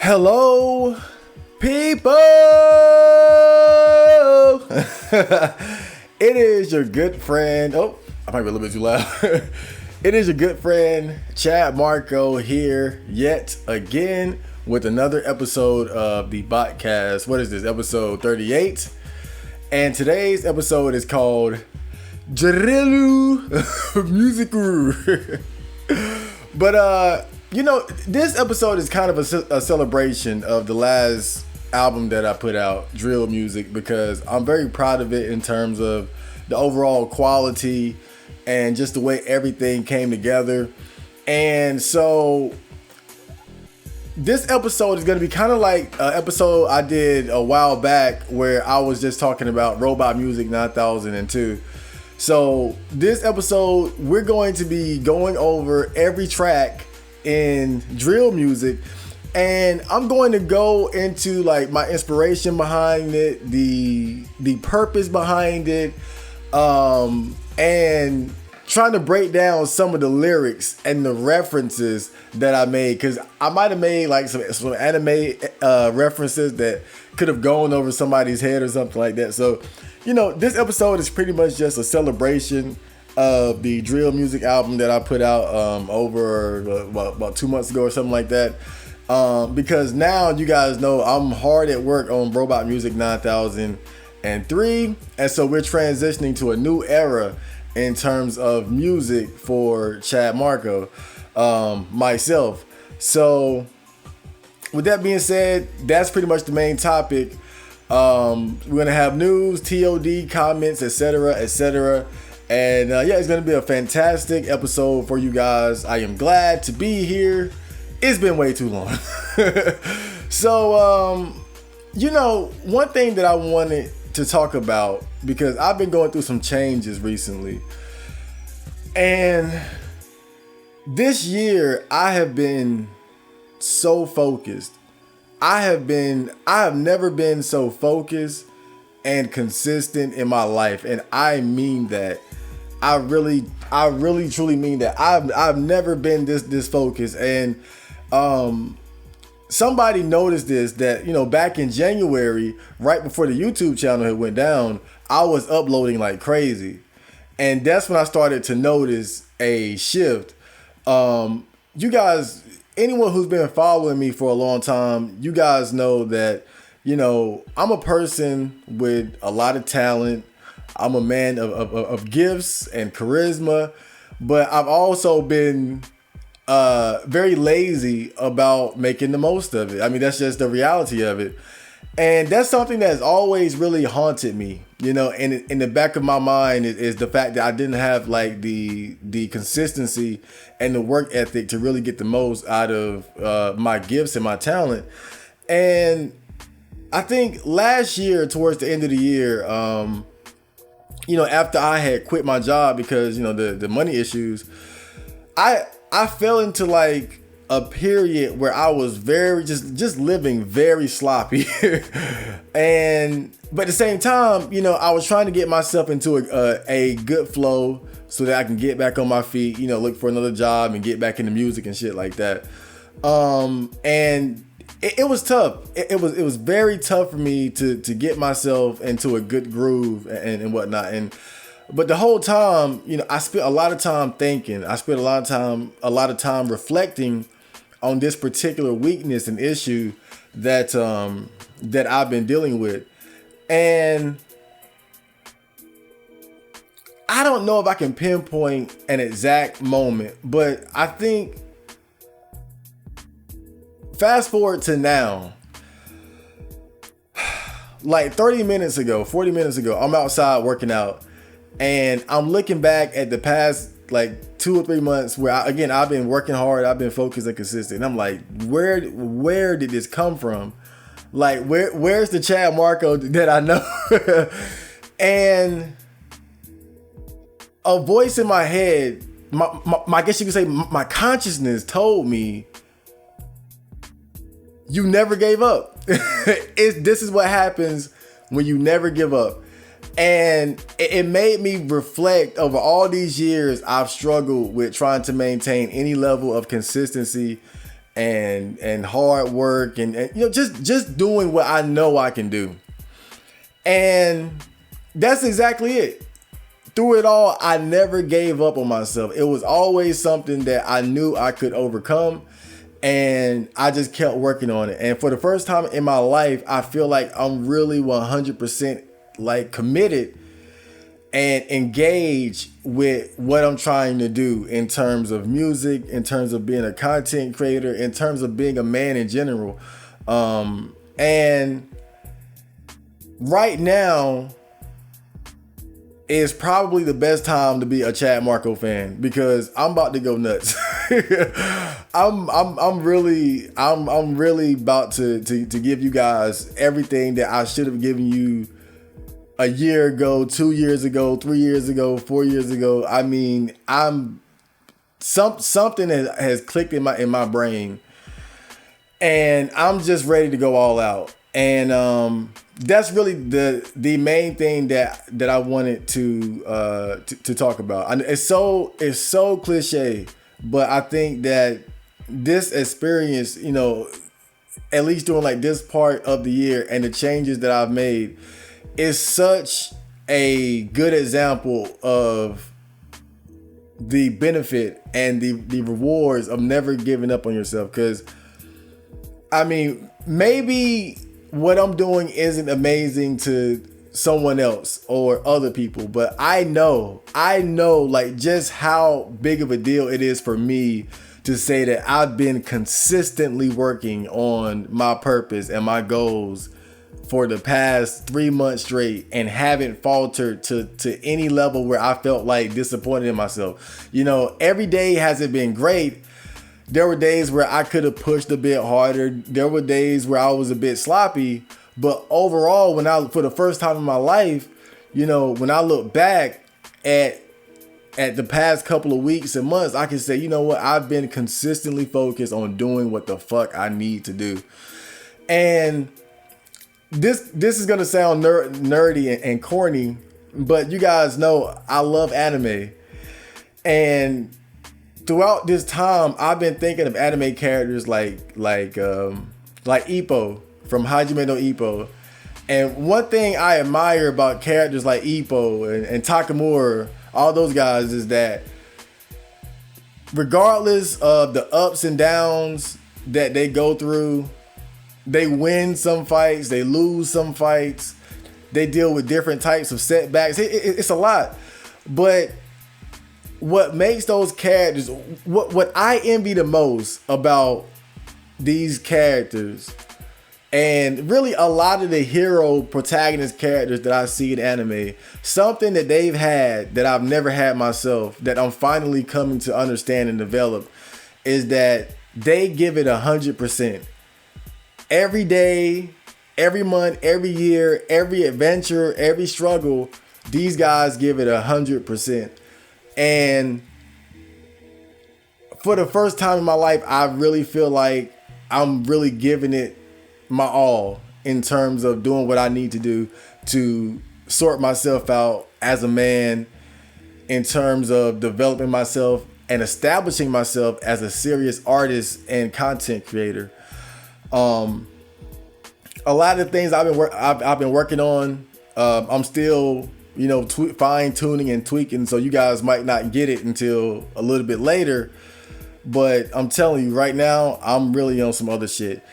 Hello, people. It is your good friend. Oh, I might be a little bit too loud. It is your good friend, Chad Marco, here yet again with another episode of the Botcast. What is this? Episode 38. And today's episode is called Drill Music. But, this episode is kind of a celebration of the last album that I put out, Drill Music, because I'm very proud of it in terms of the overall quality and just the way everything came together. And so this episode is going to be kind of like an episode I did a while back where I was just talking about Robot Music 9002. So this episode, we're going to be going over every track in Drill Music, and I'm going to go into like my inspiration behind it, the purpose behind it, and trying to break down some of the lyrics and the references that I made, because I might have made like some anime references that could have gone over somebody's head or something like that. So, this episode is pretty much just a celebration of the Drill Music album that I put out over about 2 months ago or something like that. Because now you guys know I'm hard at work on Robot Music 9003, and so we're transitioning to a new era in terms of music for Chad Marco, myself. So with that being said, that's pretty much the main topic. We're gonna have news, TOD, comments, etc. And it's going to be a fantastic episode for you guys. I am glad to be here. It's been way too long. So, one thing that I wanted to talk about, because I've been going through some changes recently. And this year, I have been so focused. I have never been so focused and consistent in my life. And I mean that. I really truly mean that. I've never been this focused. And somebody noticed this, that back in January, right before the YouTube channel had went down, I was uploading like crazy. And that's when I started to notice a shift. You guys, anyone who's been following me for a long time, you guys know that I'm a person with a lot of talent. I'm a man of gifts and charisma, but I've also been very lazy about making the most of it. I mean, that's just the reality of it. And that's something that's always really haunted me, and in the back of my mind is the fact that I didn't have like the consistency and the work ethic to really get the most out of my gifts and my talent. And I think last year, towards the end of the year, after I had quit my job because, the money issues, I fell into like a period where I was very, just living very sloppy. But at the same time, I was trying to get myself into a good flow so that I can get back on my feet, look for another job and get back into music and shit like that. And it was tough. It was very tough for me to get myself into a good groove and whatnot. But the whole time, I spent a lot of time thinking. I spent a lot of time reflecting on this particular weakness and issue that I've been dealing with. And I don't know if I can pinpoint an exact moment, but I think, fast forward to now, like 30 minutes ago, 40 minutes ago, I'm outside working out, and I'm looking back at the past like 2 or 3 months where I've been working hard, I've been focused and consistent. And I'm like, where did this come from? Like, where's the Chad Marco that I know? And a voice in my head, my I guess you could say my consciousness told me, you never gave up. This is what happens when you never give up. And it made me reflect over all these years I've struggled with trying to maintain any level of consistency and hard work and just doing what I know I can do. And that's exactly it. Through it all, I never gave up on myself. It was always something that I knew I could overcome, and I just kept working on it. And for the first time in my life, I feel like I'm really 100% like committed and engaged with what I'm trying to do in terms of music, in terms of being a content creator, in terms of being a man in general. And right now is probably the best time to be a Chad Marco fan, because I'm about to go nuts. I'm really about to give you guys everything that I should have given you a year ago, 2 years ago, 3 years ago, 4 years ago. I mean, something has clicked in my brain, and I'm just ready to go all out. And that's really the main thing that I wanted to talk about. And it's so cliche, but I think that this experience, at least during like this part of the year and the changes that I've made, is such a good example of the benefit and the rewards of never giving up on yourself. Because I mean, maybe what I'm doing isn't amazing to someone else or other people, but I know like just how big of a deal it is for me to say that I've been consistently working on my purpose and my goals for the past 3 months straight and haven't faltered to any level where I felt like disappointed in myself. Every day hasn't been great. There were days where I could have pushed a bit harder. There were days where I was a bit sloppy. But overall, for the first time in my life, when I look back at the past couple of weeks and months, I can say, you know what? I've been consistently focused on doing what the fuck I need to do. And this is going to sound nerdy and corny, but you guys know I love anime. And throughout this time, I've been thinking of anime characters like Ippo from Hajime no Ippo. And one thing I admire about characters like Ippo and Takamura, all those guys, is that regardless of the ups and downs that they go through, they win some fights, they lose some fights, they deal with different types of setbacks. It's a lot. But what makes those characters, what I envy the most about these characters, and really a lot of the hero protagonist characters that I see in anime, something that they've had that I've never had myself, that I'm finally coming to understand and develop, is that they give it 100%. Every day, every month, every year, every adventure, every struggle, these guys give it 100%. And for the first time in my life, I really feel like I'm really giving it my all in terms of doing what I need to do to sort myself out as a man, in terms of developing myself and establishing myself as a serious artist and content creator. A lot of the things I've been working on, I'm still fine tuning and tweaking, so you guys might not get it until a little bit later. But I'm telling you right now, I'm really on some other shit.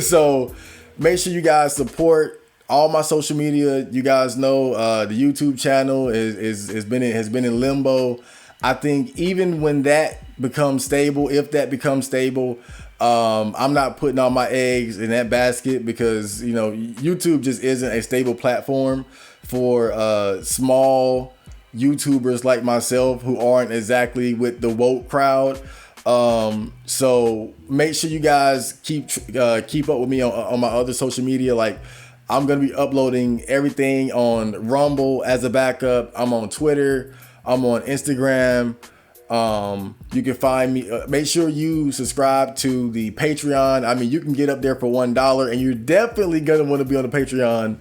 So make sure you guys support all my social media. You guys know the YouTube channel has been in limbo. I think even when that becomes stable, if that becomes stable, I'm not putting all my eggs in that basket, because YouTube just isn't a stable platform for small YouTubers like myself who aren't exactly with the woke crowd. So make sure you guys keep up with me on my other social media. Like, I'm gonna be uploading everything on Rumble as a backup. I'm on Twitter. I'm on Instagram. You can find me. Make sure you subscribe to the Patreon. I mean, you can get up there for $1, and you're definitely gonna want to be on the Patreon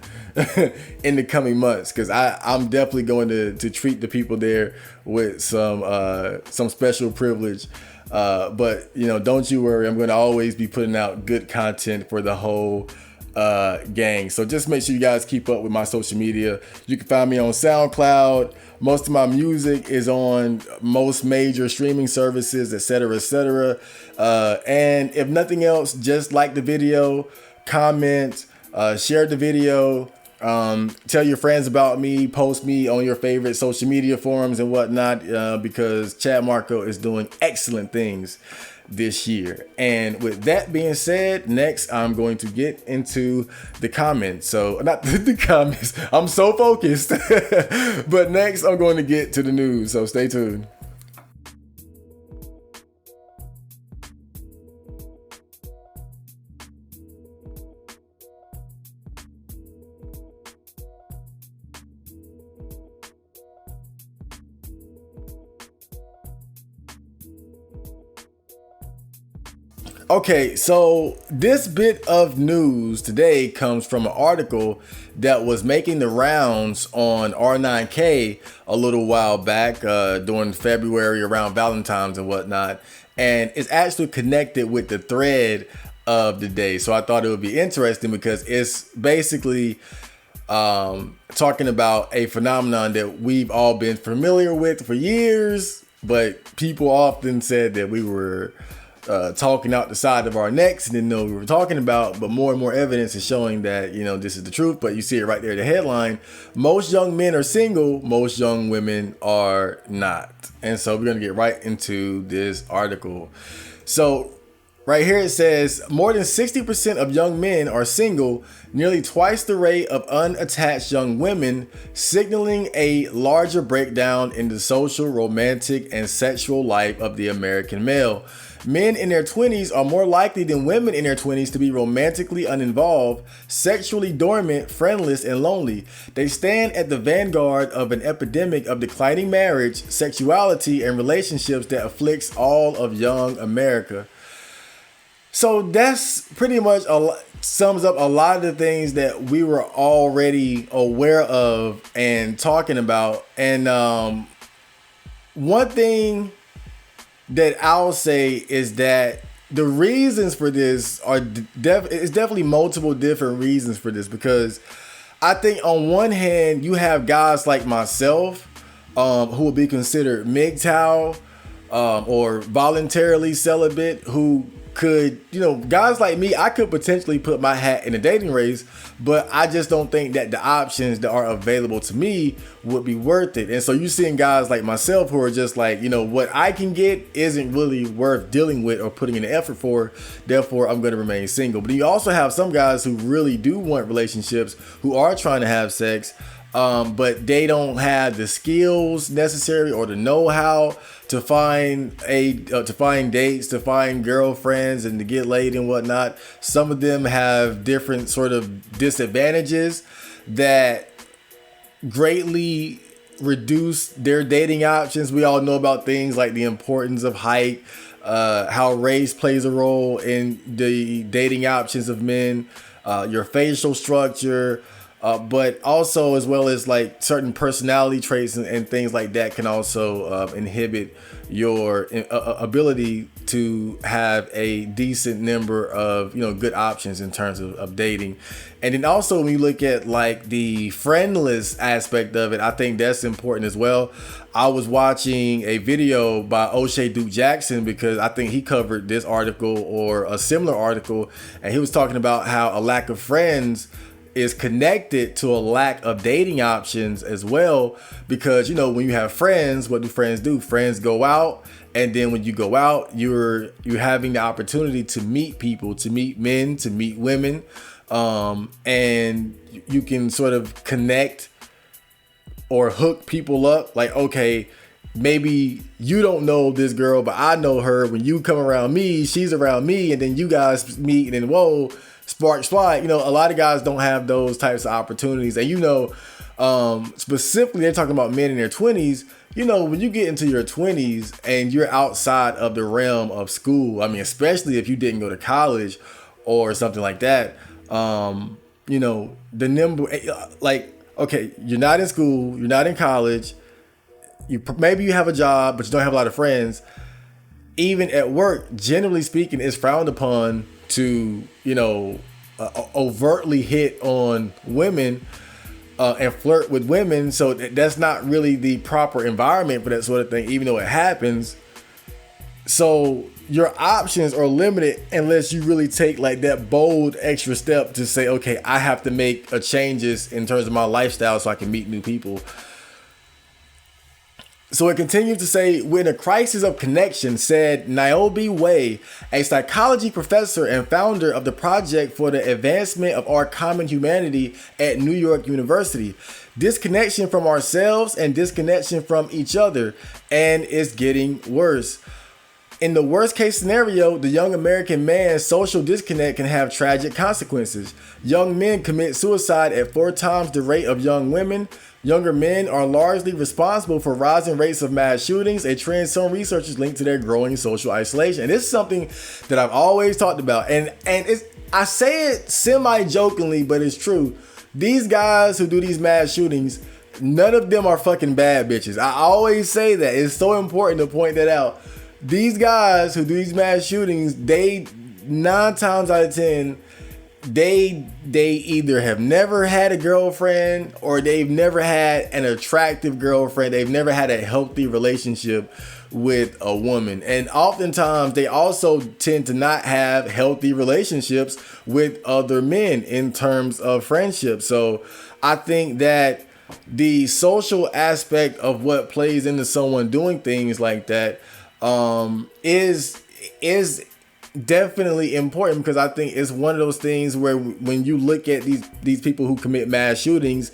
in the coming months, because I'm definitely going to treat the people there with some special privilege. But don't you worry, I'm going to always be putting out good content for the whole gang. So just make sure you guys keep up with my social media. You can find me on SoundCloud. Most of my music is on most major streaming services, etc., etc. And if nothing else, just like the video, comment, share the video, tell your friends about me, post me on your favorite social media forums and whatnot, because Chad Marco is doing excellent things this year. And with that being said, next I'm going to get into the comments. So not the comments, I'm so focused. But next I'm going to get to the news. So stay tuned. Okay, so this bit of news today comes from an article that was making the rounds on R9K a little while back, during February around Valentine's and whatnot, and it's actually connected with the thread of the day. So I thought it would be interesting because it's basically talking about a phenomenon that we've all been familiar with for years, but people often said that we were talking out the side of our necks and didn't know what we were talking about. But more and more evidence is showing that this is the truth. But you see it right there, the headline: most young men are single, most young women are not. And so we're gonna get right into this article. So right here it says more than 60% of young men are single, nearly twice the rate of unattached young women, signaling a larger breakdown in the social, romantic, and sexual life of the American male. Men in their 20s are more likely than women in their 20s to be romantically uninvolved, sexually dormant, friendless, and lonely. They stand at the vanguard of an epidemic of declining marriage, sexuality, and relationships that afflicts all of young America. So that's pretty much sums up a lot of the things that we were already aware of and talking about. And one thing that I'll say is that the reasons for this are it's definitely multiple different reasons for this, because I think on one hand you have guys like myself who would be considered MGTOW or voluntarily celibate, who could, guys like me, I could potentially put my hat in a dating race, but I just don't think that the options that are available to me would be worth it. And so you're seeing guys like myself who are just like, what I can get isn't really worth dealing with or putting in the effort for, therefore I'm going to remain single. But you also have some guys who really do want relationships, who are trying to have sex, but they don't have the skills necessary or the know-how to find dates, to find girlfriends, and to get laid and whatnot. Some of them have different sort of disadvantages that greatly reduce their dating options. We all know about things like the importance of height, how race plays a role in the dating options of men, your facial structure, but also as well as like certain personality traits and things like that can also inhibit your ability to have a decent number of good options in terms of dating. And then also when you look at like the friendless aspect of it, I think that's important as well. I was watching a video by O'Shea Duke Jackson because I think he covered this article or a similar article, and he was talking about how a lack of friends is connected to a lack of dating options as well. Because when you have friends, what do? Friends go out, and then when you go out, you're having the opportunity to meet people, to meet men, to meet women, and you can sort of connect or hook people up. Like, okay, maybe you don't know this girl, but I know her. When you come around me, she's around me, and then you guys meet, and then whoa, sparks fly. A lot of guys don't have those types of opportunities. And specifically they're talking about men in their 20s. When you get into your 20s and you're outside of the realm of school, especially if you didn't go to college or something like that, the number, like, okay, you're not in school, you're not in college, maybe you have a job, but you don't have a lot of friends. even at work, generally speaking, it's frowned upon to, overtly hit on women and flirt with women. So that's not really the proper environment for that sort of thing, even though it happens. So your options are limited unless you really take like that bold extra step to say, okay, I have to make a changes in terms of my lifestyle so I can meet new people. So it continues to say, when a crisis of connection, said Niobe Way, a psychology professor and founder of the Project for the Advancement of Our Common Humanity at New York University. Disconnection from ourselves and disconnection from each other, and it's getting worse. In the worst case scenario, the young American man's social disconnect can have tragic consequences. Young men commit suicide at 4 times the rate of young women. Younger men are largely responsible for rising rates of mass shootings, a trend some researchers link to their growing social isolation. And this is something that I've always talked about. And I say it semi-jokingly, but it's true. These guys who do these mass shootings, none of them are fucking bad bitches. I always say that. It's so important to point that out. These guys who do these mass shootings, they 9 times out of 10, they either have never had a girlfriend or they've never had an attractive girlfriend. They've never had a healthy relationship with a woman. And oftentimes they also tend to not have healthy relationships with other men in terms of friendship. So I think that the social aspect of what plays into someone doing things like that is definitely important, because I think it's one of those things where when you look at these people who commit mass shootings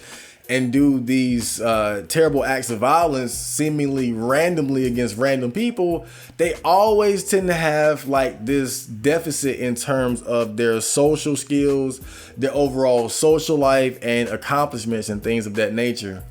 and do these terrible acts of violence seemingly randomly against random people, they always tend to have like this deficit in terms of their social skills, their overall social life and accomplishments and things of that nature.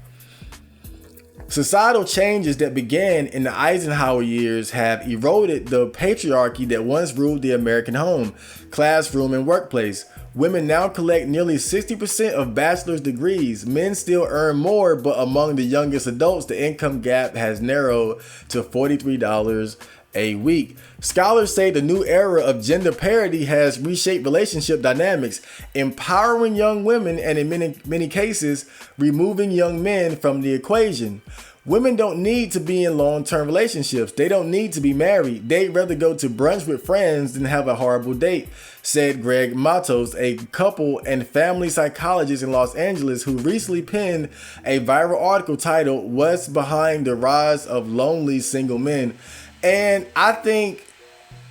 Societal changes that began in the Eisenhower years have eroded the patriarchy that once ruled the American home, classroom, and workplace. Women now collect nearly 60% of bachelor's degrees. Men still earn more, but among the youngest adults, the income gap has narrowed to $43 a week. Scholars say the new era of gender parity has reshaped relationship dynamics, empowering young women and in many cases, removing young men from the equation. Women don't need to be in long-term relationships. They don't need to be married. They'd rather go to brunch with friends than have a horrible date, said Greg Matos, a couple and family psychologist in Los Angeles who recently penned a viral article titled "What's Behind the Rise of Lonely Single Men?" And I think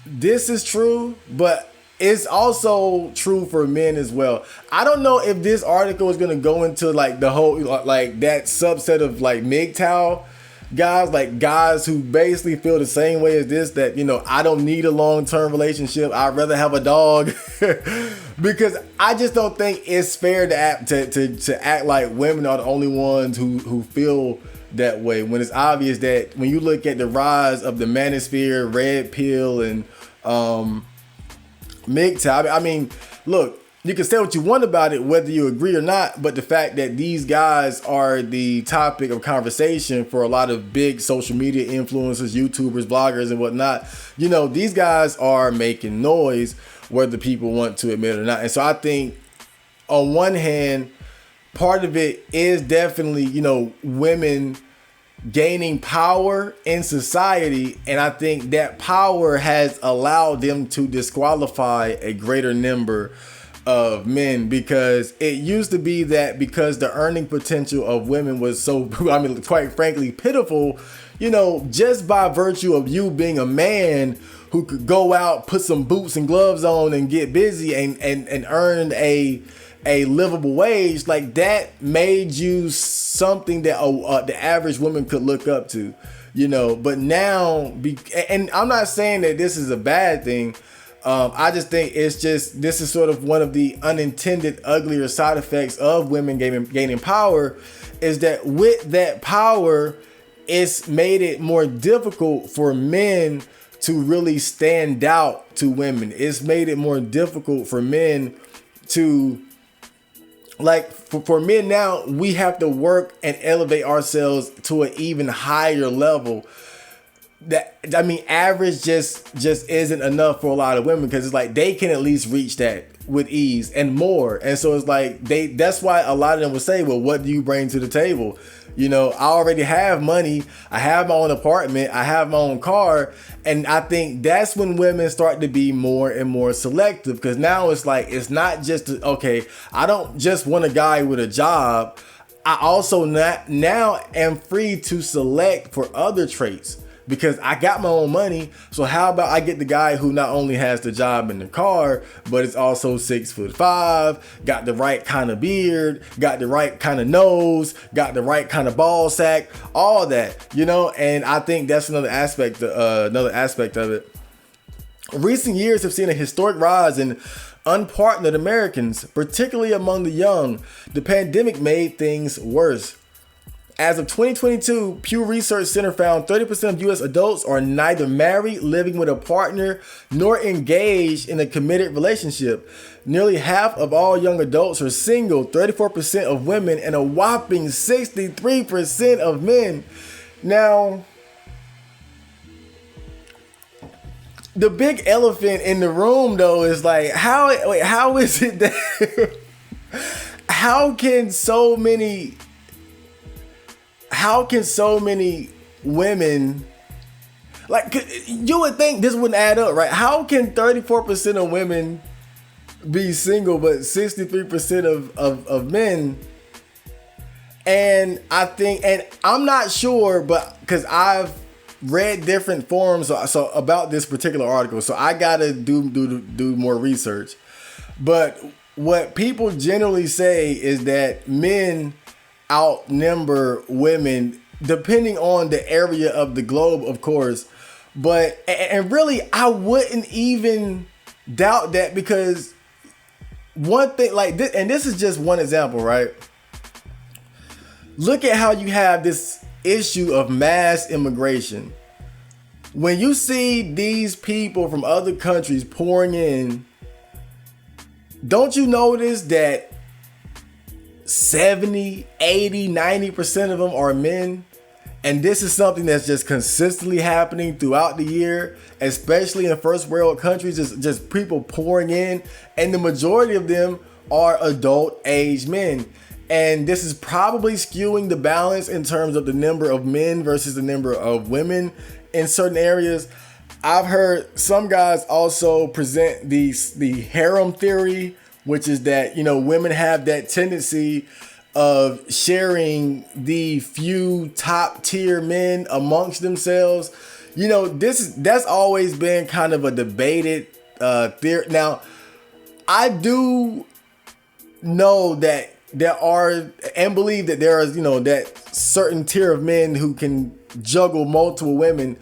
this is true, but it's also true for men as well. I don't know if this article is going to go into like the whole, like that subset of like MGTOW guys, like guys who basically feel the same way as this, that, I don't need a long-term relationship. I'd rather have a dog because I just don't think it's fair to act like women are the only ones who feel that way, when it's obvious that when you look at the rise of the manosphere, red pill, and MGTOW, I mean, look, you can say what you want about it, whether you agree or not, but the fact that these guys are the topic of conversation for a lot of big social media influencers, YouTubers, bloggers, and whatnot, these guys are making noise, whether people want to admit it or not. And so I think on one hand, part of it is definitely, women gaining power in society. And I think that power has allowed them to disqualify a greater number of men, because it used to be that because the earning potential of women was so, quite frankly, pitiful, just by virtue of you being a man who could go out, put some boots and gloves on and get busy and earn a livable wage, like that made you something that the average woman could look up to, but now, and I'm not saying that this is a bad thing. I just think this is sort of one of the unintended uglier side effects of women gaining power, is that with that power, it's made it more difficult for men to really stand out to women. It's made it more difficult for men to, like, for men now, we have to work and elevate ourselves to an even higher level. average just isn't enough for a lot of women, because it's like they can at least reach that with ease and more. And so it's like that's why a lot of them will say, well, what do you bring to the table? You know, I already have money. I have my own apartment. I have my own car. And I think that's when women start to be more and more selective, because now it's like, it's not just, okay, I don't just want a guy with a job. I also now am free to select for other traits, because I got my own money. So how about I get the guy who not only has the job and the car, but is also 6'5", got the right kind of beard, got the right kind of nose, got the right kind of ball sack, all that, you know. And I think that's another aspect of it. Recent years have seen a historic rise in unpartnered Americans, particularly among the young. The pandemic made things worse. As of 2022, Pew Research Center found 30% of U.S. adults are neither married, living with a partner, nor engaged in a committed relationship. Nearly half of all young adults are single, 34% of women, and a whopping 63% of men. Now, the big elephant in the room, though, is like, how is it that how can so many women, like, you would think this wouldn't add up, right? How can 34% of women be single but 63% of men? And I think, and I'm not sure, but because I've read different forums so about this particular article, so I gotta do more research. But what people generally say is that men outnumber women, depending on the area of the globe, of course. But, and really, I wouldn't even doubt that, because one thing like this, and this is just one example, right? Look at how you have this issue of mass immigration. When you see these people from other countries pouring in, don't you notice that 70, 80, 90% of them are men? And this is something that's just consistently happening throughout the year, especially in first world countries, just people pouring in. And the majority of them are adult age men. And this is probably skewing the balance in terms of the number of men versus the number of women in certain areas. I've heard some guys also present the harem theory, which is that, you know, women have that tendency of sharing the few top tier men amongst themselves. You know, that's always been kind of a debated theory. Now, I do know that there are, and believe that there is, you know, that certain tier of men who can juggle multiple women,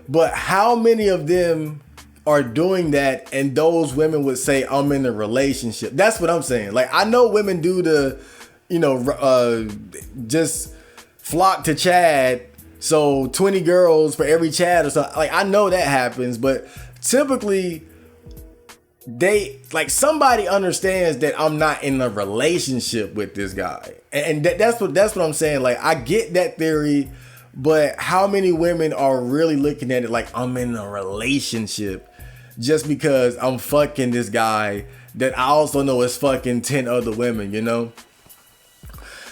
but how many of them are doing that? And those women would say, I'm in a relationship. That's what I'm saying. Like, I know women do the, you know, just flock to Chad. So 20 girls for every Chad or something. Like, I know that happens, but typically they, like, somebody understands that I'm not in a relationship with this guy. And that's what I'm saying. Like, I get that theory, but how many women are really looking at it like I'm in a relationship just because I'm fucking this guy that I also know is fucking 10 other women, you know?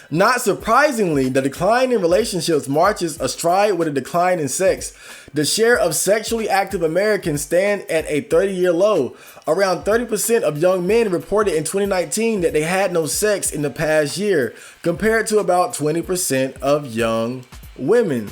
Not surprisingly, the decline in relationships marches astride with a decline in sex. The share of sexually active Americans stand at a 30-year low. Around 30% of young men reported in 2019 that they had no sex in the past year, compared to about 20% of young women.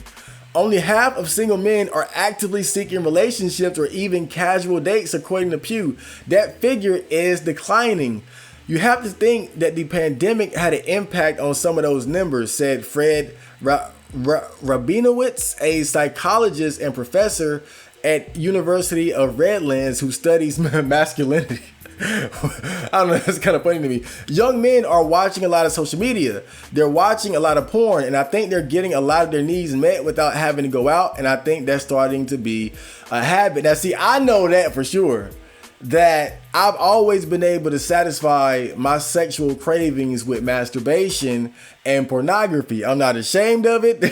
Only half of single men are actively seeking relationships or even casual dates, according to Pew. That figure is declining. You have to think that the pandemic had an impact on some of those numbers, said Fred Rabinowitz, a psychologist and professor at University of Redlands who studies masculinity. I don't know, that's kind of funny to me. Young men are watching a lot of social media. They're watching a lot of porn, and I think they're getting a lot of their needs met without having to go out, and I think that's starting to be a habit. Now, see, I know that for sure, that I've always been able to satisfy my sexual cravings with masturbation and pornography. I'm not ashamed of it.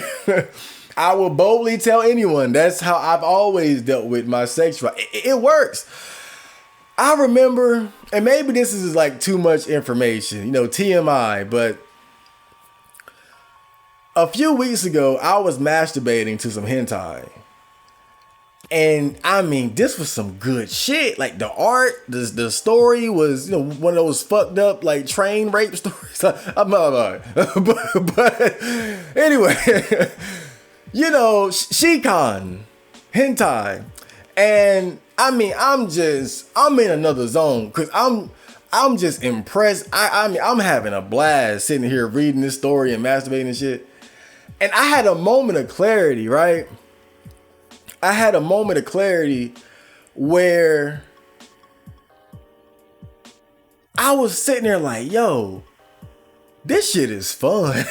I will boldly tell anyone that's how I've always dealt with my sex drive. It works. I remember, and maybe this is like too much information, TMI, but a few weeks ago, I was masturbating to some hentai. And I mean, this was some good shit. Like the art, the story was, one of those fucked up like train rape stories. I'm not, but anyway, Shikon, hentai, and I mean, I'm in another zone because I'm just impressed. I mean, I'm having a blast sitting here reading this story and masturbating and shit. And I had a moment of clarity, right? I had a moment of clarity where I was sitting there like, yo, this shit is fun.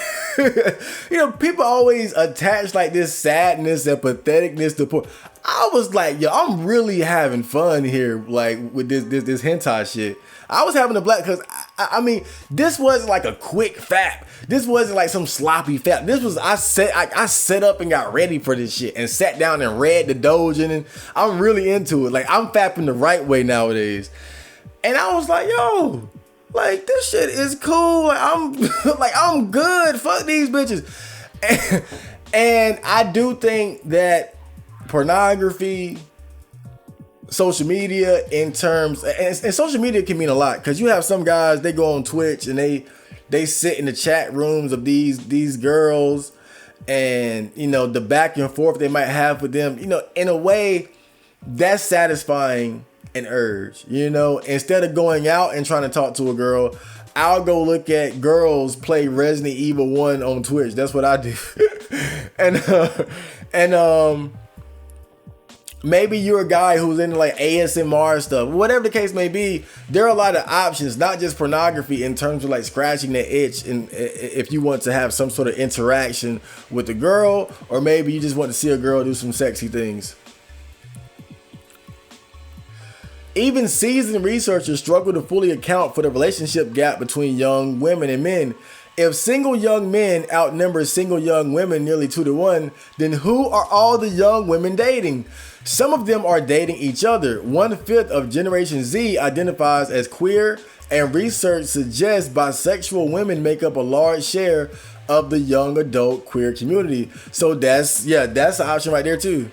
People always attach like this sadness and patheticness to porn. I was like, yo, I'm really having fun here, like with this hentai shit. I was having a blast because I mean, this wasn't like a quick fap. This wasn't like some sloppy fap. This was I set up and got ready for this shit and sat down and read the Doge and I'm really into it. Like I'm fapping the right way nowadays. And I was like, yo, like this shit is cool. Like I'm good. Fuck these bitches. And I do think that pornography, social media in terms, and social media can mean a lot because you have some guys, they go on Twitch and they sit in the chat rooms of these girls and, the back and forth they might have with them, in a way that's satisfying an urge, instead of going out and trying to talk to a girl, I'll go look at girls play Resident Evil 1 on Twitch. That's what I do. and maybe you're a guy who's into like ASMR stuff, whatever the case may be. There are a lot of options, not just pornography, in terms of like scratching the itch. And if you want to have some sort of interaction with a girl, or maybe you just want to see a girl do some sexy things. Even seasoned researchers struggle to fully account for the relationship gap between young women and men. If single young men outnumber single young women nearly 2-1, then who are all the young women dating? Some of them are dating each other. 1/5 of Generation Z identifies as queer, and research suggests bisexual women make up a large share of the young adult queer community. So that's an option right there too.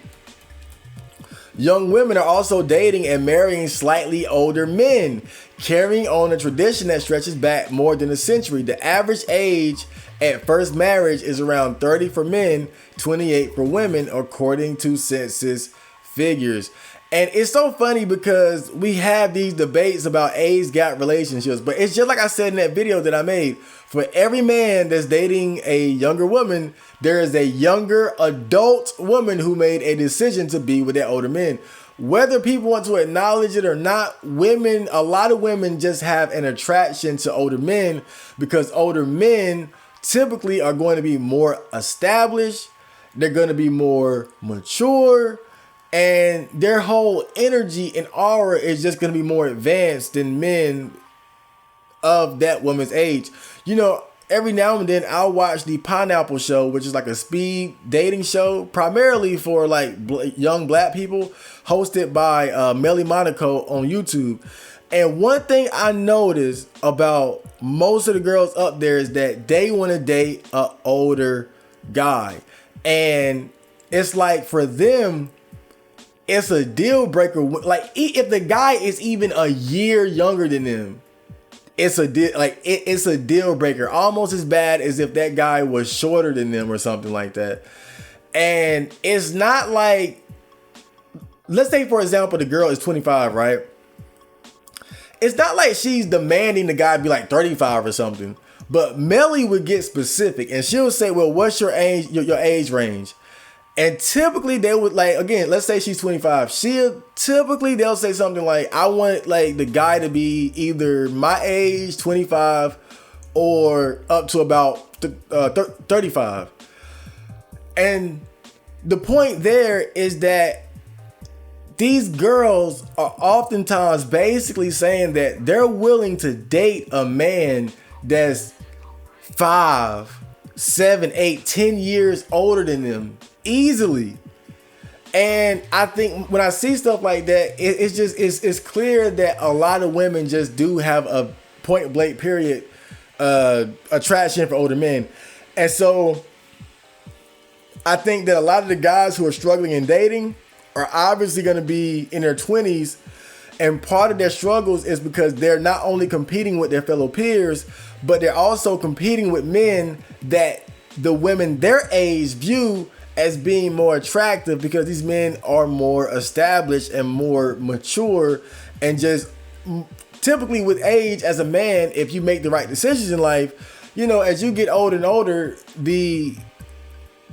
Young women are also dating and marrying slightly older men, carrying on a tradition that stretches back more than a century. The average age at first marriage is around 30 for men, 28 for women, according to census figures. And it's so funny because we have these debates about age gap relationships, but it's just like I said in that video that I made. For every man that's dating a younger woman, there is a younger adult woman who made a decision to be with that older man. Whether people want to acknowledge it or not, a lot of women just have an attraction to older men because older men typically are going to be more established. They're going to be more mature. And their whole energy and aura is just going to be more advanced than men of that woman's age. Every now and then I'll watch the Pineapple Show, which is like a speed dating show, primarily for like young black people, hosted by Melly Monaco on YouTube. And one thing I noticed about most of the girls up there is that they want to date an older guy. And it's like for them, it's a deal breaker. Like if the guy is even a year younger than them, it's a deal breaker. Almost as bad as if that guy was shorter than them or something like that. And it's not like, let's say for example, the girl is 25, right? It's not like she's demanding the guy be like 35 or something. But Melly would get specific and she'll say, well, what's your age, your age range? And typically they would like, again, let's say she's 25. They'll say something like, I want like the guy to be either my age, 25, or up to about 35. And the point there is that these girls are oftentimes basically saying that they're willing to date a man that's 5, 7, 8, 10 years older than them. easily. And I think when I see stuff like that, it's clear that a lot of women just do have a point blank period attraction for older men. And so I think that a lot of the guys who are struggling in dating are obviously going to be in their 20s. And part of their struggles is because they're not only competing with their fellow peers, but they're also competing with men that the women their age view as being more attractive, because these men are more established and more mature, and just typically with age as a man, if you make the right decisions in life, as you get older and older, the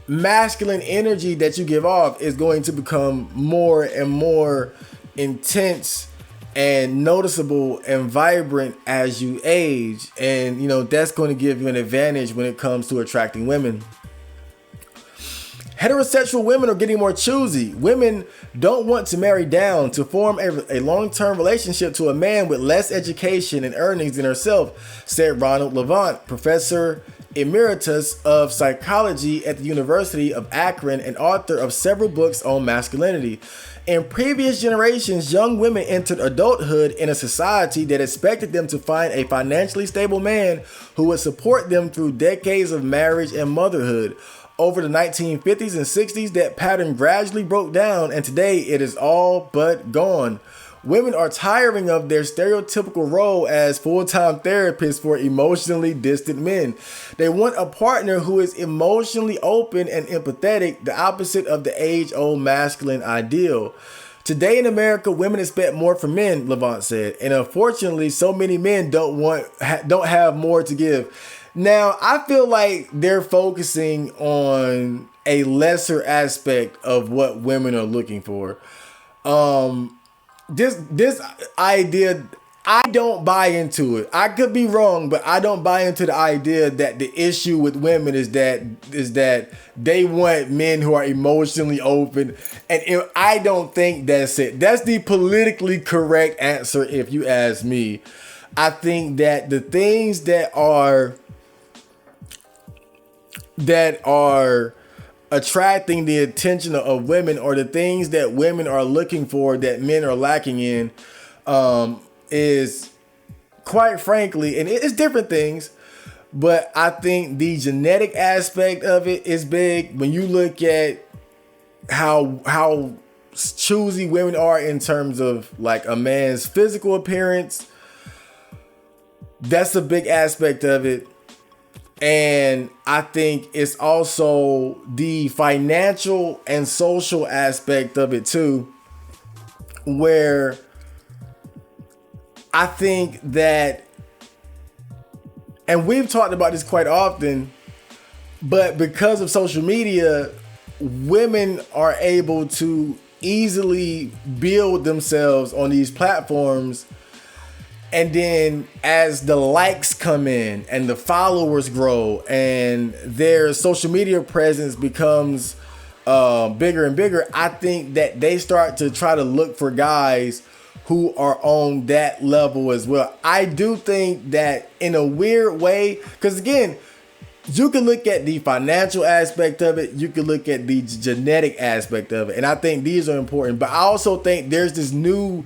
masculine energy that you give off is going to become more and more intense and noticeable and vibrant as you age. And, that's going to give you an advantage when it comes to attracting women. Heterosexual women are getting more choosy. Women don't want to marry down to form a long-term relationship to a man with less education and earnings than herself, said Ronald Levant, professor emeritus of psychology at the University of Akron and author of several books on masculinity. In previous generations, young women entered adulthood in a society that expected them to find a financially stable man who would support them through decades of marriage and motherhood. Over the 1950s and 60s, that pattern gradually broke down, and today it is all but gone. Women are tiring of their stereotypical role as full-time therapists for emotionally distant men. They want a partner who is emotionally open and empathetic, the opposite of the age-old masculine ideal. Today in America, women expect more from men, Levant said, and unfortunately, so many men don't have more to give. Now, I feel like they're focusing on a lesser aspect of what women are looking for. This idea, I don't buy into it. I could be wrong, but I don't buy into the idea that the issue with women is that they want men who are emotionally open. And I don't think that's it. That's the politically correct answer, if you ask me. I think that the things that are attracting the attention of women, or the things that women are looking for that men are lacking in, is quite frankly, and it's different things, but I think the genetic aspect of it is big. When you look at how choosy women are in terms of like a man's physical appearance, that's a big aspect of it. And I think it's also the financial and social aspect of it too, where I think that, and we've talked about this quite often, but because of social media, women are able to easily build themselves on these platforms. And then as the likes come in and the followers grow and their social media presence becomes bigger and bigger, I think that they start to try to look for guys who are on that level as well. I do think that in a weird way, because again, you can look at the financial aspect of it, you can look at the genetic aspect of it, and I think these are important. But I also think there's this new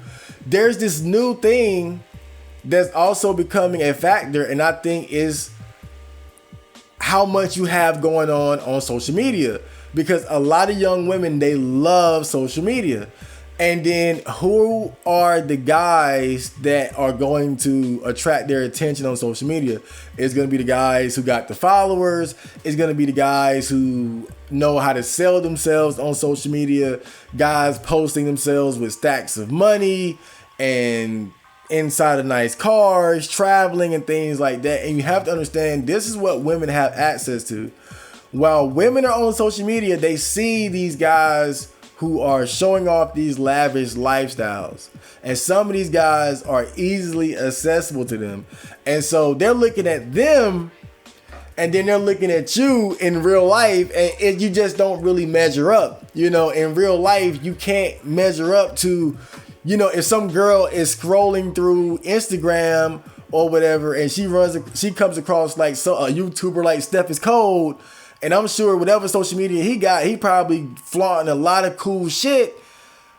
thing that's also becoming a factor, and I think is how much you have going on social media, because a lot of young women, they love social media. And then who are the guys that are going to attract their attention on social media? It's going to be the guys who got the followers. It's going to be the guys who know how to sell themselves on social media, guys posting themselves with stacks of money and inside of nice cars, traveling and things like that. And you have to understand, this is what women have access to. While women are on social media, they see these guys who are showing off these lavish lifestyles. And some of these guys are easily accessible to them. And so they're looking at them, and then they're looking at you in real life, and you just don't really measure up. In real life, you can't measure up to, if some girl is scrolling through Instagram or whatever, and she comes across like a YouTuber like Steph is Cold, And I'm sure whatever social media he got, he probably flaunting a lot of cool shit.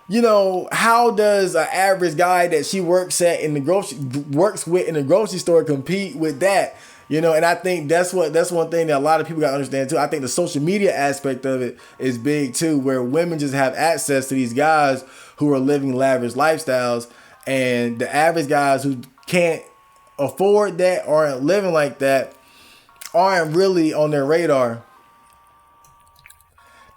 You know, how does an average guy that she works with in the grocery store compete with that? You know, and I think that's one thing that a lot of people gotta understand too. I think the social media aspect of it is big too, where women just have access to these guys who are living lavish lifestyles, and the average guys who can't afford that or aren't living like that aren't really on their radar.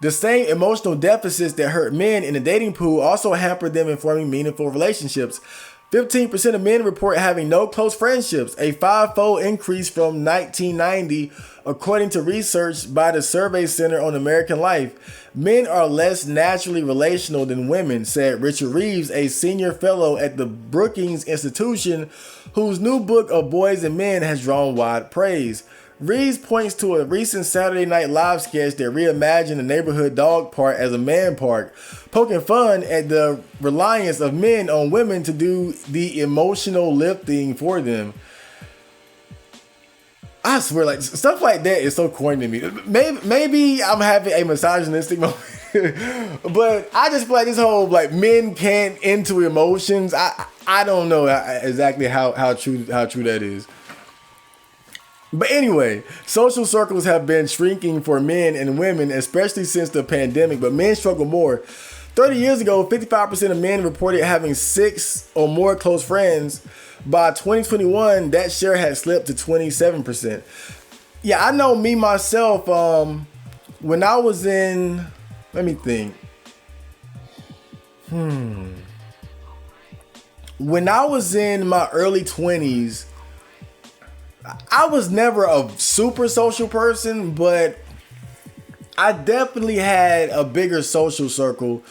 The same emotional deficits that hurt men in the dating pool also hamper them in forming meaningful relationships. 15% of men report having no close friendships, a five-fold increase from 1990, according to research by the Survey Center on American Life. Men are less naturally relational than women, said Richard Reeves, a senior fellow at the Brookings Institution, whose new book of Boys and Men has drawn wide praise. Reeves points to a recent Saturday Night Live sketch that reimagined the neighborhood dog park as a man park, poking fun at the reliance of men on women to do the emotional lifting for them. I swear, like, stuff like that is so corny to me. Maybe I'm having a misogynistic moment, but I just feel like this whole, like, men can't into emotions. I don't know exactly how true that is. But anyway, social circles have been shrinking for men and women, especially since the pandemic, but men struggle more. 30 years ago, 55% of men reported having 6 or more close friends. By 2021, that share had slipped to 27%. Yeah, I know me myself, when I was in, let me think. When I was in my early 20s, I was never a super social person, but I definitely had a bigger social circle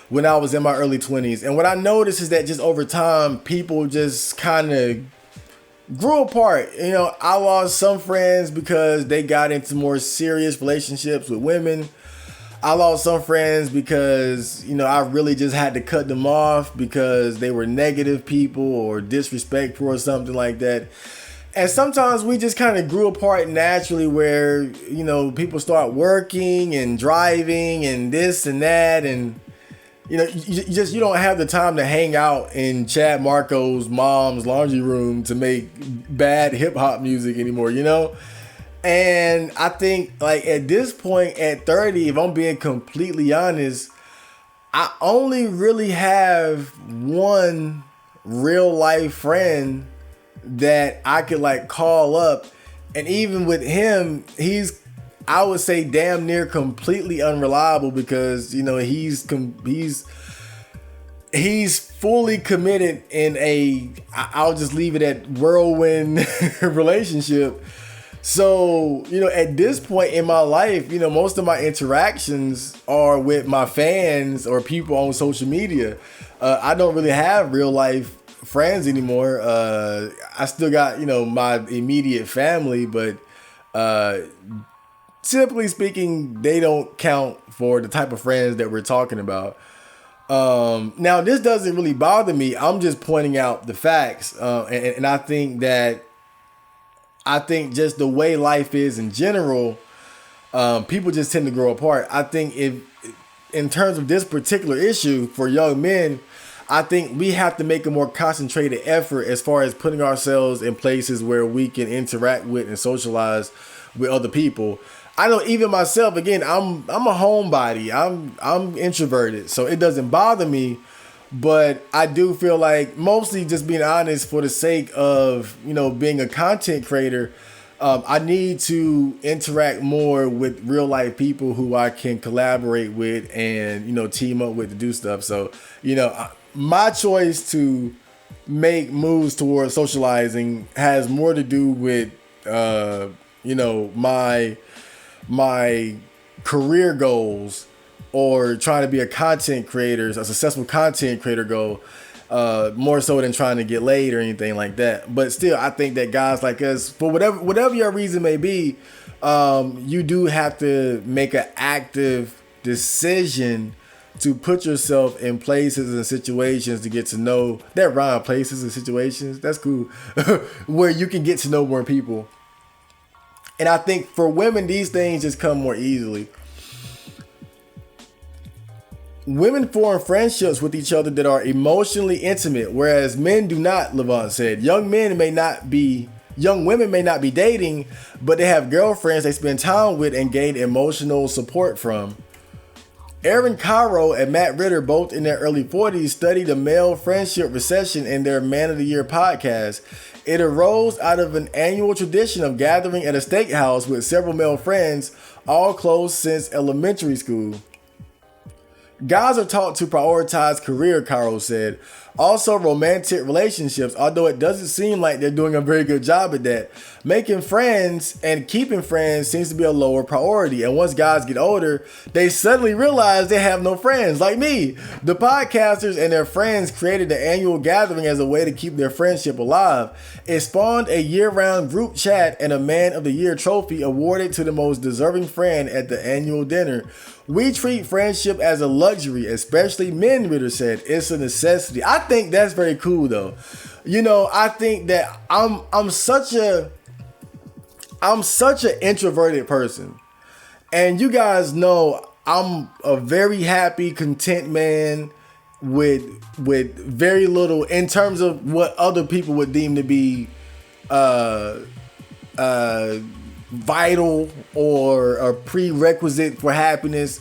when I was in my early 20s. And what I noticed is that just over time, people just kind of grew apart. You know, I lost some friends because they got into more serious relationships with women. I lost some friends because, you know, I really just had to cut them off because they were negative people or disrespectful or something like that. And sometimes we just kind of grew apart naturally where, you know, people start working and driving and this and that. And, you know, you don't have the time to hang out in Chad Marco's mom's laundry room to make bad hip hop music anymore, you know? And I think, like, at this point at 30, if I'm being completely honest, I only really have one real life friend that I could, like, call up. And even with him, he's, I would say, damn near completely unreliable because, you know, he's fully committed in a, I'll just leave it at whirlwind relationship. So, you know, at this point in my life, you know, most of my interactions are with my fans or people on social media. I don't really have real life friends anymore. I still got, you know, my immediate family, but typically speaking, they don't count for the type of friends that we're talking about. Now, this doesn't really bother me. I'm just pointing out the facts. And I think just the way life is in general, people just tend to grow apart. I think if, in terms of this particular issue for young men, I think we have to make a more concentrated effort as far as putting ourselves in places where we can interact with and socialize with other people. I know even myself, again, I'm a homebody. I'm introverted, so it doesn't bother me. But I do feel like, mostly just being honest, for the sake of, you know, being a content creator, I need to interact more with real life people who I can collaborate with and, you know, team up with to do stuff. So, you know, my choice to make moves towards socializing has more to do with, you know, my career goals, or trying to be a content creator, a successful content creator goal, more so than trying to get laid or anything like that. But still, I think that guys like us, for whatever your reason may be, you do have to make an active decision to put yourself in places and situations to get to know, that rhyme, places and situations, that's cool, where you can get to know more people. And I think for women, these things just come more easily. Women form friendships with each other that are emotionally intimate, whereas men do not, Levant said. Young women may not be dating, but they have girlfriends they spend time with and gain emotional support from. Aaron Cairo and Matt Ritter, both in their early 40s, studied a male friendship recession in their Man of the Year podcast. It arose out of an annual tradition of gathering at a steakhouse with several male friends, all close since elementary school. Guys are taught to prioritize career, Cairo said. Also, romantic relationships, although it doesn't seem like they're doing a very good job at that. Making friends and keeping friends seems to be a lower priority. And once guys get older, they suddenly realize they have no friends, like me. The podcasters and their friends created the annual gathering as a way to keep their friendship alive. It spawned a year-round group chat and a Man of the Year trophy awarded to the most deserving friend at the annual dinner. We treat friendship as a luxury, especially men, Ritter said. It's a necessity. I think that's very cool, though. You know, I think that I'm such an introverted person. And you guys know I'm a very happy, content man with very little in terms of what other people would deem to be vital or a prerequisite for happiness.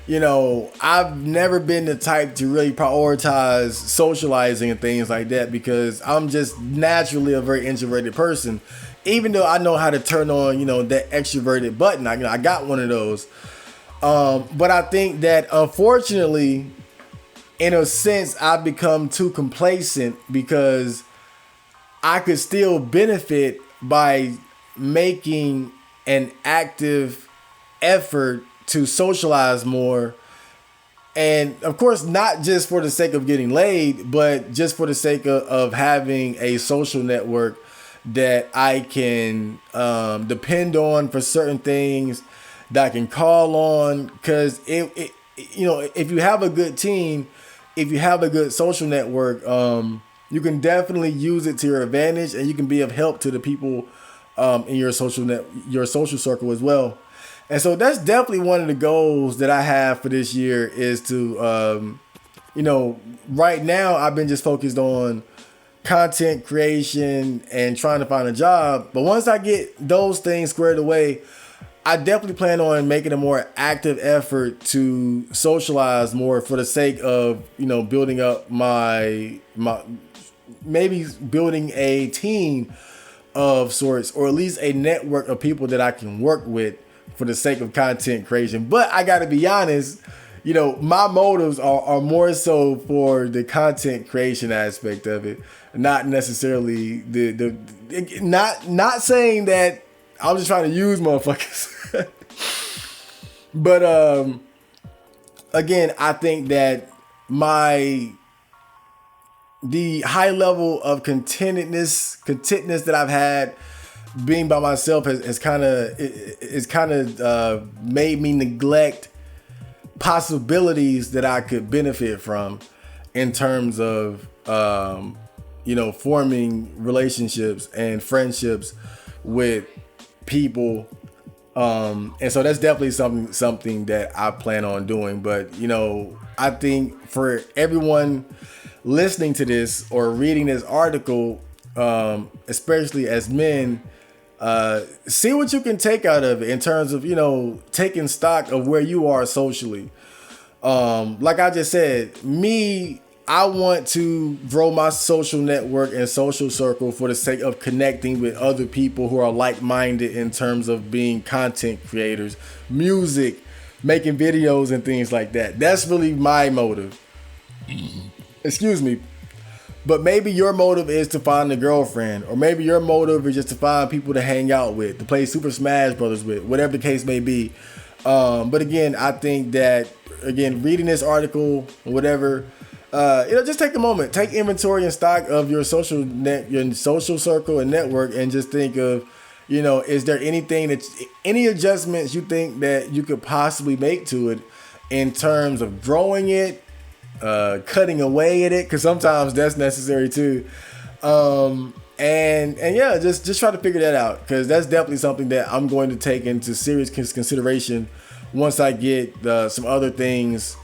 You know, I've never been the type to really prioritize socializing and things like that because I'm just naturally a very introverted person. Even though I know how to turn on, you know, that extroverted button. I got one of those. But I think that unfortunately, in a sense, I've become too complacent because I could still benefit by making an active effort to socialize more. And of course, not just for the sake of getting laid, but just for the sake of having a social network that I can depend on for certain things, that I can call on. Because it you know, if you have a good team, if you have a good social network, you can definitely use it to your advantage, and you can be of help to the people in your social circle as well. And so that's definitely one of the goals that I have for this year is to, you know, right now I've been just focused on content creation and trying to find a job. But once I get those things squared away, I definitely plan on making a more active effort to socialize more for the sake of, you know, building up my maybe building a team of sorts, or at least a network of people that I can work with for the sake of content creation. But I gotta be honest, you know, my motives are more so for the content creation aspect of it, not necessarily not saying that I'm just trying to use motherfuckers. But again, I think that the high level of contentness that I've had being by myself has kind of made me neglect possibilities that I could benefit from in terms of you know, forming relationships and friendships with people. And so that's definitely something that I plan on doing. But, you know, I think for everyone listening to this or reading this article, especially as men, see what you can take out of it in terms of, you know, taking stock of where you are socially. Like I just said, I want to grow my social network and social circle for the sake of connecting with other people who are like-minded in terms of being content creators, music, making videos and things like that. That's really my motive. Excuse me. But maybe your motive is to find a girlfriend, or maybe your motive is just to find people to hang out with, to play Super Smash Brothers with, whatever the case may be. But again, I think that, again, reading this article or whatever, you know, just take a moment, take inventory and stock of your social circle and network, and just think of, you know, is there any adjustments you think that you could possibly make to it in terms of growing it, cutting away at it, because sometimes that's necessary too. And And yeah, just try to figure that out, because that's definitely something that I'm going to take into serious consideration once I get some other things,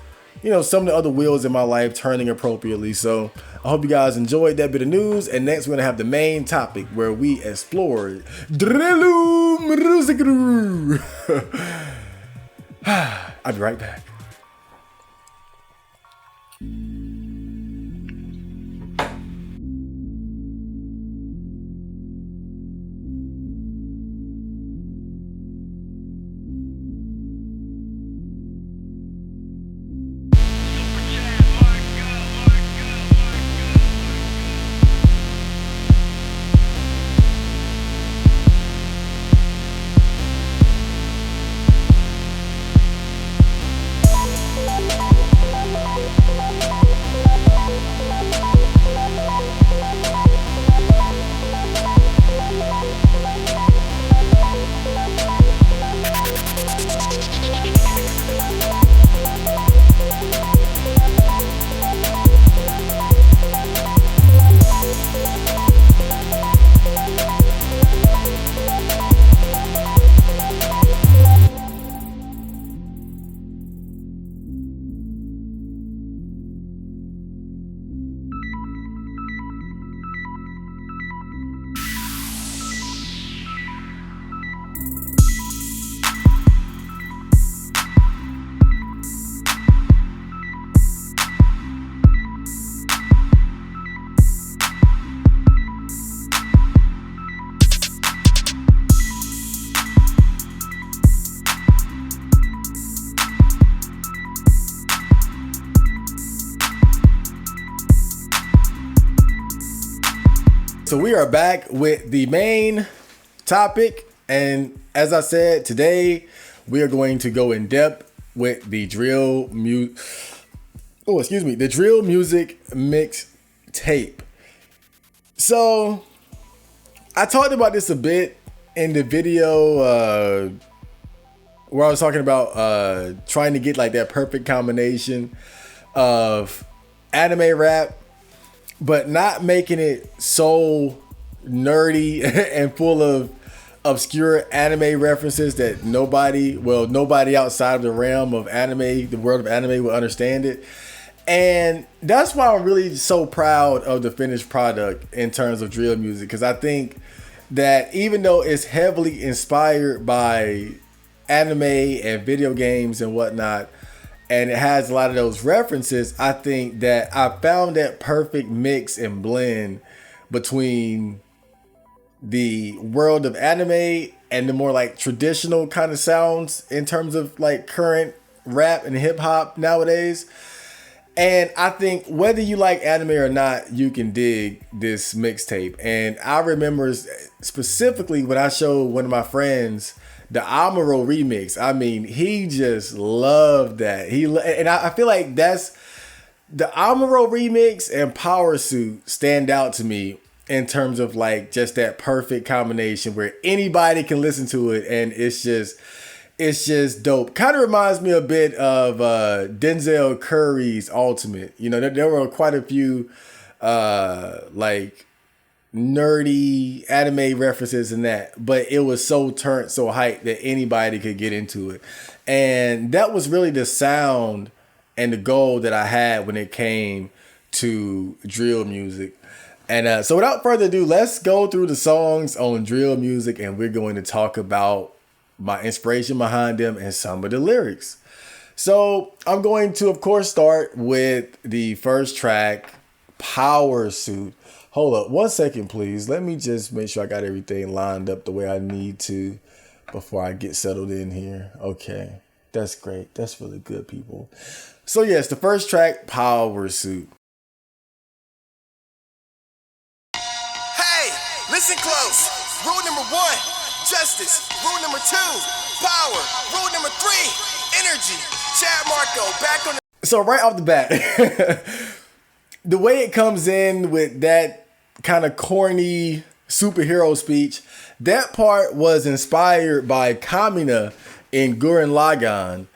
some of the other wheels in my life turning appropriately. So I hope you guys enjoyed that bit of news. And next we're gonna have the main topic where we explore Drillu music. I'll be right back. So we are back with the main topic, and as I said, today we are going to go in depth with the drill music mix tape. So I talked about this a bit in the video where I was talking about trying to get like that perfect combination of anime rap, but not making it so nerdy and full of obscure anime references that nobody outside of the realm of anime, the world of anime, will understand it. And that's why I'm really so proud of the finished product in terms of drill music, because I think that even though it's heavily inspired by anime and video games and whatnot, and it has a lot of those references, I think that I found that perfect mix and blend between the world of anime and the more like traditional kind of sounds in terms of like current rap and hip hop nowadays. And I think whether you like anime or not, you can dig this mixtape. And I remember specifically when I showed one of my friends the Amuro remix. I mean, he just loved that. And I feel like that's the Amuro remix and Power Suit stand out to me in terms of like just that perfect combination where anybody can listen to it and it's just dope. Kind of reminds me a bit of Denzel Curry's Ultimate. There were quite a few like nerdy anime references in that, but it was so turned, so hyped that anybody could get into it. And that was really the sound and the goal that I had when it came to drill music. And so without further ado, let's go through the songs on drill music, and we're going to talk about my inspiration behind them and some of the lyrics. So I'm going to, of course, start with the first track, Power Suit. Hold up 1 second, please. Let me just make sure I got everything lined up the way I need to before I get settled in here. Okay, that's great. That's really good, people. So yes, the first track, Power Suit. Hey, listen close. Rule number 1, justice. Rule number 2, power. Rule number 3, energy. Chad Marco, back on the... So right off the bat, the way it comes in with that kind of corny superhero speech, that part was inspired by Kamina in Gurren Lagann.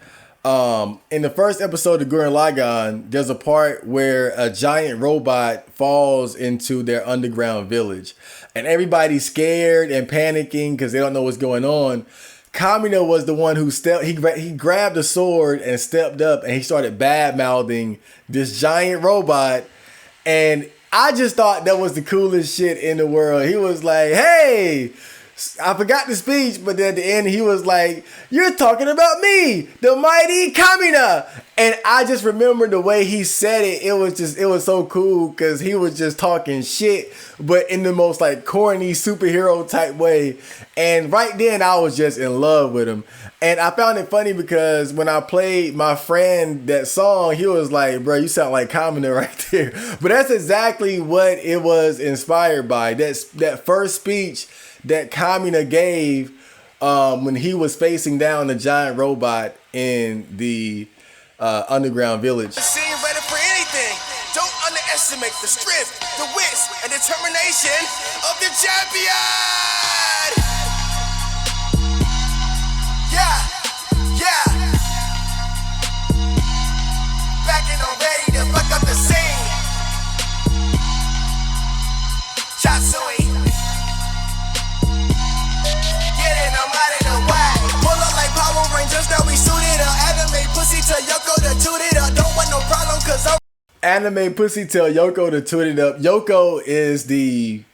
In the first episode of Gurren Lagann, there's a part where a giant robot falls into their underground village. and everybody's scared and panicking because they don't know what's going on. Kamina was the one who he grabbed a sword and stepped up, and he started bad mouthing this giant robot. And I just thought that was the coolest shit in the world. He was like, "Hey," I forgot the speech, but then at the end he was like, "You're talking about me, the mighty Kamina." And I just remember the way he said it. It was so cool because he was just talking shit, but in the most like corny superhero type way. And right then I was just in love with him. And I found it funny because when I played my friend that song, he was like, "Bro, you sound like Kamina right there." But that's exactly what it was inspired by. That first speech that Kamina gave when he was facing down the giant robot in the underground village. Seem ready for anything. Don't underestimate the strength, the wits, and determination of the champion. Yeah. Back and I'm ready to fuck up the scene. Chatsui. Getting them out of the way. Pull up like Power Rangers, now we suited up. Anime pussy to Yoko to toot it up. Don't want no problem cause I'm Anime pussy tell Yoko to toot it up. Yoko is the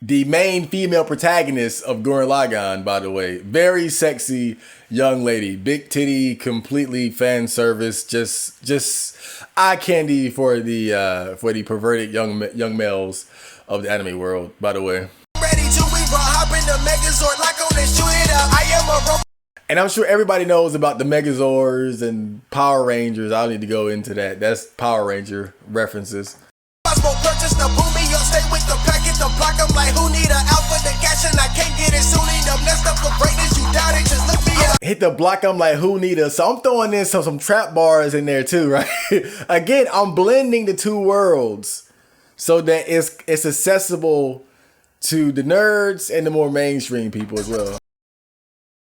main female protagonist of Gurren Lagann, by the way. Very sexy young lady. Big titty, completely fan service. Just eye candy for the perverted young males of the anime world, by the way. ready to we run, hop in the Megazord, lock on and shoot it up. I am a robot. And I'm sure everybody knows about the Megazords and Power Rangers. I don't need to go into that. That's Power Ranger references. Purchase the boomy, you'll stay with the packet, the block. I'm like, who need an alpha? The gas and I can't get it soon enough. Next up for greatness, you doubt it, just look me up. Hit the block, I'm like, who need us? So I'm throwing in some trap bars in there too, right? Again, I'm blending the two worlds so that it's accessible to the nerds and the more mainstream people as well.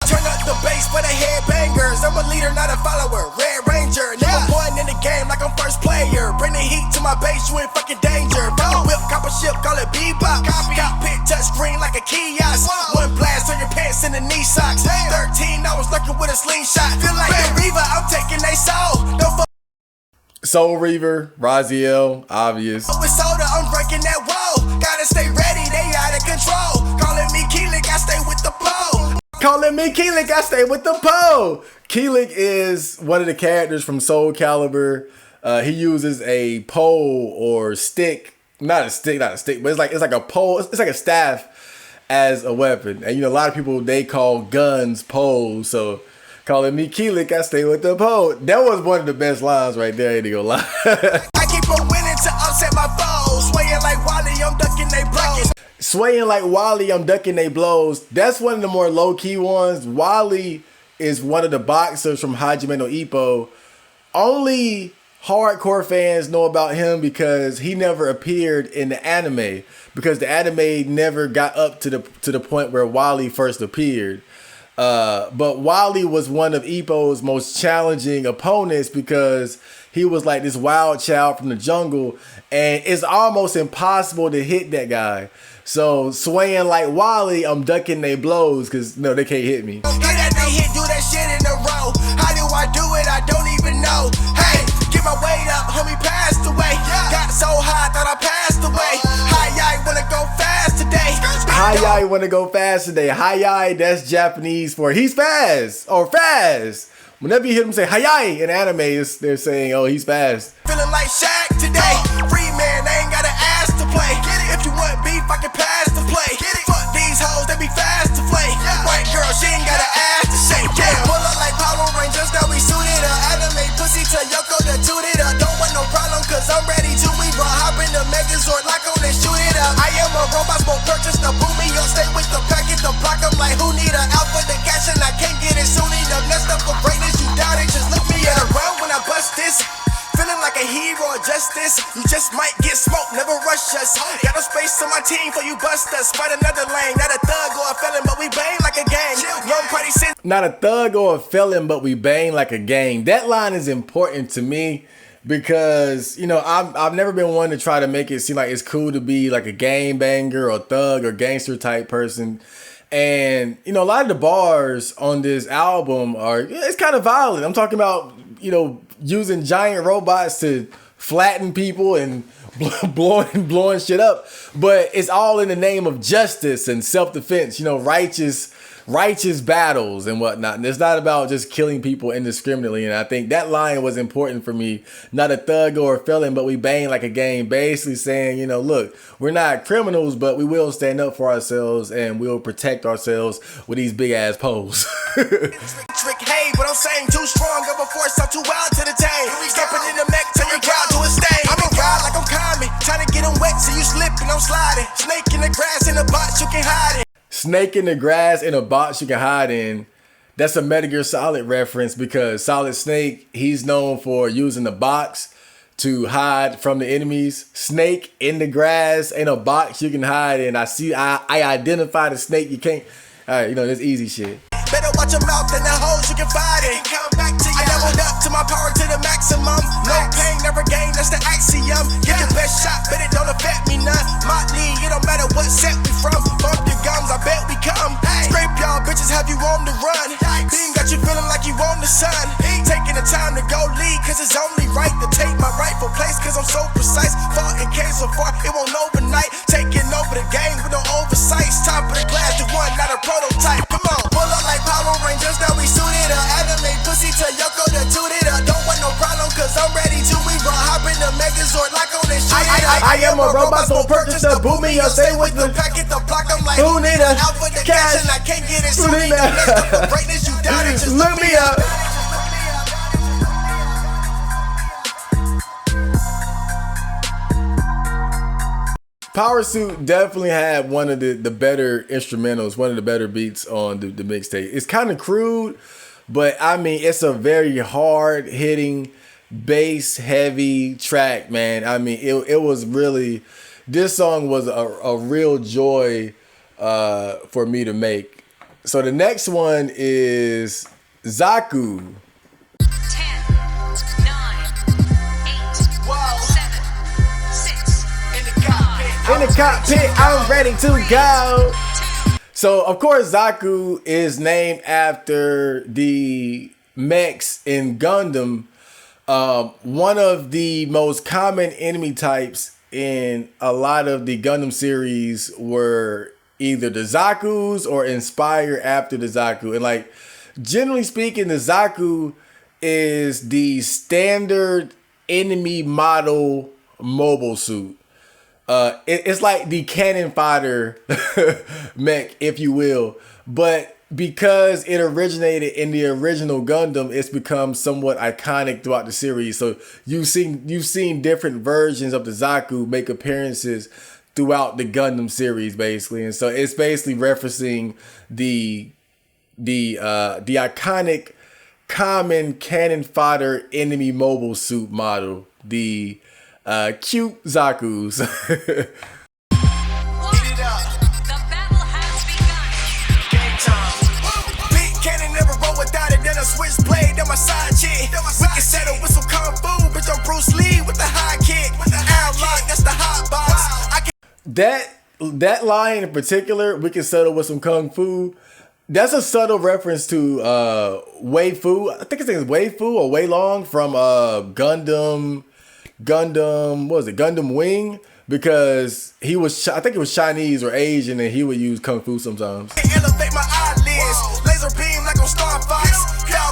Turn up the bass for the headbangers. I'm a leader, not a follower. Red Ranger, never born in the game like I'm first player. Bring the heat to my base, you in fucking danger. Found a whip, copper ship, call it bebop. Cockpit touch screen like a kiosk. One blast on your pants and the knee socks. 13, I was lurking with a slingshot. Feel like a Reaver, I'm taking they soul. No fuck Soul Reaver, Raziel, obvious. with soda, I'm breaking that wall. Gotta stay ready, they out of control. Calling me Keelik, I stay with the pole. Calling me Keelik, I stay with the pole. Keelik is one of the characters from Soul Calibur. He uses a pole or stick, not a stick, but it's like a pole. It's like a staff as a weapon. And you know, a lot of people, they call guns poles. So calling me Keelik, I stay with the pole. That was one of the best lines right there. I ain't gonna lie. I keep on winning to upset my foes. Swaying like Wally, I'm ducking they blows. Swaying like Wally, I'm ducking they blows. That's one of the more low-key ones. Wally is one of the boxers from Hajime no Ippo. Only hardcore fans know about him because he never appeared in the anime. Because the anime never got up to the point where Wally first appeared. But Wally was one of Ippo's most challenging opponents because he was like this wild child from the jungle. And it's almost impossible to hit that guy. So swaying like Wally, I'm ducking they blows because no, they can't hit me. Hit that they hit, do that shit in a row. How do I do it? I don't even know. Hey, get my weight up, homie passed away. Got so high, thought I passed away. Hi, I wanna go fast today. Hi, wanna go fast today. Hi, that's Japanese for he's fast or fast. Whenever you hear them say hi in anime, they're saying, oh, he's fast. Feeling like Shaq today. Free man, they ain't gotta ask to play. If you want beef, I can pass the play. Fuck these hoes, they be fast to play. White girl, she ain't gotta ask to say. Pull up like Power Rangers, now we suited up. Anime pussy to Yoko to toot it up. Don't want no problem, cause I'm ready to we run. Hop in the Megazord, lock on and shoot it up. I am a robot, smoke purchase the boomy. You'll stay with the packet, the block. I'm like, who need an alpha? The cash and I can't get it soon enough. Next up for greatness, you doubt it, just look me at around when I bust this. Feeling like a hero of justice. You just might get smoked, never rush us. Got no space on my team for you bust us. Fight another lane, not a thug or a felon, but we bang like a gang. Young party sin. Not a thug or a felon, but we bang like a gang. That line is important to me because I've never been one to try to make it seem like it's cool to be like a gang banger or thug or gangster type person. And a lot of the bars on this album it's kind of violent. I'm talking about using giant robots to flatten people and blowing shit up, but it's all in the name of justice and self-defense, righteous battles and whatnot. And it's not about just killing people indiscriminately. And I think that line was important for me. Not a thug or a felon, but we bang like a gang, basically saying, look, we're not criminals, but we will stand up for ourselves and we'll protect ourselves with these big ass poles. Trick, hey, but I'm saying too strong, up before it's too wild to the tame. Stepping in the mech, turn your crowd to a stain. I'm in ride like I'm climbing, trying to get them wet, so you slipping, I'm sliding. Snake in the grass in the box, you can hide it. Snake in the grass in a box you can hide in. That's a Metal Gear Solid reference because Solid Snake, he's known for using the box to hide from the enemies. Snake in the grass in a box you can hide in. I identify the snake. You can't. All right, this easy shit. Better watch your mouth and the hoes you can find it. Come back to you. I leveled up to my power to the maximum. No pain, never gain, that's the axiom. Get your best shot, but it don't affect me none. Motley, it don't matter what set we from. Bump your gums, I bet we come. Scrape y'all bitches, have you on the run. Bean got you feeling like you on the sun. Taking the time to go lead, cause it's only right to take my rightful place. Cause I'm so precise, fought and came so far, it won't overnight. Taking over the game with no oversights. Top of the glass to one, not a prototype. Come on, pull up like Power Rangers, now we suited up. Anime pussy to Yoko to toot it up. Don't want no problem, cause I'm ready to weave. Hop in the Megazord like on this shit. I am a robot, so purchase the boot me up. Stay with the packet, the block, I'm like, who need a out for the cash and I can't get it. So need the list of the greatness, you doubt it, just look me up. Power Suit definitely had one of the better instrumentals, one of the better beats on the mixtape. It's kind of crude, but I mean, it's a very hard hitting, bass heavy track, man. I mean, it was really, this song was a real joy for me to make. So the next one is Zaku. 10, 9, 8, 7, 6. In the cockpit, I'm ready to go. So, of course, Zaku is named after the mechs in Gundam. One of the most common enemy types in a lot of the Gundam series were either the Zakus or inspired after the Zaku. And like, generally speaking, the Zaku is the standard enemy model mobile suit. It's like the cannon fodder mech, if you will. But because it originated in the original Gundam, it's become somewhat iconic throughout the series. So you've seen different versions of the Zaku make appearances throughout the Gundam series, basically. And so it's basically referencing the iconic common cannon fodder enemy mobile suit model, the cute Zakus. Switchblade, then my side chick. We can settle with some kung fu, bitch. I'm Bruce Lee with the high kick. With the airlock, that's the hot box. That line in particular, we can settle with some kung fu. That's a subtle reference to Wei Fu. I think his name is Wei Fu or Wei Long from Gundam. What was it? Gundam Wing. Because he was, I think it was Chinese or Asian, and he would use kung fu sometimes. Elevate my eyelids, laser beam like on Star Fox.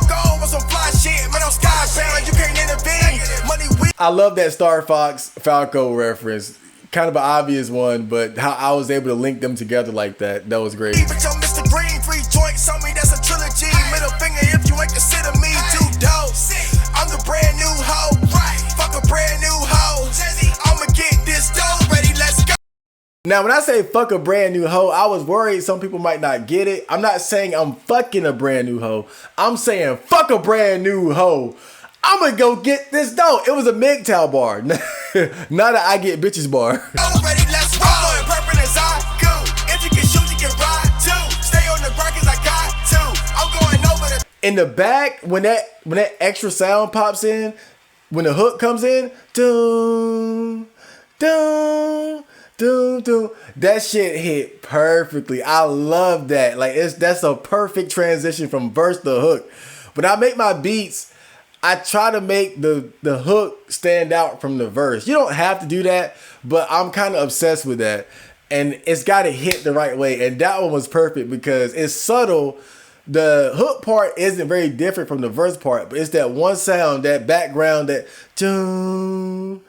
Go with some fly shit, man, on Skybound, you can't intervene. Money I love that Star Fox Falco reference. Kind of an obvious one, but how I was able to link them together like that was great. Bitch, I'm Mr. Green, 3 joints on me, that's a trilogy. Middle finger if you ain't consider me too dope. I'm the brand new hoe, fuck a brand new hoe. I'ma get this dope ready, let's go. Now, when I say fuck a brand new hoe, I was worried some people might not get it. I'm not saying I'm fucking a brand new hoe. I'm saying fuck a brand new hoe. I'm gonna go get this dope. It was a MGTOW bar, not an I get bitches bar. Already, let's roll. Purple as I go. If you can shoot, you can ride too. Stay on the ground 'cause I got to. I'm going over the. In the back, when that extra sound pops in, when the hook comes in, doom, doom, doom, doom, that shit hit perfectly. I love that. Like that's a perfect transition from verse to hook. When I make my beats, I try to make the hook stand out from the verse. You don't have to do that, but I'm kind of obsessed with that. And it's got to hit the right way. And that one was perfect because it's subtle. The hook part isn't very different from the verse part, but it's that one sound, that background, that doom,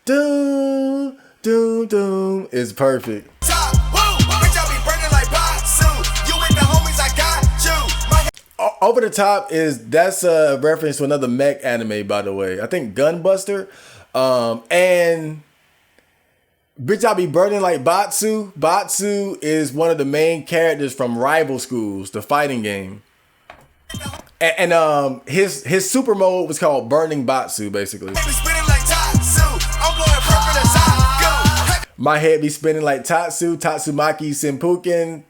doom, doom, doom is perfect. Over the Top that's a reference to another mech anime, by the way. I think Gunbuster. And Bitch, I Be Burning Like Batsu. Batsu is one of the main characters from Rival Schools, the fighting game. And his super mode was called Burning Batsu, basically. My head be spinning like Tatsu, Tatsumaki Senpuken,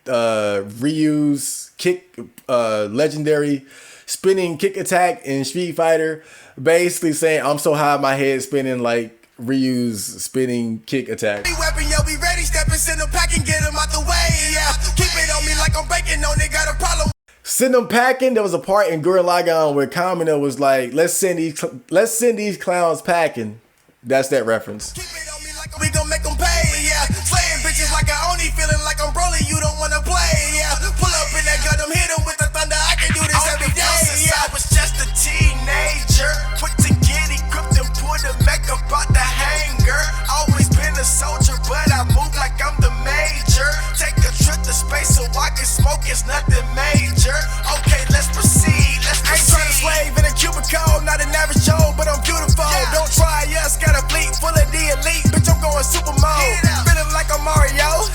Ryu's kick, legendary spinning kick attack in Street Fighter. Basically saying I'm so high, my head spinning like Ryu's spinning kick attack. Weapon, yo, be ready, step in, send them packing, get them out the way, yeah. Keep it on me like I'm baking on it, got a problem. Send them packing. There was a part in Gurren Lagann where Kamina was like, let's send these clowns packing. That's that reference. Keep it on me like we gon' make them pay, yeah. Slaying bitches like I only feeling like I'm Broly, you don't wanna play, yeah. Pull up in that gun, them hit them with the thunder, I can do this every day, yeah. I was just a teenager, quick to get equipped and pull the mech up out the hanger. Always been a soldier, but I move like I'm the major. Take a trip to space so I can smoke, it's nothing major. Okay, let's proceed, let's proceed. I ain't trying to slave in a cubicle, not an average Joe, but I'm beautiful. Yeah. Don't try us, got a fleet full of the elite, bitch, I'm going super mode. Feeling like I'm Mario,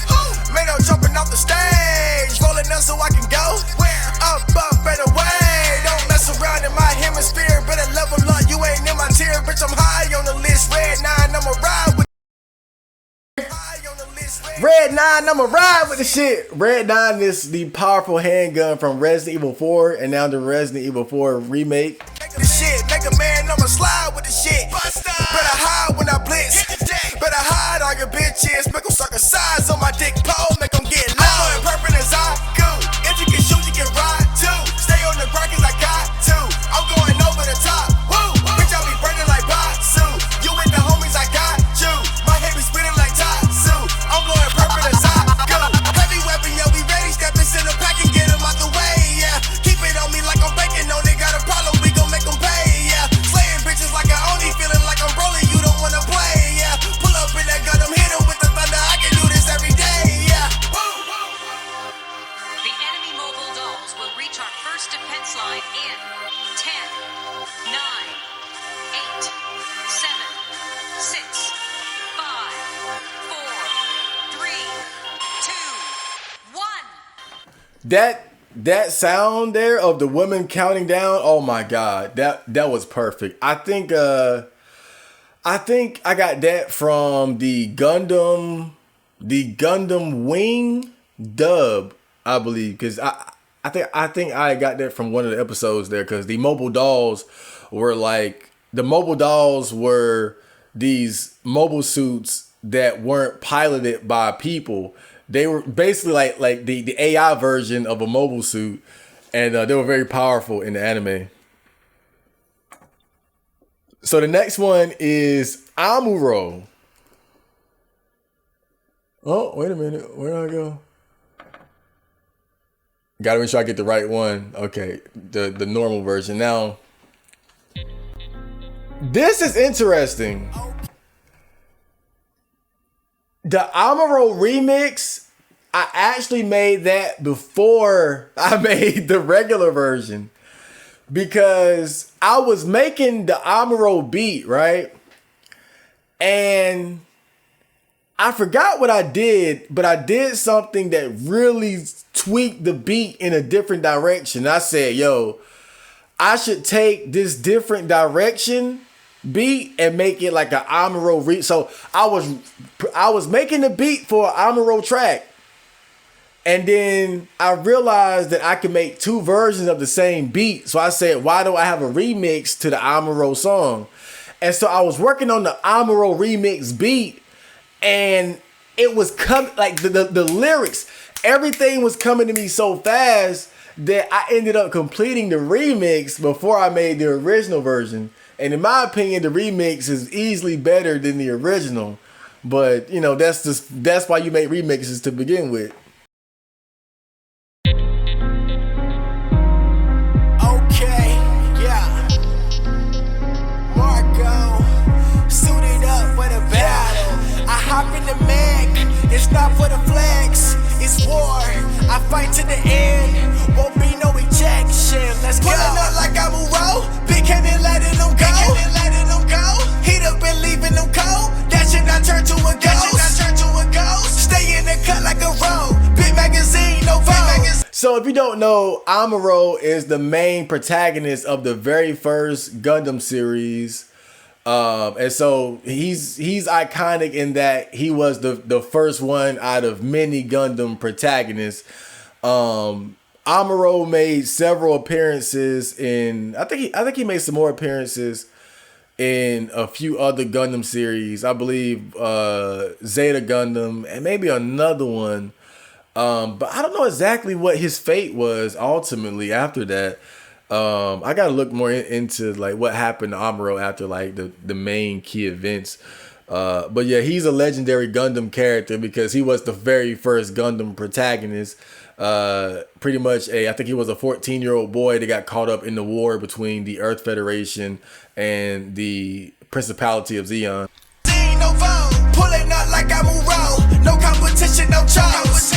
man, I'm jumping off the stage, rolling up so I can go. Up, and away, don't mess around in my hemisphere, better level up, you ain't in my tier, bitch, I'm high on the list, Red 9, I'ma ride with Red 9, I'ma ride with the shit. Red 9 is the powerful handgun from Resident Evil 4 and now the Resident Evil 4 remake. the shit, make a man, I'ma slide with the shit. Better hide when I blitz, better hide all your bitches, make them circumcise on my dick pole, make them get low. I'm going purple as I go, if you can shoot, you can ride too. Stay on the ground cause I got to, I'm going over the top. Woo. Bitch, I be burning like Batsu, you with the homies, I got you. My head be spinning like Tatsu, I'm going purple as I go. Heavy weapon, yo, be ready, step in, send them pack and get them out the way, yeah. Keep it on me like I'm baking on it, got a problem, we gon' make them pay, yeah. Slaying bitches like I only feeling like I'm Broly, you don't wanna play, yeah. Pull up in that gun, I'm hit them with the thunder, I can do this every day, yeah. The enemy mobile dolls will reach our first defense line in 10, 9, 8, 7, 6, 5, 4, 3, 2, 1. That sound there of the women counting down, oh my god, that was perfect. I think I got that from the Gundam Wing dub, I believe, because I think I got that from one of the episodes there, because the mobile dolls were these mobile suits that weren't piloted by people. They were basically like the AI version of a mobile suit, and they were very powerful in the anime. So the next one is Amuro. Oh, wait a minute. Where did I go? Gotta make sure I get the right one. Okay, the normal version. Now, this is interesting. The Amuro remix, I actually made that before I made the regular version, because I was making the Amuro beat, right? And I forgot what I did, but I did something that really tweaked the beat in a different direction. I said, yo, I should take this different direction beat and make it like an Amuro so I was making the beat for an Amuro track, and then I realized that I could make two versions of the same beat. So I said, why do I have a remix to the Amuro song? And so I was working on the Amuro remix beat, and it was coming, like the lyrics, everything was coming to me so fast that I ended up completing the remix before I made the original version. And in my opinion, the remix is easily better than the original. But you know, that's why you make remixes to begin with. Okay, yeah. Marco, suited up for the battle. I hop in the Mac, it's not for the flex, it's war. I fight to the end, won't be no ejection. Let's go. Pulling up like I'm a roll, big cannon letting them go. Heat up and leaving them cold. That should not turn to a ghost. Stay in the cut like a roll. Big magazine, no vote. So if you don't know, Amuro is the main protagonist of the very first Gundam series. And so he's iconic in that he was the first one out of many Gundam protagonists. Amuro made several appearances in, I think he made some more appearances in a few other Gundam series. I believe Zeta Gundam and maybe another one. But I don't know exactly what his fate was ultimately after that. I gotta look more into like what happened to Amuro after like the main key events. But yeah, he's a legendary Gundam character because he was the very first Gundam protagonist. Pretty much I think he was a 14-year-old boy that got caught up in the war between the Earth Federation and the Principality of Zeon. No vote, pulling up like I'm a roll. No competition, no choice.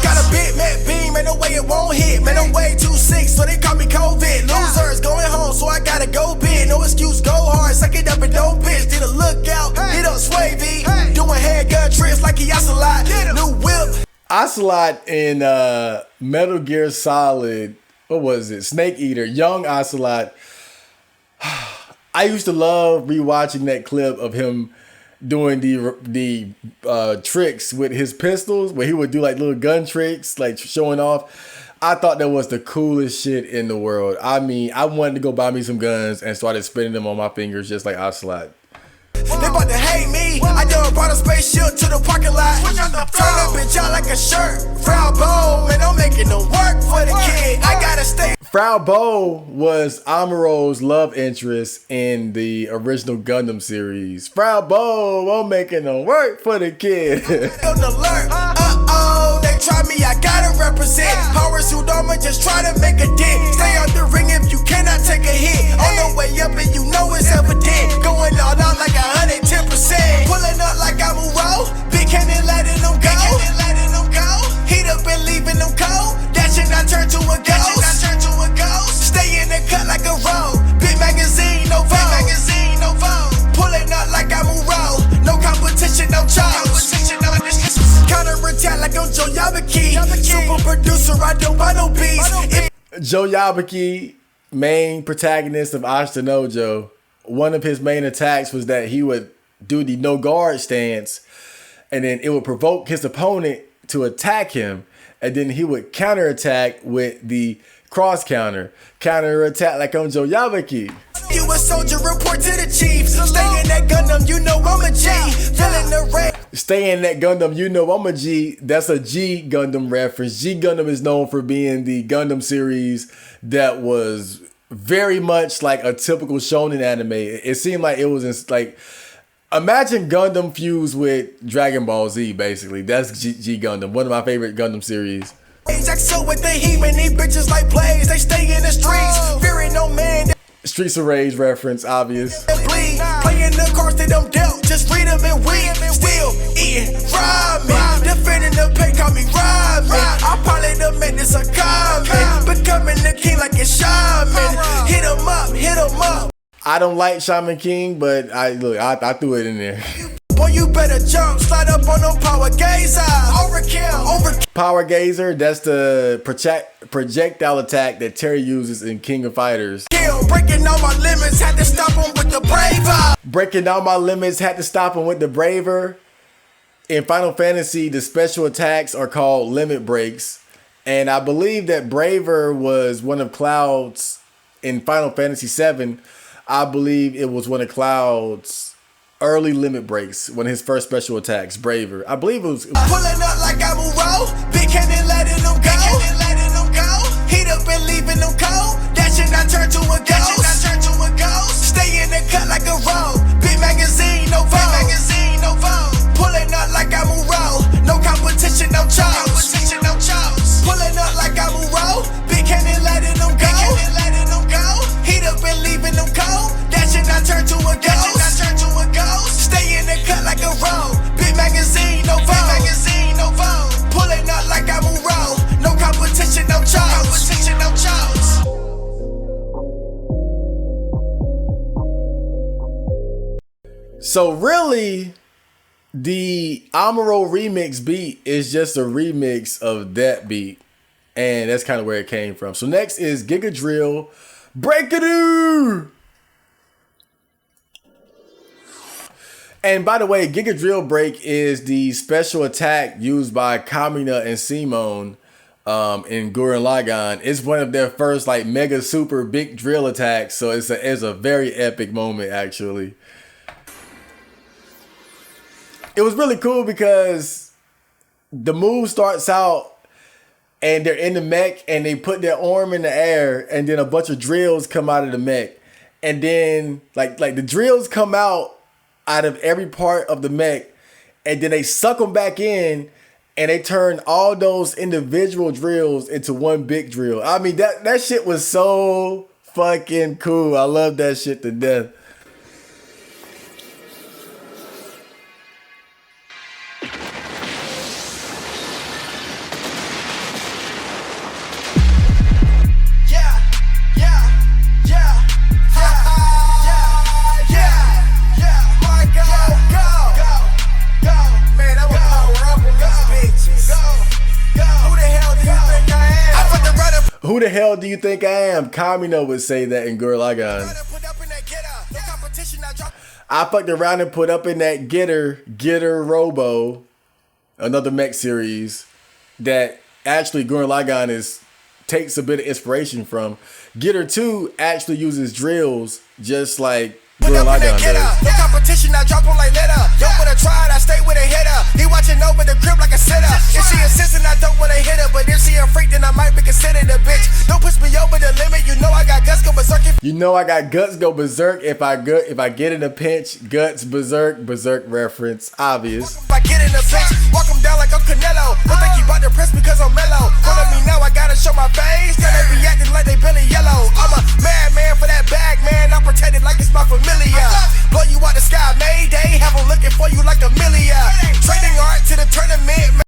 Got a big Mac beam, ain't no way it won't hit. Man, I'm way too sick, so they call me COVID. Losers going home, so I gotta go big. No excuse, go hard, suck it up and don't bitch. Did a lookout, hit up Sway V. Doing handgun tricks like he Ocelot. New whip. Ocelot in Metal Gear Solid, what was it? Snake Eater, young Ocelot. I used to love rewatching that clip of him doing the tricks with his pistols, where he would do like little gun tricks, like showing off. I thought that was the coolest shit in the world. I mean, I wanted to go buy me some guns and started spinning them on my fingers just like Ocelot. They about to hate me. I done brought a spaceship to the parking lot. Turn up and jump like a shirt. Frau Bo, man, I'm making them work for the kid. I gotta stay. Frau Bo was Amuro's love interest in the original Gundam series. Frau Bo, I'm making them work for the kid. On alert. They try me, I gotta represent. Power suit armor, just try to make a dent. Stay out the ring if you cannot take a hit. On the way up and you know it's evident. Going all out like 110%. Pulling up like I'm a roll. Big cannon letting them go. Heat up and leaving them cold. That should not turn to a ghost. Stay in the cut like a roll. Big magazine, no vote. Pulling up like I'm a roll. No competition, no choice. Counter attack like I'm Joe Yabaki. Super producer, I don't buy no beats. Joe Yabaki, main protagonist of Ashitanojo, one of his main attacks was that he would do the no guard stance, and then it would provoke his opponent to attack him, and then he would counterattack with the cross counter attack like on Joe Yabaki. You a soldier, report to the chief. Stay in that Gundam, you know I'm a G. Feeling the red. Stay in that Gundam, you know I'm a G. That's a G Gundam reference. G Gundam is known for being the Gundam series that was very much like a typical shonen anime. It seemed like it was like, imagine Gundam fused with Dragon Ball Z, basically. That's G Gundam, one of my favorite Gundam series. So with the heat, man, these bitches like plays. They stay in the streets, fearing no man. Streets of Rage reference, obvious. Playing the cards that them dealt, just freedom and weed. Still eating ramen, defending the pay, call me ramen. I probably done made this a comment, becoming the king like a shaman. Hit 'em up. I don't like Shaman King, but I threw it in there. Boy, you better jump, slide up on them power gazer. Overkill. Power Gazer, that's the projectile attack that Terry uses in King of Fighters. Breaking all my limits, had to stop him with the braver. Breaking all my limits, had to stop him with the braver. In Final Fantasy, the special attacks are called limit breaks. And I believe that Braver was one of Cloud's, in Final Fantasy VII, I believe it was one of Cloud's early limit breaks, one of his first special attacks, Braver. I believe it was. Pulling up like I'm a roll, big cannon letting them go. Heat up and leaving them cold. That shit not turn to a ghost. Stay in the cut like a roll. Big magazine, no vote. Pulling up like I'm a roll. No competition, no chose. Pulling up like I'm a roll. Big cannon letting them go. Heat up and leaving them cold. That shit not turn to a ghost. Stay in the cut like a roll. Big magazine, no vote. Pulling up like I'm a roll. No competition, no chose. So really, the Amaro remix beat is just a remix of that beat. And that's kind of where it came from. So next is Giga Drill, Breakadoo! And by the way, Giga Drill Break is the special attack used by Kamina and Simone in Gurren Lagann. It's one of their first like mega super big drill attacks. So it's a very epic moment actually. It was really cool because the move starts out and they're in the mech and they put their arm in the air and then a bunch of drills come out of the mech. And then like the drills come out of every part of the mech and then they suck them back in and they turn all those individual drills into one big drill. I mean, that shit was so fucking cool. I love that shit to death. Who the hell do you think I am? Kamino would say that in Gurren Lagann. I fucked around and put up in that Getter Robo, another mech series that actually Gurren Lagann takes a bit of inspiration from. Getter 2 actually uses drills just like Gurren Lagann does. No competition, I drop him like letter. Don't wanna try it, I stay with a hitter. He watching over the crib like a sitter. If she assisting, I don't wanna hit her. But if she a freak, then I might be considered a bitch. Don't push me over the limit, you know I got guts go berserk. You know I got guts go berserk if I get in a pinch. Guts berserk reference, obvious. If I get in a pinch, walk him down like I'm Canelo. Don't think you about to press because I'm mellow. Follow me now, I gotta show my face. Gotta be acting like they Billy Yellow. I'm a madman for that bag, man. I'm protected like it's my familiar. Blow you out the sky, Mayday. Have them looking for you like a million. Training art to the tournament.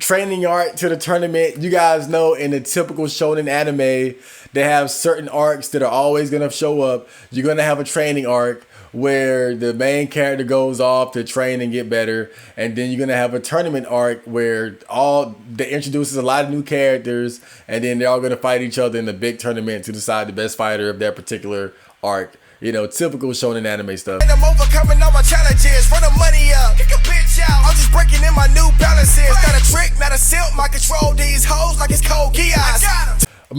Training art to the tournament. You guys know in the typical shonen anime, they have certain arcs that are always going to show up. You're going to have a training arc where the main character goes off to train and get better. And then you're going to have a tournament arc where they introduces a lot of new characters. And then they're all going to fight each other in the big tournament to decide the best fighter of that particular arc. You know, typical shonen anime stuff. And I'm overcoming all my challenges. Run the money up, kick a bitch out. I'm just breaking in my new balances. Not a trick, not a silk. I control these hoes like it's Code Geass.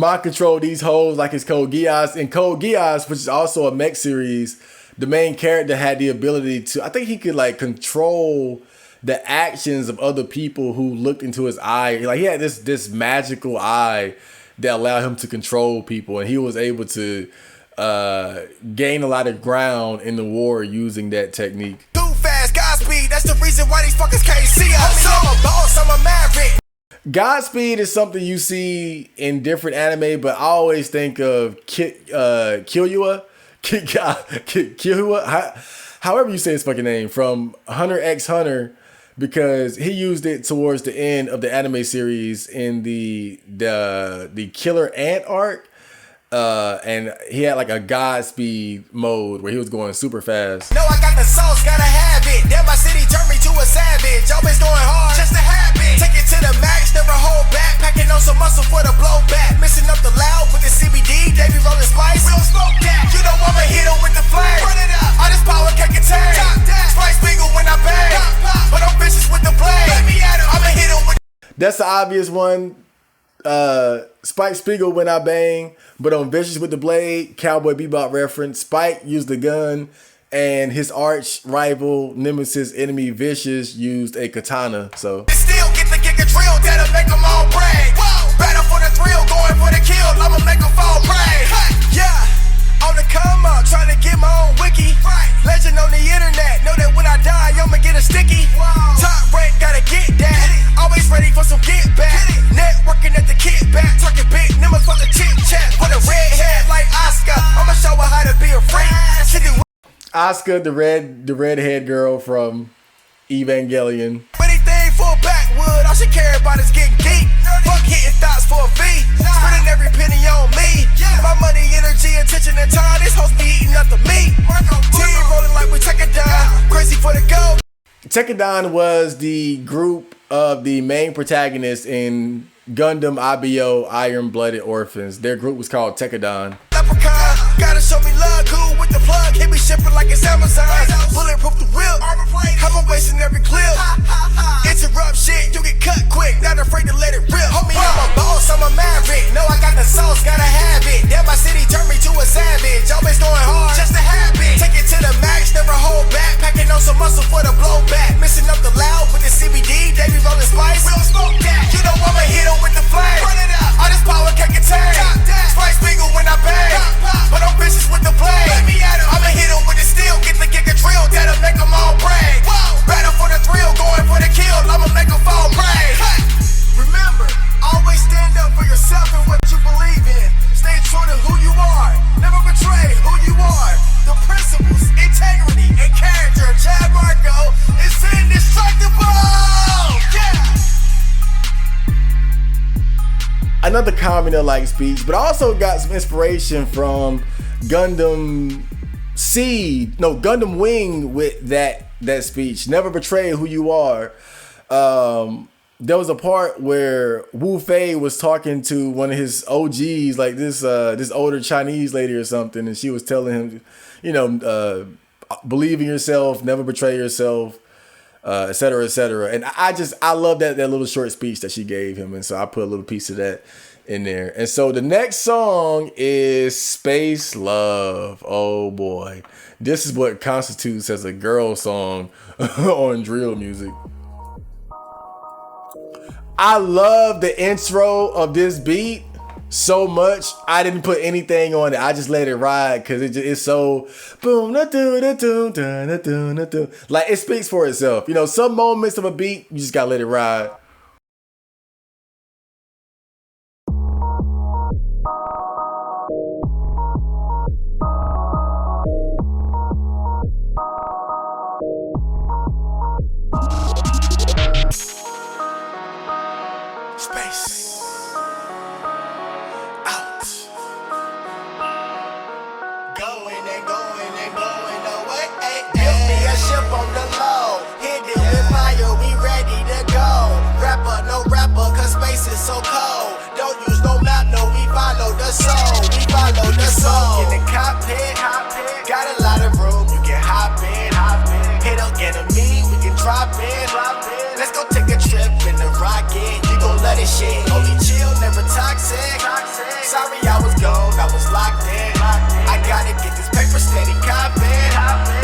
I control these hoes like it's Code Geass. In Code Geass, which is also a mech series, the main character had the ability to, I think he could like control the actions of other people who looked into his eye. Like he had this magical eye that allowed him to control people, and he was able to gain a lot of ground in the war using that technique. Too fast, Godspeed, that's the reason why these fuckers can't see us. I'm a boss, I'm a maverick. Godspeed is something you see in different anime, but I always think of Killua, however you say his fucking name, from Hunter x Hunter, because he used it towards the end of the anime series in the Killer Ant arc. And he had like a Godspeed mode where he was going super fast. No, I got the sauce, gotta have it. Then my city turned me to a savage. Always going hard, just to have it. Take it to the max, never hold back. Packing on some muscle for the blowback. Mixing up the loud with the CBD. They be rolling spice. We don't smoke that. You know I'ma hit 'em with the flame. Run it up. All this power can't contain. Spice bingle when I bang. But I'm vicious with the blade. I'ma hit 'em with. That's the obvious one. Spike Spiegel When I Bang, but on Vicious with the Blade, Cowboy Bebop reference, Spike used a gun, and his arch rival, nemesis, enemy Vicious used a katana. So Still get the kick a drill that'll make them all brag. Battle for the thrill, going for the kill, I'ma make them fall prey. Yeah, on the come up, trying to get my own wiki. Legend on the internet, know that when I die, I'ma get a sticky. Top rank, gotta get that. Always ready for some get back. Networking at the kickback, talking big numbers for the chit chat. With a red head like Oscar, I'ma show her how to be a freak. She do Asuka, the redhead girl from Evangelion. anything for a backwood, all she care about is getting geek. Fuck hitting thoughts for a fee, spending every penny on me. My money, energy, attention, and time, this host be eating up the meat. Team rolling like we take it down, crazy for the gold. Tekadon was the group of the main protagonists in Gundam IBO Iron Blooded Orphans. Their group was called Tekadon. Leprechaun, gotta show me love, cool with the plug, hit me shipping like it's Amazon. Bulletproof the whip, have them wasting every clip. Interrupt shit, you get cut quick, not afraid to let it rip. Homie, I'm a boss, I'm a maverick, know I got the sauce, gotta have it. Damn, my city turned me to a savage, always going hard, just a habit. Take it to the max, never hold back, packing on some muscle for the blowback. Missing up the loud with the CBD, they be rolling spice. We don't smoke that, you know I'ma hit 'em with the flame. Run it up, all this power can't contain. Spike Spiegel when I bang, but I'm vicious with the blade. I'ma hit 'em with the steel, get the kick a drill, that'll make 'em all brag. Battle for the thrill, going for the kill, I'ma make 'em fall prey. Remember, always stand up for yourself and what you believe in. Stay true to who you are, never betray who you are. The principles, integrity, and character of Chad Marco is indestructible. Yeah. Another Kamina-like speech, but I also got some inspiration from Gundam Gundam Wing with that speech. Never betray who you are. There was a part where Wu Fei was talking to one of his OGs, like this older Chinese lady or something, and she was telling him, believe in yourself, never betray yourself, et cetera, et cetera. And I love that little short speech that she gave him, and so I put a little piece of that in there. And so the next song is Space Love. Oh boy, this is what constitutes as a girl song on drill music. I love the intro of this beat so much. I didn't put anything on it. I just let it ride because it's so boom, like it speaks for itself. You know, some moments of a beat, you just gotta let it ride. Space out. Going and going and going away. Build me a ship on the low. Hit it with fire, we ready to go. Rapper, no rapper, cause space is so cold. Don't use no map, no, we follow the soul. We follow the soul. In the cockpit, got a lot of room, you can hop in. Hit up enemy, we can drop in. Let's go take a trip in the rocket. You gon' love this shit. Only chill, never toxic. Sorry I was gone, I was locked in. I gotta get this paper steady copping.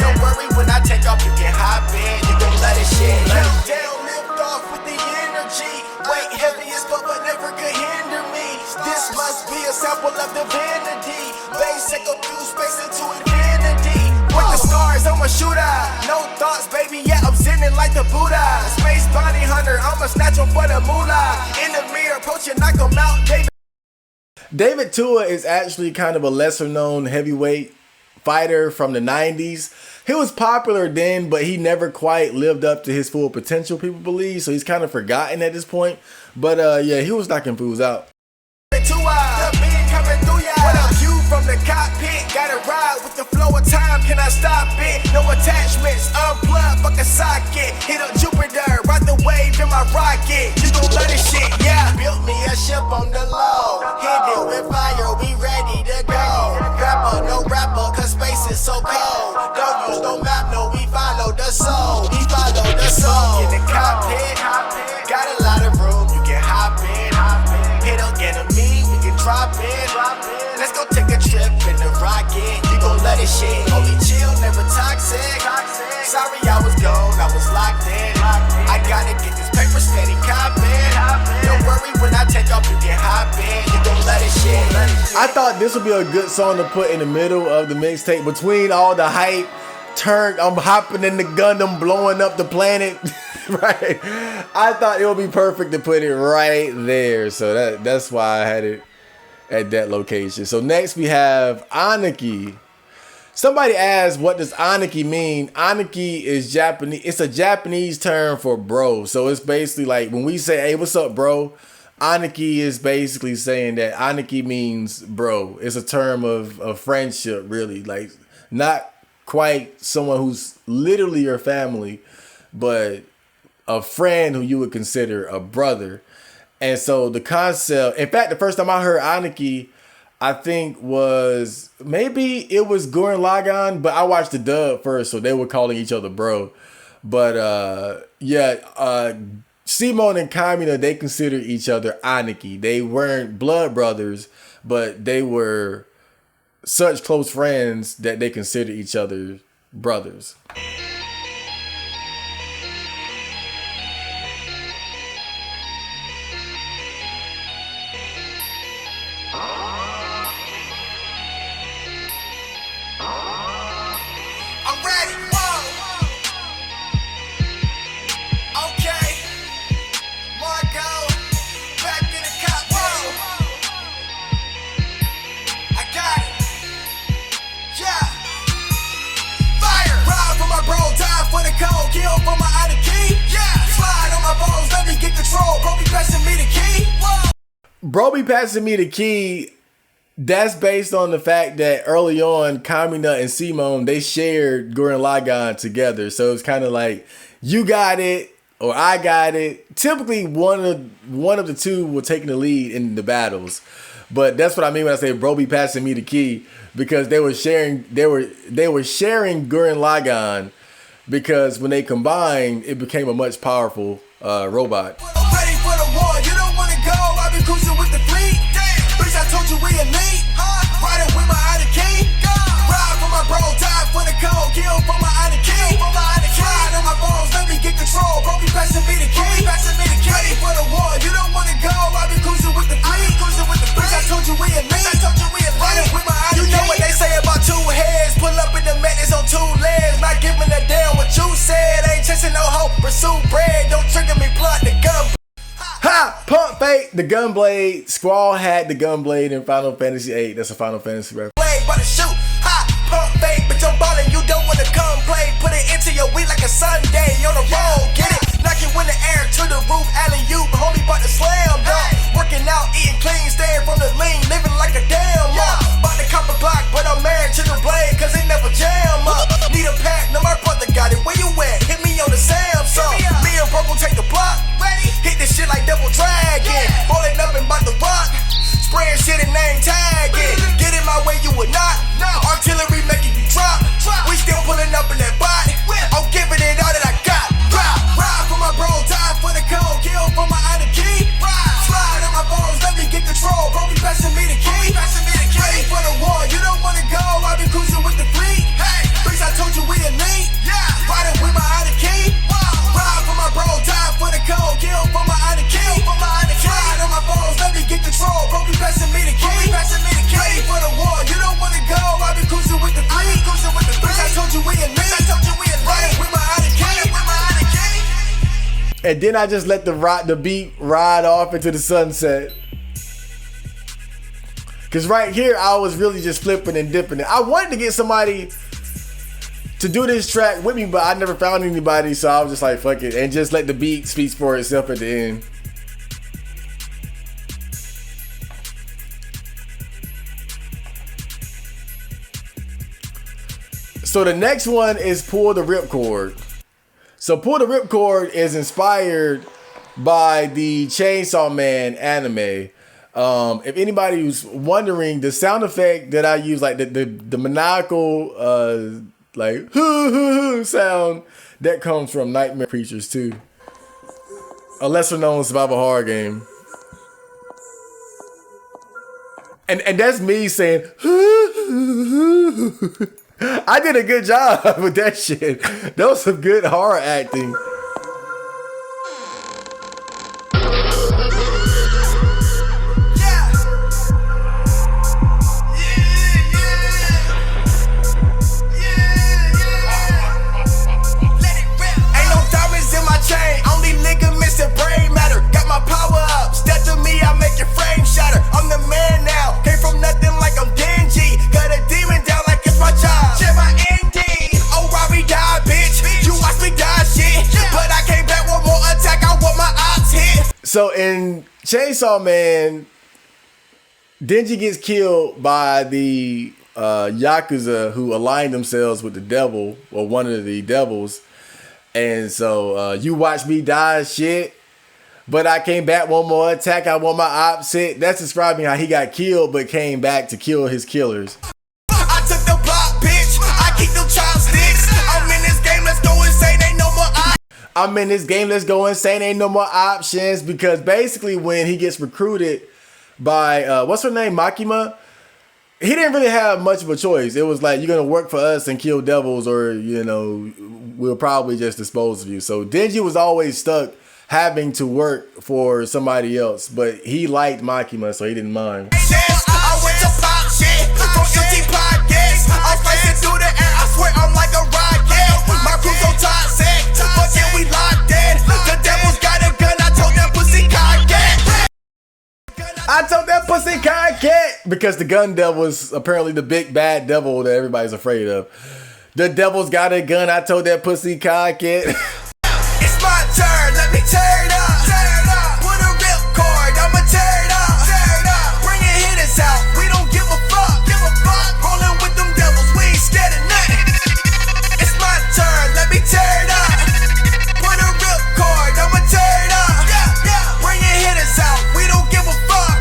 Don't worry when I take off, you can hop in. You gon' love this shit. Countdown, lift off with the energy. Weight heavy as fuck, but never could hinder me. This must be a sample of divinity. Bass echo through space into infinity. With the stars, I'm a shooter. No thoughts, baby, yeah, I'm zenning like the Buddha. Space bounty hunter, I'ma snatch him for the moolah. In the mirror, approach and knock him out, David Tua is actually kind of a lesser known heavyweight fighter from the 90s. He was popular then, but he never quite lived up to his full potential, people believe. So he's kind of forgotten at this point. But yeah, he was knocking fools out. What a view from the cockpit. Gotta ride with the flow of time. Can I stop it? No attachments. Unplug, fuck a socket. Hit up Jupiter. Ride the wave in my rocket. You gon' love this shit, yeah. Built me a ship on the low. Hit it with fire. We ready to go. Rapper, no rapper, cause space is so cold. Don't use no map, no, we follow the soul. We follow the soul. In the cockpit, got a lot of room. You can hop in. Hit up this shit. Only chill, never toxic. Sorry I was gone, I was locked in. I gotta get this paper steady copping. Don't worry when I take off, you can hop in. You gon' let it shit. I thought this would be a good song to put in the middle of the mixtape between all the hype. I'm hopping in the Gundam, blowing up the planet. Right? I thought it would be perfect to put it right there. So that's why I had it at that location. So next we have Aniki. Somebody asked, what does Aniki mean? Aniki is Japanese. It's a Japanese term for bro. So it's basically like when we say, hey, what's up, bro? Aniki is basically saying that Aniki means bro. It's a term of friendship, really. Like not quite someone who's literally your family, but a friend who you would consider a brother. And so the concept, in fact, the first time I heard Aniki, I think was, maybe it was Gurren Lagann, but I watched the dub first, so they were calling each other bro. But Simone and Kamina, they consider each other Aniki. They weren't blood brothers, but they were such close friends that they consider each other brothers. I'm ready. Whoa. Okay. Marco, back in the cop. Whoa. I got it. Yeah. Fire. Ride for my bro, die for the code, kill for my Aniki. Yeah. Slide on my bones, let me get control. Bro, be passing me the key. Whoa. Bro be passing me the key. That's based on the fact that early on, Kamina and Simone, they shared Gurren Lagann together. So it's kind of like, you got it, or I got it. Typically, one of the two will take the lead in the battles. But that's what I mean when I say bro be passing me the key, because they were sharing Gurren Lagann, because when they combined, it became a much powerful robot. Ready for the war, you don't wanna go. I've been cruising with the fleet. Bitch, I told you we elite. Riding with my Aniki. Ride for my bro, die for the code, kill for my Aniki. Slide on my bones, let me get control. Bro, be passing me the key. Ready for the war, you don't wanna go. I've been cruising with the fleet. Bitch, I told you we elite. Riding with my Aniki. You know what they say about two heads. Pull up in the madness on two legs. Not giving a damn what you said. Ain't chasing no hope, pursue bread. Don't trigger me, plot the gun. Ha! Pump fake the gunblade. Squall had the gunblade in Final Fantasy VIII. That's a Final Fantasy reference. Blade, but to shoot. Ha! Pump fake, bitch, I'm ballin'. You don't wanna come play. Put it into your week like a Sunday. On the road, get it? Knock you in the air to the roof. Alley-oop, homie, bout to slam, dog. Working out, eating clean, staying from the lean, living like a damn mom. Bout to cop a block, but I'm married to the blade, cause it never jam up. Need a pack, no, my brother got it. Where you at? Hit me on the Samsung. Me and Purple take the block. Hit this shit like double dragon. Rolling up and bout to rock. Spraying shit and name tagging. Get in my way, you would not. Artillery making you drop. We still pulling up in that bot. I'm giving it all that I got. Ride for my bro, die for the code, kill for my Aniki. Slide on my bones, let me get control. Bro, be passing me the key. Ready for the war, you don't wanna go. I've been cruising with the fleet. Bitch, I told you we elite. Riding with my Aniki. Ride for my bro, die for the code, kill for my Aniki. Slide on my bones, let me get control. Bro, be passing me the key. Ready for the war, you don't wanna go. I've been cruising with the fleet. Bitch, I told you we elite. Riding with my Aniki. And then I just let the beat ride off into the sunset. Cause right here I was really just flipping and dipping it. I wanted to get somebody to do this track with me, but I never found anybody, so I was just like, fuck it, and just let the beat speak for itself at the end. So the next one is Pull the Ripcord. So Pull the Ripcord is inspired by the Chainsaw Man anime. If anybody who's wondering, the sound effect that I use, like the maniacal like sound, that comes from Nightmare Creatures too. A lesser known survival horror game. And that's me saying I did a good job with that shit. That was some good horror acting. So in Chainsaw Man, Denji gets killed by the Yakuza who aligned themselves with the devil, or one of the devils. And so you watch me die shit, but I came back one more attack, I want my ops hit. That's describing how he got killed but came back to kill his killers. I took the block, bitch. I keep them chopsticks. I'm in this game, let's go insane, ain't no more I'm in this game, let's go insane, ain't no more options. Because basically when he gets recruited by, what's her name, Makima, he didn't really have much of a choice. It was like, you're going to work for us and kill devils, or, you know, we'll probably just dispose of you. So Denji was always stuck having to work for somebody else, but he liked Makima, so he didn't mind. I went to pop shit from empty pockets. I'm slicing through the air, I swear I'm like a rocket. My crew's so toxic, but then we locked in. The devil's got a gun, I told that pussy cockhead. I told that pussy cockhead, because the gun devil is apparently the big bad devil that everybody's afraid of. The devil's got a gun, I told that pussy cockhead. It's my turn, let me tear it up. Put a rip cord, I'ma tear it up. Bring your hitters out, we don't give a fuck. Rolling with them devils, we ain't scared of nothing. It's my turn, let me tear it up. Put a rip cord, I'ma tear it up. Bring your hitters out, we don't give a fuck.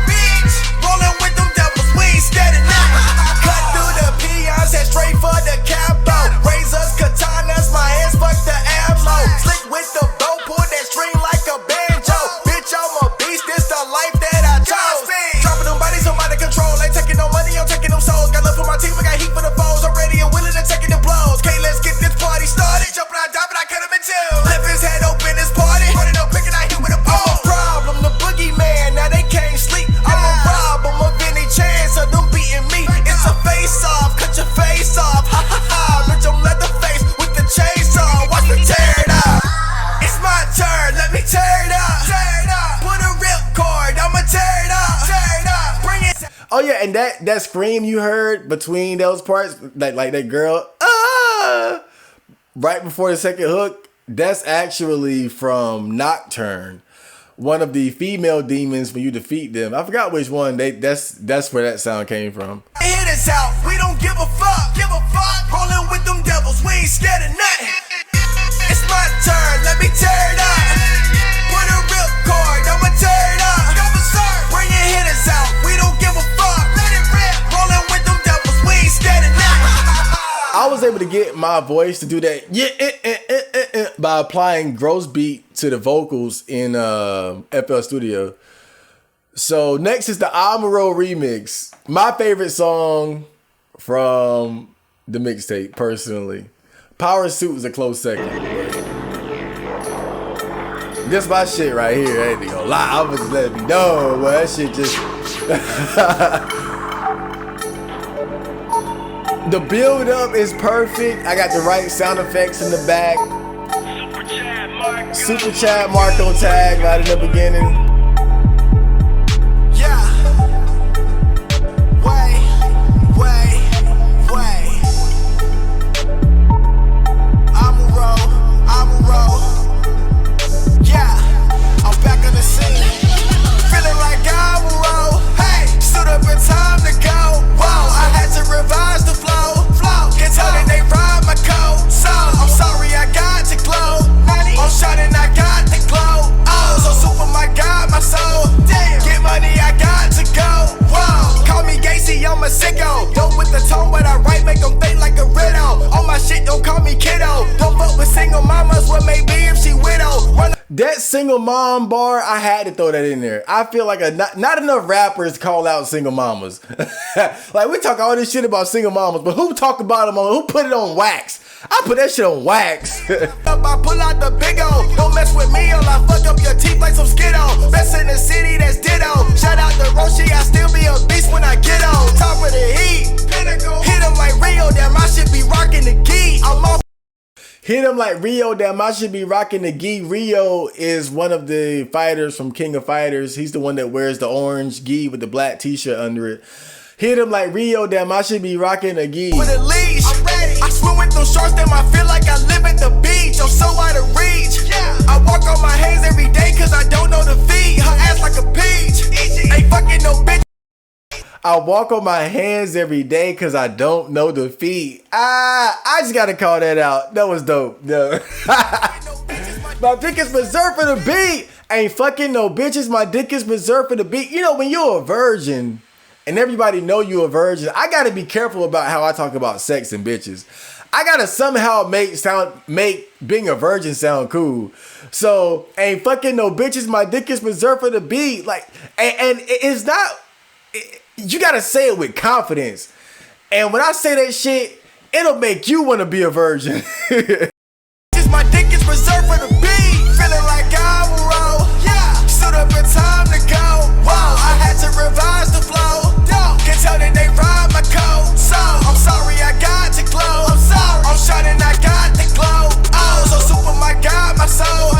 Rolling with them devils, we ain't scared of nothing. Cut through the peons, head straight for the capo. Razors, katanas, my hands fuck the ammo. Slick with the bow, pull that string like a banjo. Bitch, I'm a beast, this the life that I chose. Dropping them bodies, I'm out of control. Ain't taking no money, I'm taking them souls. Got love for my team, I got heat for the foes. I'm ready and willing to take it the blows. Okay, let's get this party started. Jumping, I dive, but I cut him in two. Left his head open, this party. Running up, picking, I hit with a pole. I'm a problem, the boogeyman, now they can't sleep. I'm a rob, I'm of any chance of them beating me. It's a face off, cut your face off. Ha ha ha, bitch, I'm Leatherface with the chainsaw. Watch me tear it up. It's my turn, let me tear it up. Put a rip cord, I'ma tear it up. Bring it. Oh yeah, and that scream you heard between those parts, like that girl, right before the second hook, that's actually from Nocturne, one of the female demons. When you defeat them, I forgot which one. That's where that sound came from. Hit us out, we don't give a fuck. Rolling with them devils, we ain't scared of nothing. It's my turn, let me tear it up. Put a rip cord, I'ma tear it up. Bring your hitters out, we don't give a fuck. Let it rip. Rolling with them devils, we ain't scared of nothing. I was able to get my voice to do that by applying gross beat to the vocals in FL Studio. So next is the Amuro remix. My favorite song from the mixtape, personally. Power Suit is a close second. This my shit right here. I ain't gonna lie. I'm just letting you know, but that shit just... The build up is perfect. I got the right sound effects in the back. Super Chat Marco tag right in the beginning. That single mom bar, I had to throw that in there. I feel like not enough rappers call out single mamas. Like, we talk all this shit about single mamas, but who talk about them who put it on wax? I put that shit on wax. I pull out the big O. Don't mess with me or I fuck up your teeth like some Skiddo. Best in the city, that's ditto. Shout out to Roshi, I still be a beast when I get on. Top of the heat. Pinnacle. Hit him like Rio, damn, I should be rocking the gi. I'm off. Hit him like Rio, damn, I should be rocking the gi. Rio is one of the fighters from King of Fighters. He's the one that wears the orange gi with the black t-shirt under it. Hit him like Rio, damn, I should be rocking a gi. With a leash, I'm ready. I swim with those sharks, damn, I feel like I live at the beach. I'm so out of reach. Yeah. I walk on my hands every day cause I don't know the feet. Her ass like a peach. Ain't fucking no bitch. I walk on my hands every day cause I don't know the feet. I just gotta call that out. That was dope. No. My dick is reserved for the beat. Ain't fucking no bitches. My dick is reserved for the beat. You know, when you're a virgin and everybody know you a virgin, I gotta be careful about how I talk about sex and bitches. I gotta somehow make being a virgin sound cool. So, ain't fucking no bitches. My dick is reserved for the beat. Like, and it's not. You gotta say it with confidence. And when I say that shit, it'll make you wanna be a virgin. My dick is reserved for the beat. Feeling like I'm a roll. Yeah. Stood up in time to go. Wow. I had to revise the flow. Can tell that they ride my coat. So I'm sorry I got to glow. I'm sorry. I'm shining, I got the glow. Oh, so super, my God, my soul.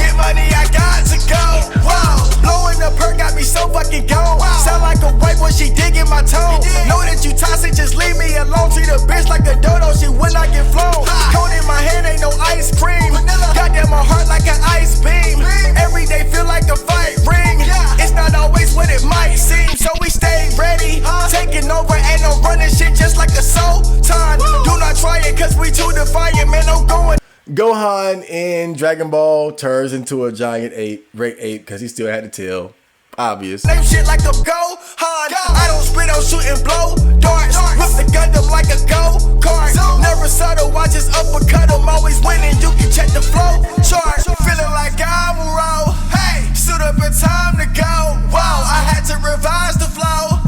Get money, I got to go. Wow. Blowing the perk got me so fucking gone. Wow. Sound like a white boy, she digging my tone. Know that you toxic, just leave me alone. Treat a bitch like a dodo, she will not get flown. Cone in my hand, ain't no ice cream. Goddamn, my heart like an ice beam. Every day feel like a fight ring. It's not always what it might seem, so we stay ready. Taking over, ain't no running shit just like a sultan. Do not try it, cause we too defiant, man, I'm going. Gohan in Dragon Ball turns into a giant great ape, because he still had the tail. Obvious. Name shit like a Gohan. I don't spit, I'm shooting blow darts. Whip the Gundam like a go-kart. Never subtle, I just uppercut him. Always winning, you can check the flow chart. Feeling like I'm a roll. Hey, stood up in time to go. Wow, I had to revise the flow.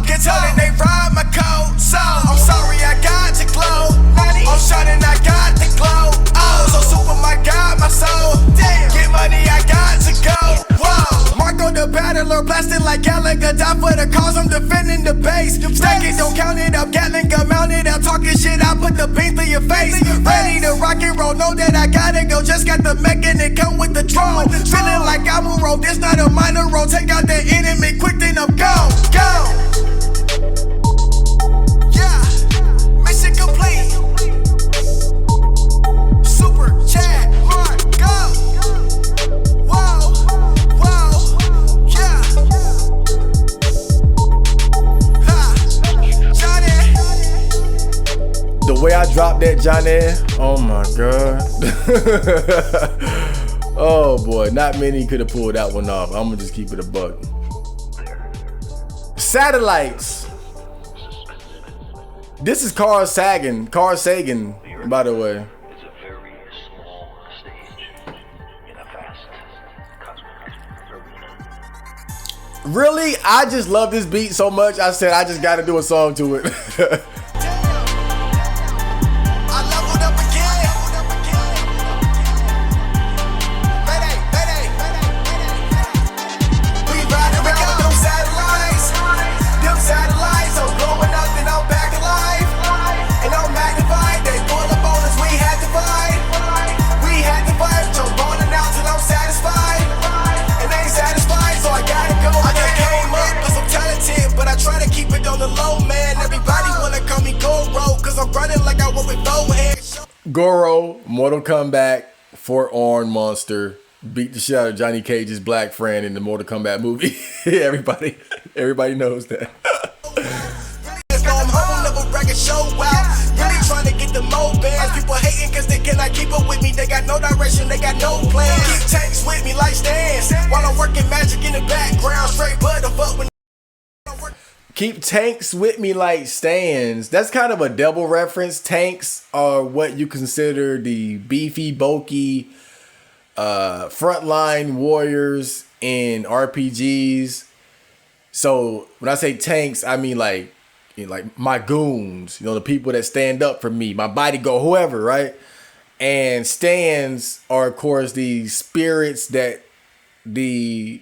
Can tell that they ride my coat. So I'm sorry I got to glow. I'm shining, I got the glow. Oh, so super, my God, my soul. Get money, I got to go. Wow, Marco the battler, blasting like Gallagher. Die for the cause, I'm defending the base. Stack it, don't count it up. Gatling gun mounted, I'm talking shit. I put the beam through your face. Ready to rock and roll, know that I gotta go. Just got the mechanic, come with the drone. Feeling like I'm a roll, this not a minor role. Take out the enemy quick, then I'm gone. Yeah, mission complete. Super chat, Mark, go. Whoa, yeah. Johnny. The way I dropped that Johnny, oh my god. Oh boy, not many could have pulled that one off. I'm gonna just keep it a buck. Satellites. This is Carl Sagan, by the way. It's a very small stage in a vast cosmic arena. Really? I just love this beat so much, I said I just gotta do a song to it. I leveled up again. We riding around them satellites. Them satellites are blowing up and I'm back alive. And I'm magnified. They pull up on us, we had to fight. We had to fight. Jump on and out till I'm satisfied. And they ain't satisfied, so I gotta go. I just came up cause I'm talented, but I try to keep it on the low, man. Everybody wanna call me Goro, cause I'm running like I work with no hands. Goro, Mortal Kombat, Four-Armed Monster, beat the shit out of Johnny Cage's black friend in the Mortal Kombat movie. everybody knows that. I'm home, never brag and show out. Really trying to get the mo bands. People hating cause they cannot keep up with me. They got no direction, they got no plan. Keep tanks with me like stands. While I'm working magic in the background. Straight butt of up when Keep tanks with me like stands. That's kind of a double reference. Tanks are what you consider the beefy, bulky frontline warriors in RPGs. So when I say tanks, I mean like my goons, the people that stand up for me, my bodyguard, whoever, right? And stands are, of course, the spirits that the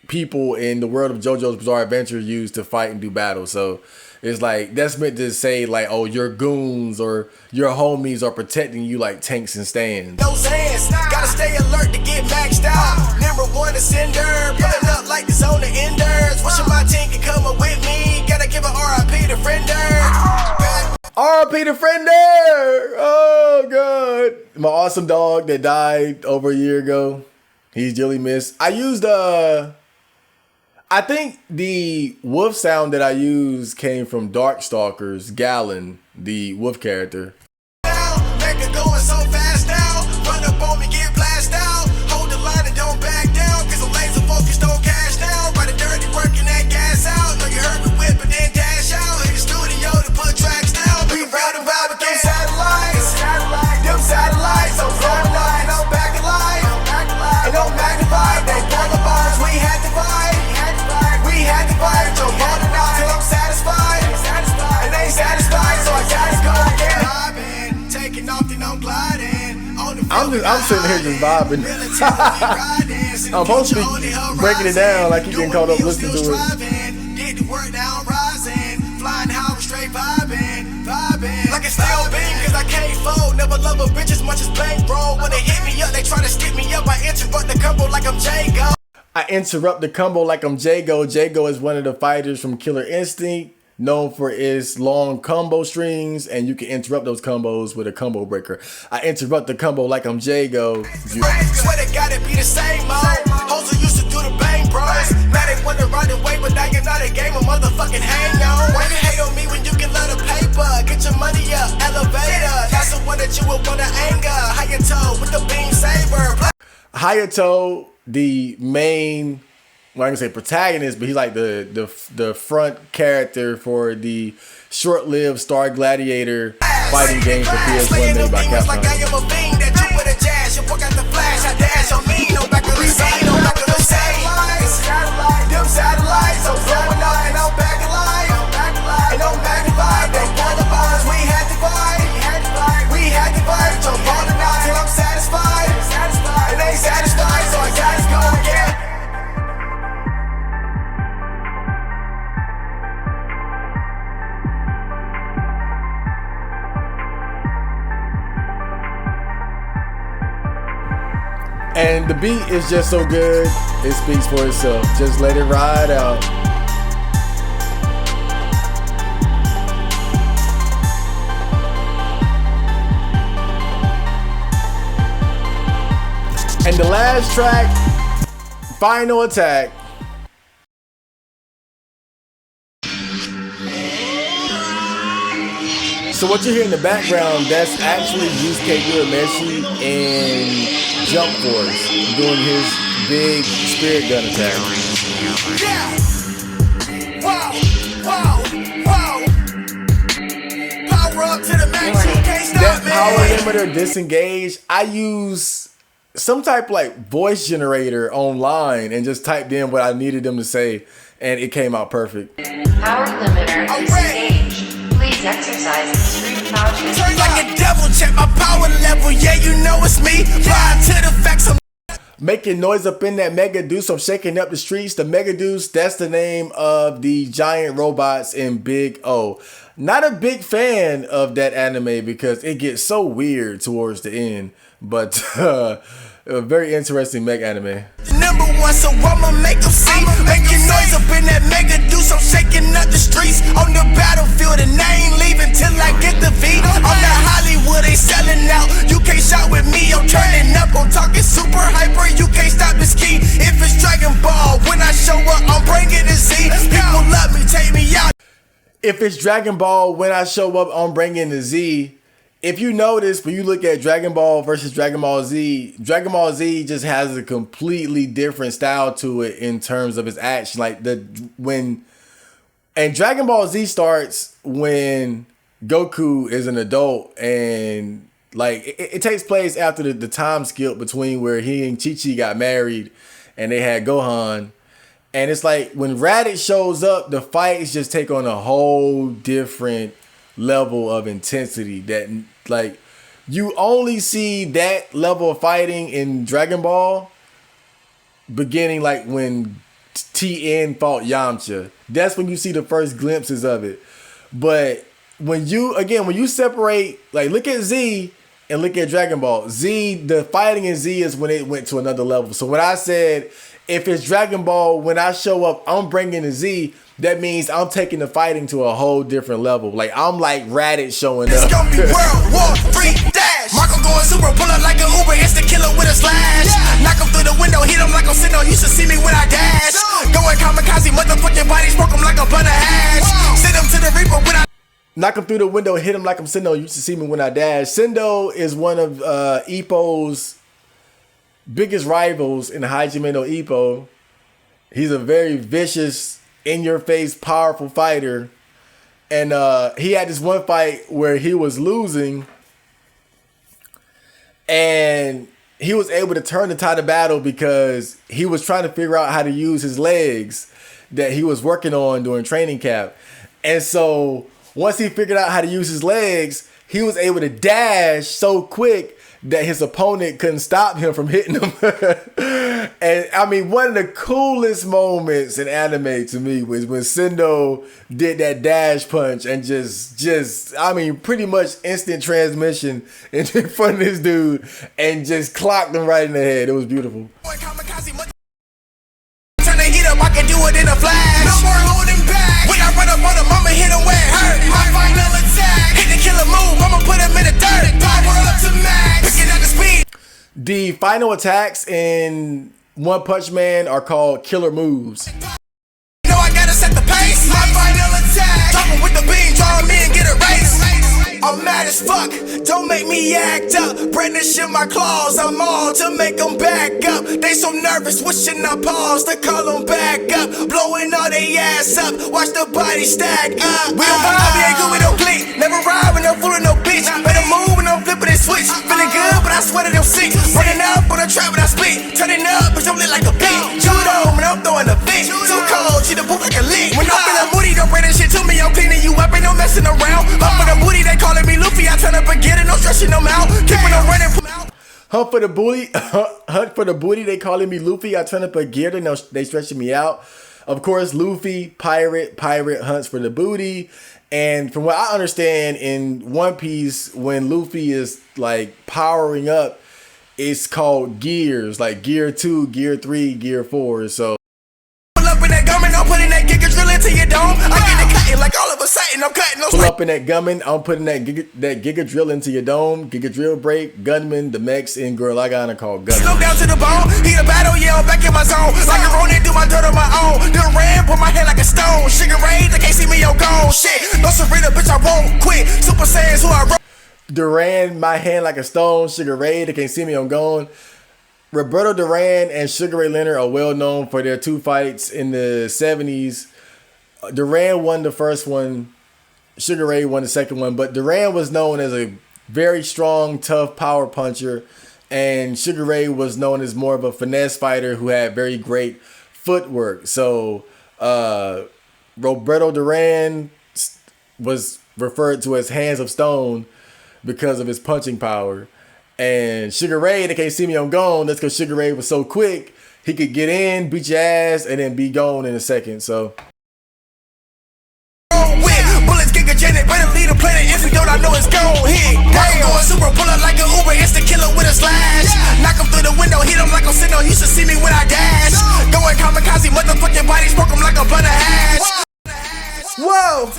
people in the world of JoJo's Bizarre Adventure use to fight and do battle. So it's like that's meant to say like, oh, your goons or your homies are protecting you like tanks and stands. Those hands, gotta stay alert to get maxed out. Number one ascender, pulling up like the zone of enders. Wishing my team could come up with me. Gotta give a RIP to Friender. RIP to Friender! Oh god. My awesome dog that died over a year ago. He's dearly missed. I used I think the wolf sound that I used came from Darkstalker's Gallon, the wolf character. Make it going so fast now. Run up on me, get blasted out. Hold the line and don't back down. Cause I'm laser focused, don't cash now. Ride a dirty working that gas out. Know you heard me whip and then dash out. Hit the studio to put tracks down. We proud and vibe with them satellites. Them satellites, I'm blowing up and I'm back alive. And don't magnify, they pull the bars, we had to fight. We had to fight, so holding out till I'm satisfied. And they satisfied, so I gotta go again. Taking off, then I'm gliding. I'm sitting here just vibing. I'm supposed to be breaking it down like you getting caught up listening to it. Get to work now, rising. Flying high, straight vibing. Like a steel beam, cause I can't fold. Never love a bitch as much as bankroll. When they hit me up, they try to skip me up. I interrupt the combo like I'm Jago. I interrupt the combo like I'm Jago. Jago is one of the fighters from Killer Instinct, known for its long combo strings, and you can interrupt those combos with a combo breaker. I interrupt the combo like I'm Jago. Swear they gotta be the same mode. Hoes who used to do the bang bros. Now they wanna ride away, but now you're not a game of motherfucking hang on. Why you hate on me when you can let a paper? Get your money up, elevator. That's the one that you would wanna anger. Hayato with the beam saber. Hayato, the main, well, I can say protagonist, but he's like the front character for the short-lived Star Gladiator fighting game for PS1 made by Capcom. Like I am a fiend that you with a jazz. You fuck out the flash, I dash on me. No back of the scene, no back of the satellites. Them satellites, I'm blowing up and I'm back alive. And I'm magnified, they pull the bars, we had to fight. We had to fight, so holding out till I'm satisfied. And they satisfied, so I gotta go again. And the beat is just so good, it speaks for itself. Just let it ride out. And the last track, Final Attack. So what you hear in the background, that's actually Yusuke Urameshi in Jump Force doing his big spirit gun attack. Yeah! Wow! Power up to the max, you can't stop That me! power limiter disengage, I use some type like voice generator online and just typed in what I needed them to say, and it came out perfect. Power limiter disengaged. Please exercise extreme caution. Turn like a devil, check my power level, yeah, you know it's me. Ride to the facts, I'm Making noise up in that Mega Deuce, I'm shaking up the streets. The Mega Deuce, that's the name of the giant robots in Big O. Not a big fan of that anime because it gets so weird towards the end, but a very interesting mech anime. number one, so I'ma make them see. Making noise up in that Mega Deuce, I'm shaking up the streets. On the battlefield, and I ain't leaving till I get the V. On the Hollywood, they selling out. You can't shot with me, I'm turning up. I'm talking super hyper, you can't stop this key. If it's Dragon Ball, when I show up, I'm bringing the Z. People love me, take me out. If it's Dragon Ball, when I show up, I'm bringing the Z. If you notice, when you look at Dragon Ball versus Dragon Ball Z just has a completely different style to it in terms of its action. And Dragon Ball Z starts when Goku is an adult and Like it takes place after the time skip between where he and Chi-Chi got married and they had Gohan. And it's like when Raditz shows up, the fights just take on a whole different level of intensity that like you only see that level of fighting in Dragon Ball beginning like when TN fought Yamcha. That's when you see the first glimpses of it. But when you separate, like look at Z and look at Dragon Ball. Z, the fighting in Z is when it went to another level. So when I said, if it's Dragon Ball, when I show up, I'm bringing the Z, that means I'm taking the fighting to a whole different level. Like, I'm like Raditz showing up. It's gonna be World War III dash. Marco going super, pull up like an Uber, it's the killer with a slash. Knock him through the window, hit him like I'm sitting on, you should see me when I dash. Going kamikaze, motherfucking body, smoke him like a bun of hash. Send him to the Reaper when I knock him through the window, hit him like I'm Sendo. You should see me when I dash. Sendo is one of Ippo's biggest rivals in Hajime no Ippo. He's a very vicious, in-your-face, powerful fighter. And he had this one fight where he was losing. And he was able to turn the tide of battle because he was trying to figure out how to use his legs that he was working on during training camp. And so once he figured out how to use his legs, he was able to dash so quick that his opponent couldn't stop him from hitting him. And I mean, one of the coolest moments in anime to me was when Sendo did that dash punch and just I mean, pretty much instant transmission in front of this dude and just clocked him right in the head. It was beautiful. turn the heat up, I can do it in a flash. No more holding back. When I run up on him, I'ma hit him where it hurt. My final attack. Hit the killer move, I'ma put him in the dirt. Power up to max. Picking at the speed. The final attacks in One Punch Man are called killer moves. No, I gotta set the pace. My final attack. Dropping with the beam, draw me and get a race. I'm mad as fuck, don't make me act up. Brandishing my claws, I'm all to make them back up. They so nervous, wishing I pause to call them back up. Blowing all they ass up, watch the body stack up. We don't vibe, we ain't good, we don't click. Never ride with no fool and no bitch. Better move when I'm flipping and switch. Feeling good, but I swear that I'm sick. Running up on a trap when I spit. Turning up, but don't lit like a bitch. Judo, when I'm throwing a fit. Too cold, she the poop like a lick. When I'm feeling moody, don't bring that shit to me. I'm cleaning you up, ain't no messing around. Up for the booty, they calling me Luffy. I turn up and get it, no stretching them out. Keeping them running from out. Hunt for the booty. Hunt for the booty. They calling me Luffy. I turn up a gear. They stretching me out. Of course, Luffy, pirate hunts for the booty. And from what I understand, in One Piece, when Luffy is like powering up, it's called gears, like gear 2, gear 3, gear 4. So pull up in that gum and I'm putting that giga drill into your dome. I get it cutting like all of a sudden I'm cutting those. pull up in that gunman. I'm putting that giga drill into your dome. Giga drill break, gunman, the mechs in Girl Lagann are called gunman. Slow down to the bone, heat a battle, yeah, I'm back in my zone. Like a Ronin, do my dirt on my own. The ram, put my head like a stone. Sugar Ray, they can't see me, yo, gone. Shit, no Serena, bitch, I won't quit. Super Saiyans, who I wrote. Duran, my hand like a stone. Sugar Ray, they can't see me, I'm gone. Roberto Duran and Sugar Ray Leonard are well known for their two fights in the 70s. Duran won the first one. Sugar Ray won the second one. But Duran was known as a very strong, tough power puncher. And Sugar Ray was known as more of a finesse fighter who had very great footwork. So Roberto Duran was referred to as Hands of Stone because of his punching power. And Sugar Ray, they can't see me, I'm gone. That's because Sugar Ray was so quick. He could get in, beat your ass, and then be gone in a second. So Bullets kick a Janet, better lead a planet. If we don't, I know it's gon' hit. I'm going super, pull up like an Uber, it's the killer with a slash. Knock him through the window, hit him like I'm sitting on. You should see me when I dash. Going kamikaze, motherfucking body, smoke him like a bun of hash. whoa.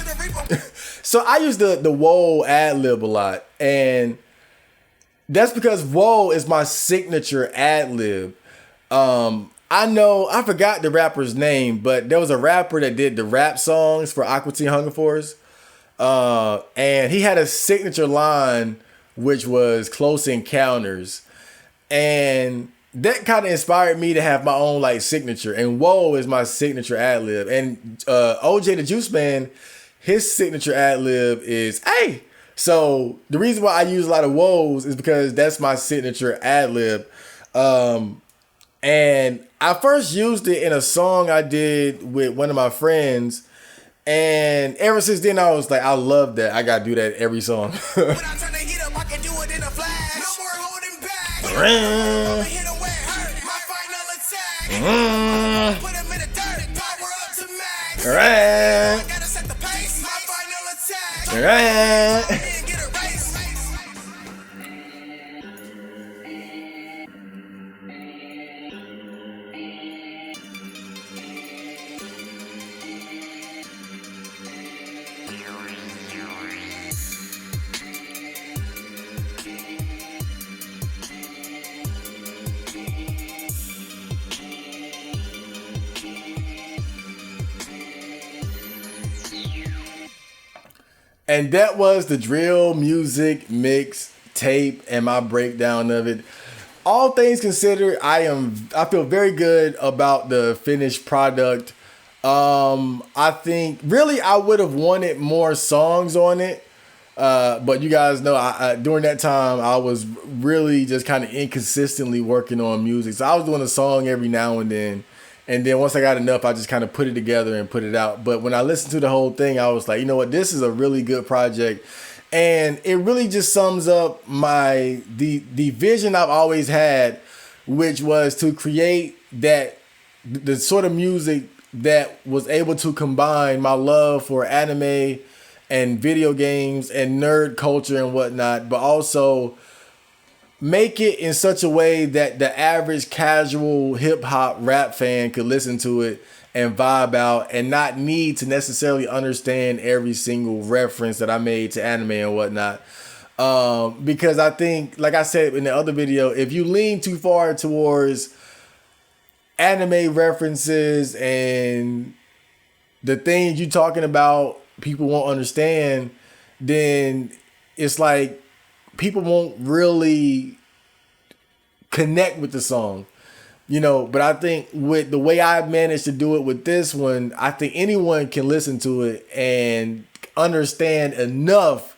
So I use the whoa ad lib a lot, and that's because whoa is my signature ad lib. I forgot the rapper's name, but there was a rapper that did the rap songs for Aqua Teen Hunger Force. And he had a signature line, which was Close Encounters. And that kind of inspired me to have my own like signature. And whoa is my signature ad lib. And OJ the Juice Man, his signature ad lib is, hey, So the reason why I use a lot of woes is because that's my signature ad lib. And I first used it in a song I did with one of my friends. And ever since then, I was like, I love that. I got to do that every song. When I turn the heat up, I can do it in a flash. No more holding back. Hit him where it hurt. My final attack. Put him in the dirt. Power up to max. I gotta set the pace. My final attack. Get a race. And that was the drill music mix tape and my breakdown of it. All things considered, I feel very good about the finished product. I think really I would have wanted more songs on it. But you guys know I during that time I was really just kind of inconsistently working on music. So I was doing a song every now and then. And then once I got enough, I just kind of put it together and put it out. But when I listened to the whole thing, I was like, you know what, this is a really good project. And it really just sums up the vision I've always had, which was to create the sort of music that was able to combine my love for anime and video games and nerd culture and whatnot, but also make it in such a way that the average casual hip hop rap fan could listen to it and vibe out and not need to necessarily understand every single reference that I made to anime and whatnot. Because I think, like I said in the other video, if you lean too far towards anime references and the things you're talking about people won't understand, then it's like people won't really connect with the song, you know. But I think with the way I managed to do it with this one, I think anyone can listen to it and understand enough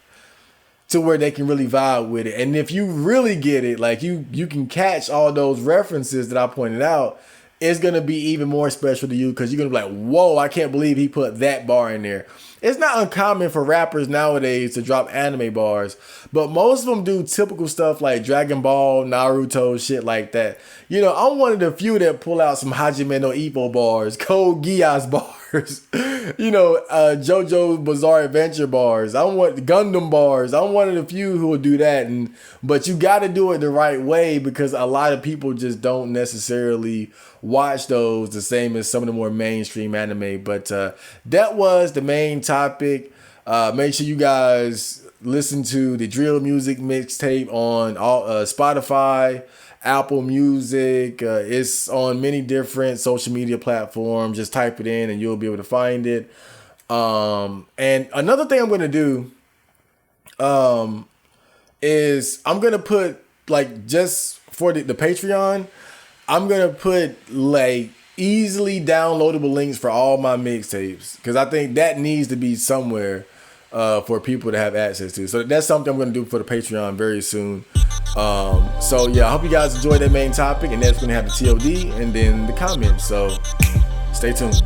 to where they can really vibe with it. And if you really get it, like you can catch all those references that I pointed out, it's going to be even more special to you because you're going to be like, whoa, I can't believe he put that bar in there. It's not uncommon for rappers nowadays to drop anime bars, but most of them do typical stuff like Dragon Ball, Naruto, shit like that. You know, I'm one of the few that pull out some Hajime no Ippo bars, Code Geass bars, you know, JoJo's Bizarre Adventure bars. I want Gundam bars. I'm one of the few who will do that. But you got to do it the right way because a lot of people just don't necessarily watch those the same as some of the more mainstream anime. But that was the main topic. Make sure you guys listen to the drill music mixtape on all Spotify, Apple Music. It's on many different social media platforms. Just type it in and you'll be able to find it. And another thing I'm going to do is I'm going to put, like, just for the Patreon, I'm going to put like easily downloadable links for all my mixtapes because I think that needs to be somewhere for people to have access to. So that's something I'm going to do for the Patreon very soon. So yeah, I hope you guys enjoyed that main topic, and that's going to have the TOD and then the comments. So stay tuned.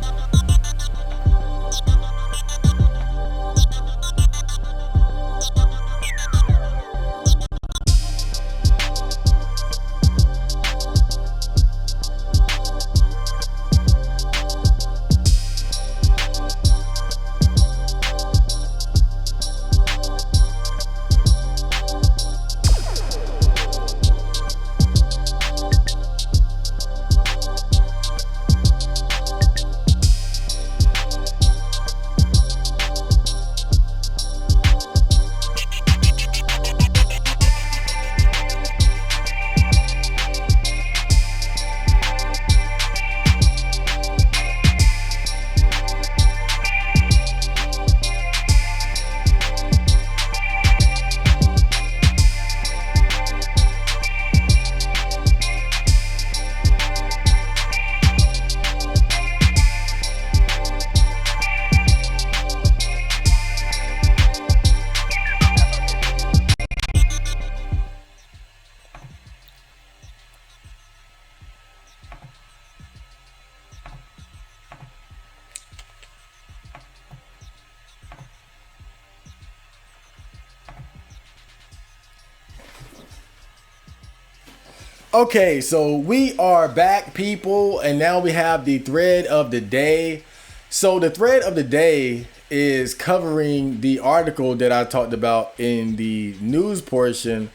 Okay, so we are back, people, and now we have the thread of the day. So the thread of the day is covering the article that I talked about in the news portion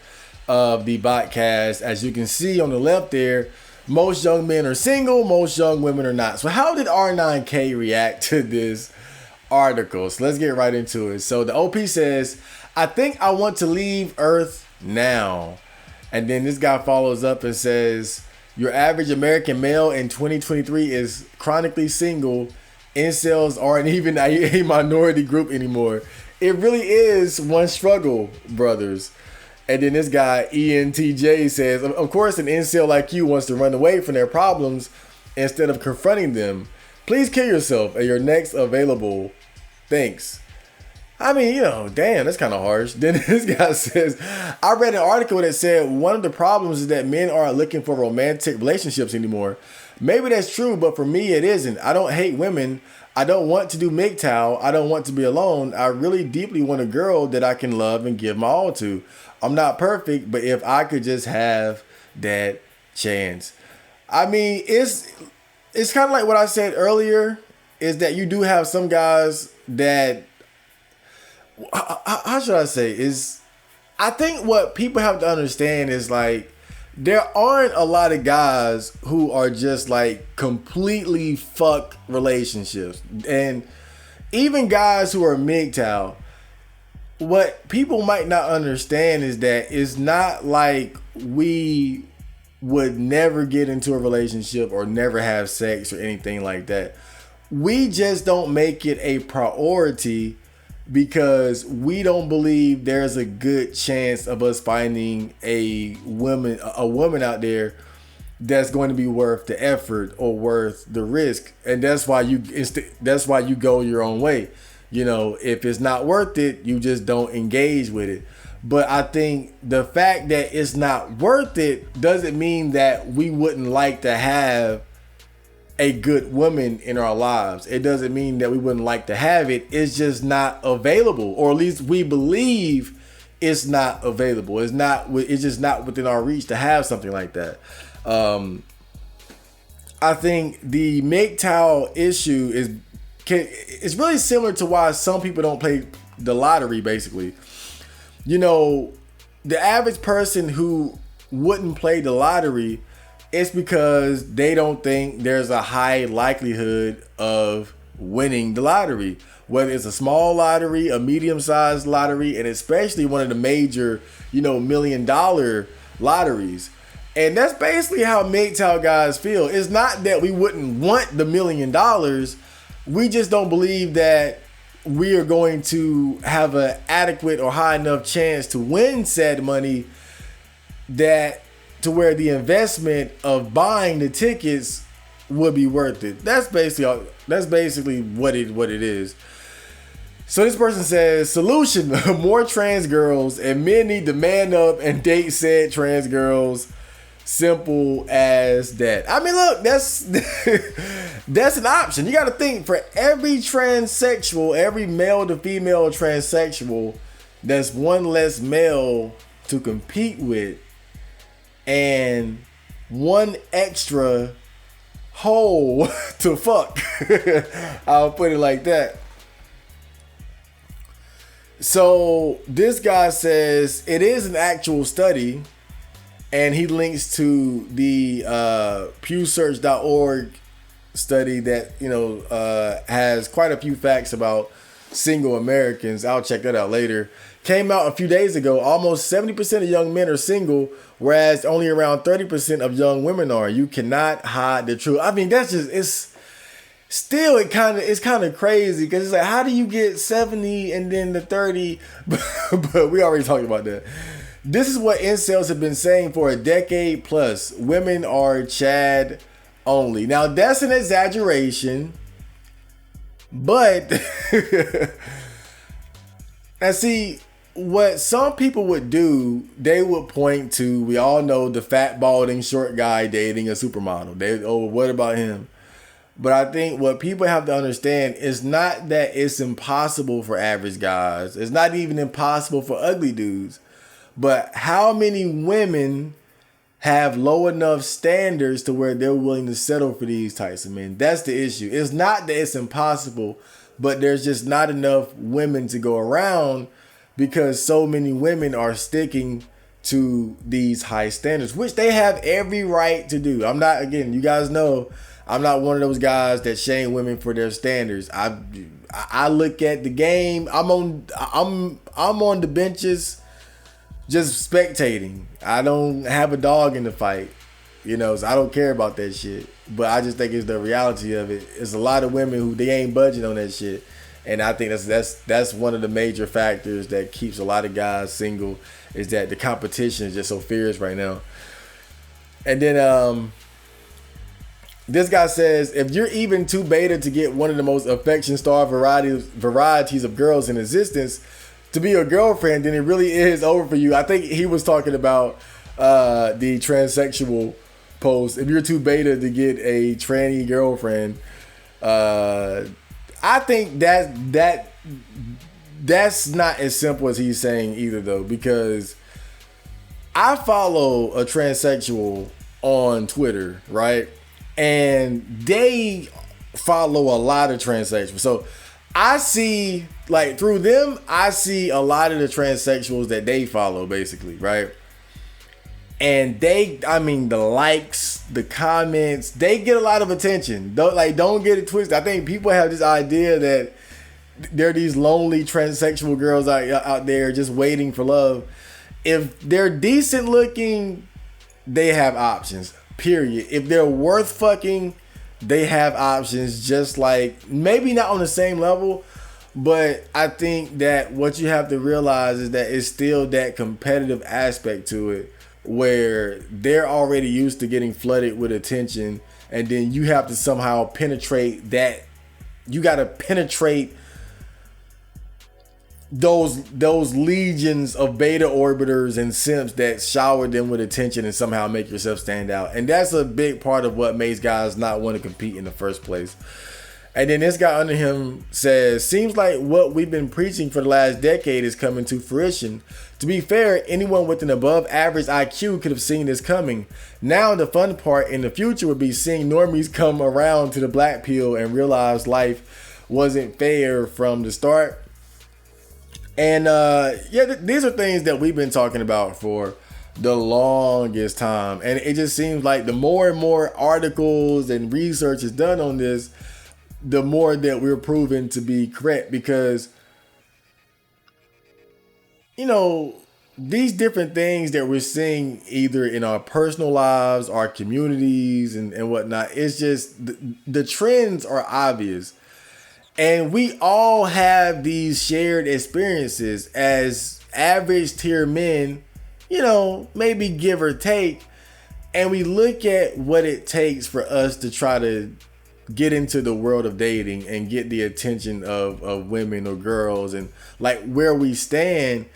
of the Botcast. As you can see on the left there, most young men are single, most young women are not. So how did R9K react to this article? So let's get right into it. So the OP says, I think I want to leave Earth now. And then this guy follows up and says, your average American male in 2023 is chronically single. Incels aren't even a minority group anymore. It really is one struggle, brothers. And then this guy, ENTJ, says, of course, an incel like you wants to run away from their problems instead of confronting them. Please kill yourself at your next available. Thanks. I mean, damn, that's kind of harsh. Then this guy says, I read an article that said one of the problems is that men aren't looking for romantic relationships anymore. Maybe that's true, but for me, it isn't. I don't hate women. I don't want to do MGTOW. I don't want to be alone. I really deeply want a girl that I can love and give my all to. I'm not perfect, but if I could just have that chance. I mean, it's kind of like what I said earlier, is that you do have some guys that, how should I say, is I think what people have to understand is like there aren't a lot of guys who are just like completely fuck relationships. And even guys who are MGTOW, what people might not understand is that it's not like we would never get into a relationship or never have sex or anything like that. We just don't make it a priority because we don't believe there's a good chance of us finding a woman out there that's going to be worth the effort or worth the risk. And that's why you go your own way. If it's not worth it, you just don't engage with it. But I think the fact that it's not worth it doesn't mean that we wouldn't like to have a good woman in our lives. It doesn't mean that we wouldn't like to have it. It's just not available, or at least we believe it's not available. It's just not within our reach to have something like that. I think the MGTOW issue is really similar to why some people don't play the lottery. Basically, the average person who wouldn't play the lottery, it's because they don't think there's a high likelihood of winning the lottery. Whether it's a small lottery, a medium-sized lottery, and especially one of the major, $1 million lotteries. And that's basically how MGTOW guys feel. It's not that we wouldn't want the $1 million. We just don't believe that we are going to have an adequate or high enough chance to win said money to where the investment of buying the tickets would be worth it. That's basically what it is. So this person says, solution, more trans girls, and men need to man up and date said trans girls. Simple as that. I mean, look, that's an option. You got to think, for every transsexual, every male to female transsexual, that's one less male to compete with, and one extra hole to fuck. I'll put it like that. So this guy says it is an actual study, and he links to the pewsearch.org study that has quite a few facts about single Americans. I'll check that out later. Came out a few days ago. Almost 70% of young men are single, whereas only around 30% of young women are. You cannot hide the truth. I mean, it's kind of crazy, because it's like, how do you get 70 and then the 30? But we already talked about that. This is what incels have been saying for a decade plus. Women are Chad only. Now, that's an exaggeration, but and see, what some people would do, they would point to, we all know the fat, balding, short guy dating a supermodel. What about him? But I think what people have to understand is not that it's impossible for average guys. It's not even impossible for ugly dudes. But how many women have low enough standards to where they're willing to settle for these types of men. That's the issue. It's not that it's impossible, but there's just not enough women to go around because so many women are sticking to these high standards, which they have every right to do. I'm not, again, you guys know, I'm not one of those guys that shame women for their standards. I look at the game. I'm on the benches just spectating. I don't have a dog in the fight, so I don't care about that shit. But I just think it's the reality of it. It's a lot of women who they ain't budging on that shit. And I think that's one of the major factors that keeps a lot of guys single, is that the competition is just so fierce right now. And then this guy says, if you're even too beta to get one of the most affection-starved varieties of girls in existence to be your girlfriend, then it really is over for you. I think he was talking about the transsexual post. If you're too beta to get a tranny girlfriend, I think that's not as simple as he's saying either, though, because I follow a transsexual on Twitter, right? And they follow a lot of transsexuals. So I see, like, through them, I see a lot of the transsexuals that they follow, basically, right? And the likes, the comments, they get a lot of attention. Don't get it twisted. I think people have this idea that there are these lonely transsexual girls out there just waiting for love. If they're decent looking, they have options, period. If they're worth fucking, they have options, just like, maybe not on the same level, but I think that what you have to realize is that it's still that competitive aspect to it, where they're already used to getting flooded with attention, and then you have to somehow penetrate that. You got to penetrate those legions of beta orbiters and simps that shower them with attention and somehow make yourself stand out. And that's a big part of what makes guys not want to compete in the first place. And then this guy under him says, seems like what we've been preaching for the last decade is coming to fruition. To be fair, anyone with an above average IQ could have seen this coming. Now the fun part in the future would be seeing normies come around to the black pill and realize life wasn't fair from the start. And these are things that we've been talking about for the longest time. And it just seems like the more and more articles and research is done on this, the more that we're proven to be correct, because these different things that we're seeing either in our personal lives, our communities and whatnot, it's just the trends are obvious. And we all have these shared experiences as average tier men, maybe give or take. And we look at what it takes for us to try to get into the world of dating and get the attention of women or girls, and like where we stand.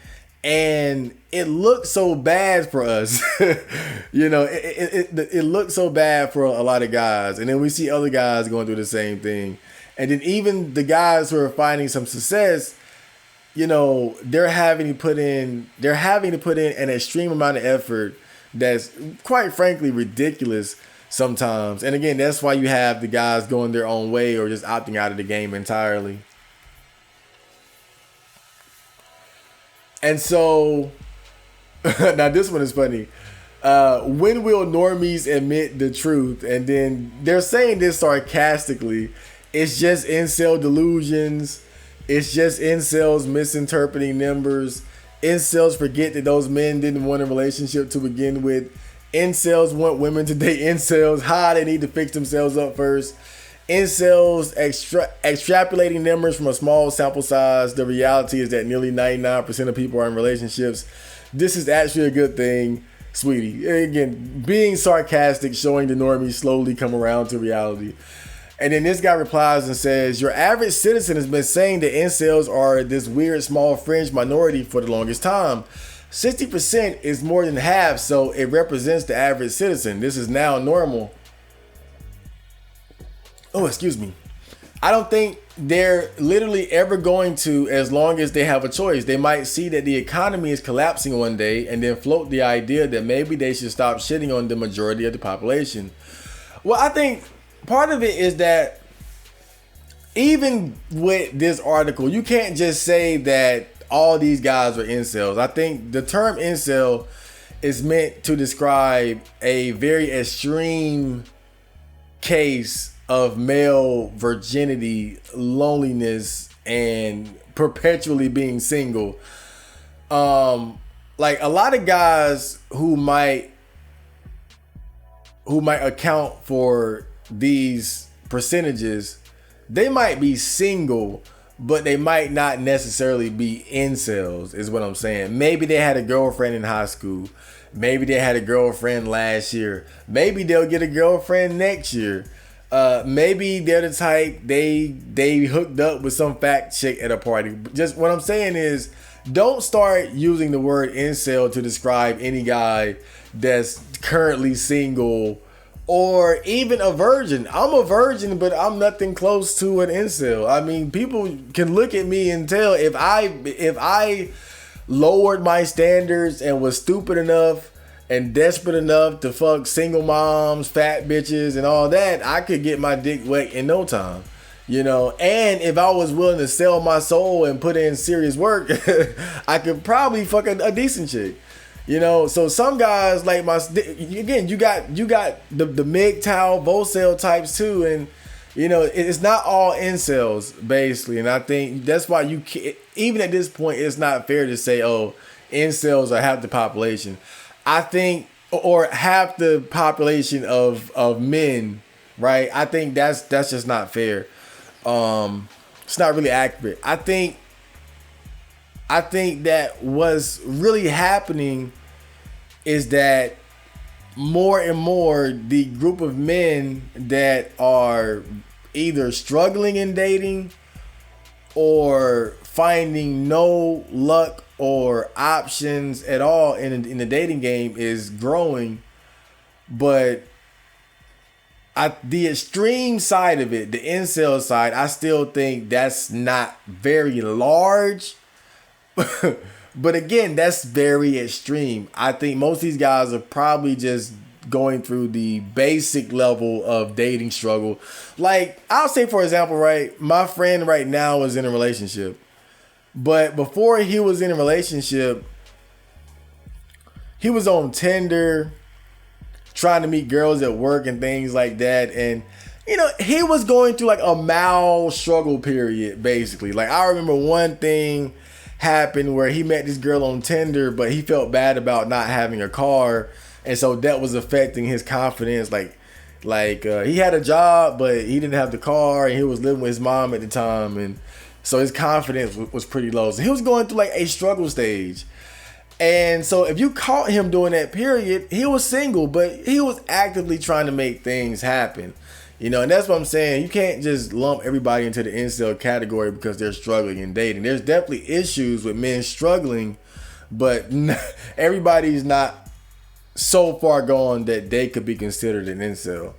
And it looks so bad for us. It looks so bad for a lot of guys. And then we see other guys going through the same thing. And then even the guys who are finding some success, they're having to put in an extreme amount of effort that's quite frankly ridiculous sometimes. And again, that's why you have the guys going their own way or just opting out of the game entirely. And so, now this one is funny. When will normies admit the truth? And then they're saying this sarcastically. It's just incel delusions. It's just incels misinterpreting numbers. Incels forget that those men didn't want a relationship to begin with. Incels want women to date incels. They need to fix themselves up first. Incels extrapolating numbers from a small sample size. The reality is that nearly 99% of people are in relationships. This is actually a good thing, sweetie. Again, being sarcastic, showing the normies slowly come around to reality. And then this guy replies and says, your average citizen has been saying that incels are this weird small fringe minority for the longest time. 60% is more than half, so it represents the average citizen. This is now normal. Oh, excuse me. I don't think they're literally ever going to, as long as they have a choice. They might see that the economy is collapsing one day and then float the idea that maybe they should stop shitting on the majority of the population. Well, I think part of it is that even with this article, you can't just say that all these guys are incels. I think the term incel is meant to describe a very extreme case of male virginity, loneliness, and perpetually being single. Like a lot of guys who might account for these percentages, they might be single, but they might not necessarily be incels, is what I'm saying. Maybe they had a girlfriend in high school. Maybe they had a girlfriend last year. Maybe they'll get a girlfriend next year. Maybe they're the type they hooked up with some fat chick at a party. Just what I'm saying is, don't start using the word incel to describe any guy that's currently single or even a virgin. I'm a virgin, but I'm nothing close to an incel. I mean, people can look at me and tell if I lowered my standards and was stupid enough and desperate enough to fuck single moms, fat bitches, and all that, I could get my dick wet in no time, you know. And if I was willing to sell my soul and put in serious work, I could probably fuck a decent chick, you know. So some guys like again, you got the MGTOW, Vocel types too, and you know, it's not all incels basically. And I think that's why even at this point, it's not fair to say, oh, incels are half the population. I think, or half the population of men, right? I think that's just not fair. It's not really accurate. I think that what's really happening is that more and more the group of men that are either struggling in dating or finding no luck or options at all in the dating game is growing. But the extreme side of it, the incel side, I still think that's not very large. But again, that's very extreme. I think most of these guys are probably just going through the basic level of dating struggle. Like, I'll say, for example, right, my friend right now is in a relationship. But before he was in a relationship, he was on Tinder, trying to meet girls at work and things like that. And, you know, he was going through like a mild struggle period, basically. Like, I remember one thing happened where he met this girl on Tinder, but he felt bad about not having a car. And so that was affecting his confidence. Like he had a job, but he didn't have the car, and he was living with his mom at the time. And so his confidence was pretty low. So he was going through like a struggle stage. And so if you caught him during that period, he was single, but he was actively trying to make things happen. You know, and that's what I'm saying. You can't just lump everybody into the incel category because they're struggling in dating. There's definitely issues with men struggling, but everybody's not so far gone that they could be considered an incel.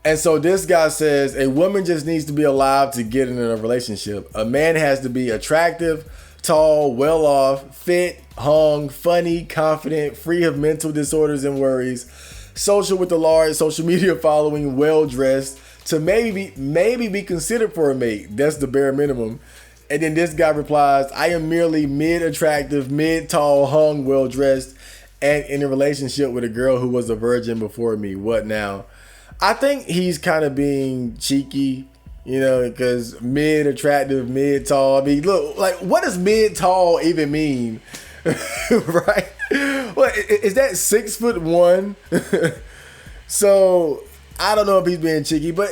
And so this guy says a woman just needs to be alive to get in a relationship. A man has to be attractive, tall, well off, fit, hung, funny, confident, free of mental disorders and worries, social with a large social media following, well dressed, to maybe be considered for a mate. That's the bare minimum. And then this guy replies, I am merely mid-attractive, mid-tall, hung, well dressed, and in a relationship with a girl who was a virgin before me. What now? I think he's kind of being cheeky, you know, because mid-attractive, mid-tall. I mean, look, like, what does mid-tall even mean? Right? What, is that 6'1"? So, I don't know if he's being cheeky, but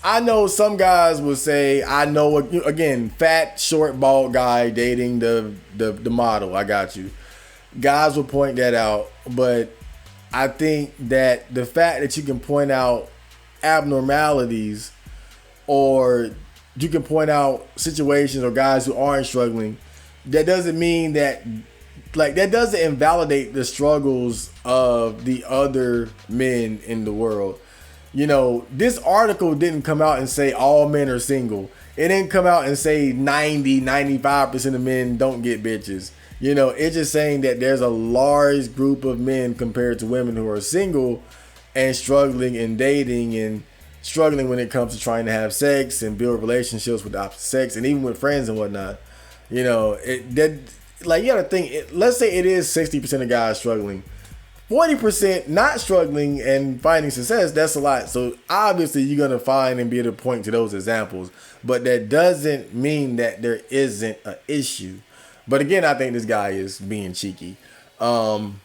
I know some guys will say, I know, again, fat, short, bald guy dating the model. I got you. Guys will point that out, but I think that the fact that you can point out abnormalities, or you can point out situations or guys who aren't struggling, that doesn't mean that, like, that doesn't invalidate the struggles of the other men in the world. This article didn't come out and say all men are single. It didn't come out and say 95% of men don't get bitches. It's just saying that there's a large group of men compared to women who are single and struggling in dating and struggling when it comes to trying to have sex and build relationships with the opposite sex and even with friends and whatnot. You gotta think, let's say it is 60% of guys struggling. 40% not struggling and finding success, that's a lot. So obviously you're going to find and be able to point to those examples. But that doesn't mean that there isn't an issue. But again, I think this guy is being cheeky. But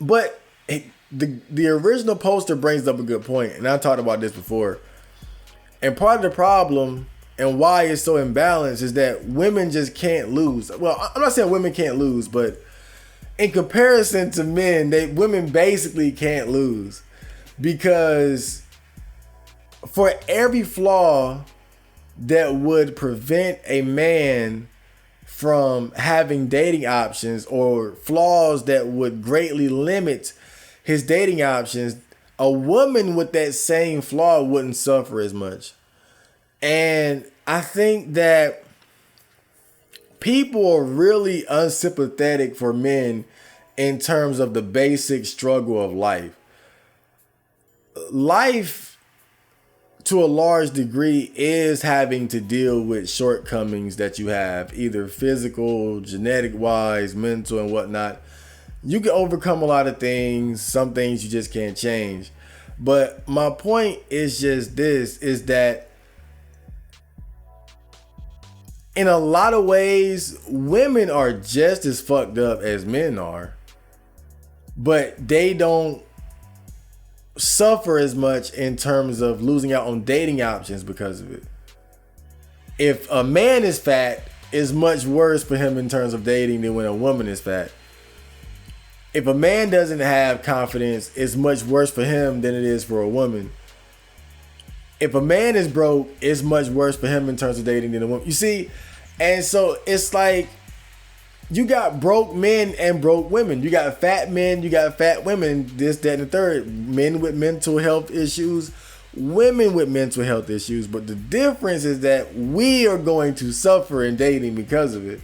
the original poster brings up a good point, and I talked about this before. And part of the problem and why it's so imbalanced is that women just can't lose. Well, I'm not saying women can't lose, but in comparison to men, women basically can't lose, because for every flaw that would prevent a man from having dating options or flaws that would greatly limit his dating options, a woman with that same flaw wouldn't suffer as much. And I think that people are really unsympathetic for men in terms of the basic struggle of life. Life, to a large degree, is having to deal with shortcomings that you have, either physical, genetic-wise, mental, and whatnot. You can overcome a lot of things. Some things you just can't change. But my point is just this, is that in a lot of ways, women are just as fucked up as men are, but they don't suffer as much in terms of losing out on dating options because of it. If a man is fat, it's much worse for him in terms of dating than when a woman is fat. If a man doesn't have confidence, it's much worse for him than it is for a woman. If a man is broke, it's much worse for him in terms of dating than a woman. You see? And so it's like you got broke men and broke women. You got fat men, you got fat women, this, that, and the third. Men with mental health issues, women with mental health issues. But the difference is that we are going to suffer in dating because of it.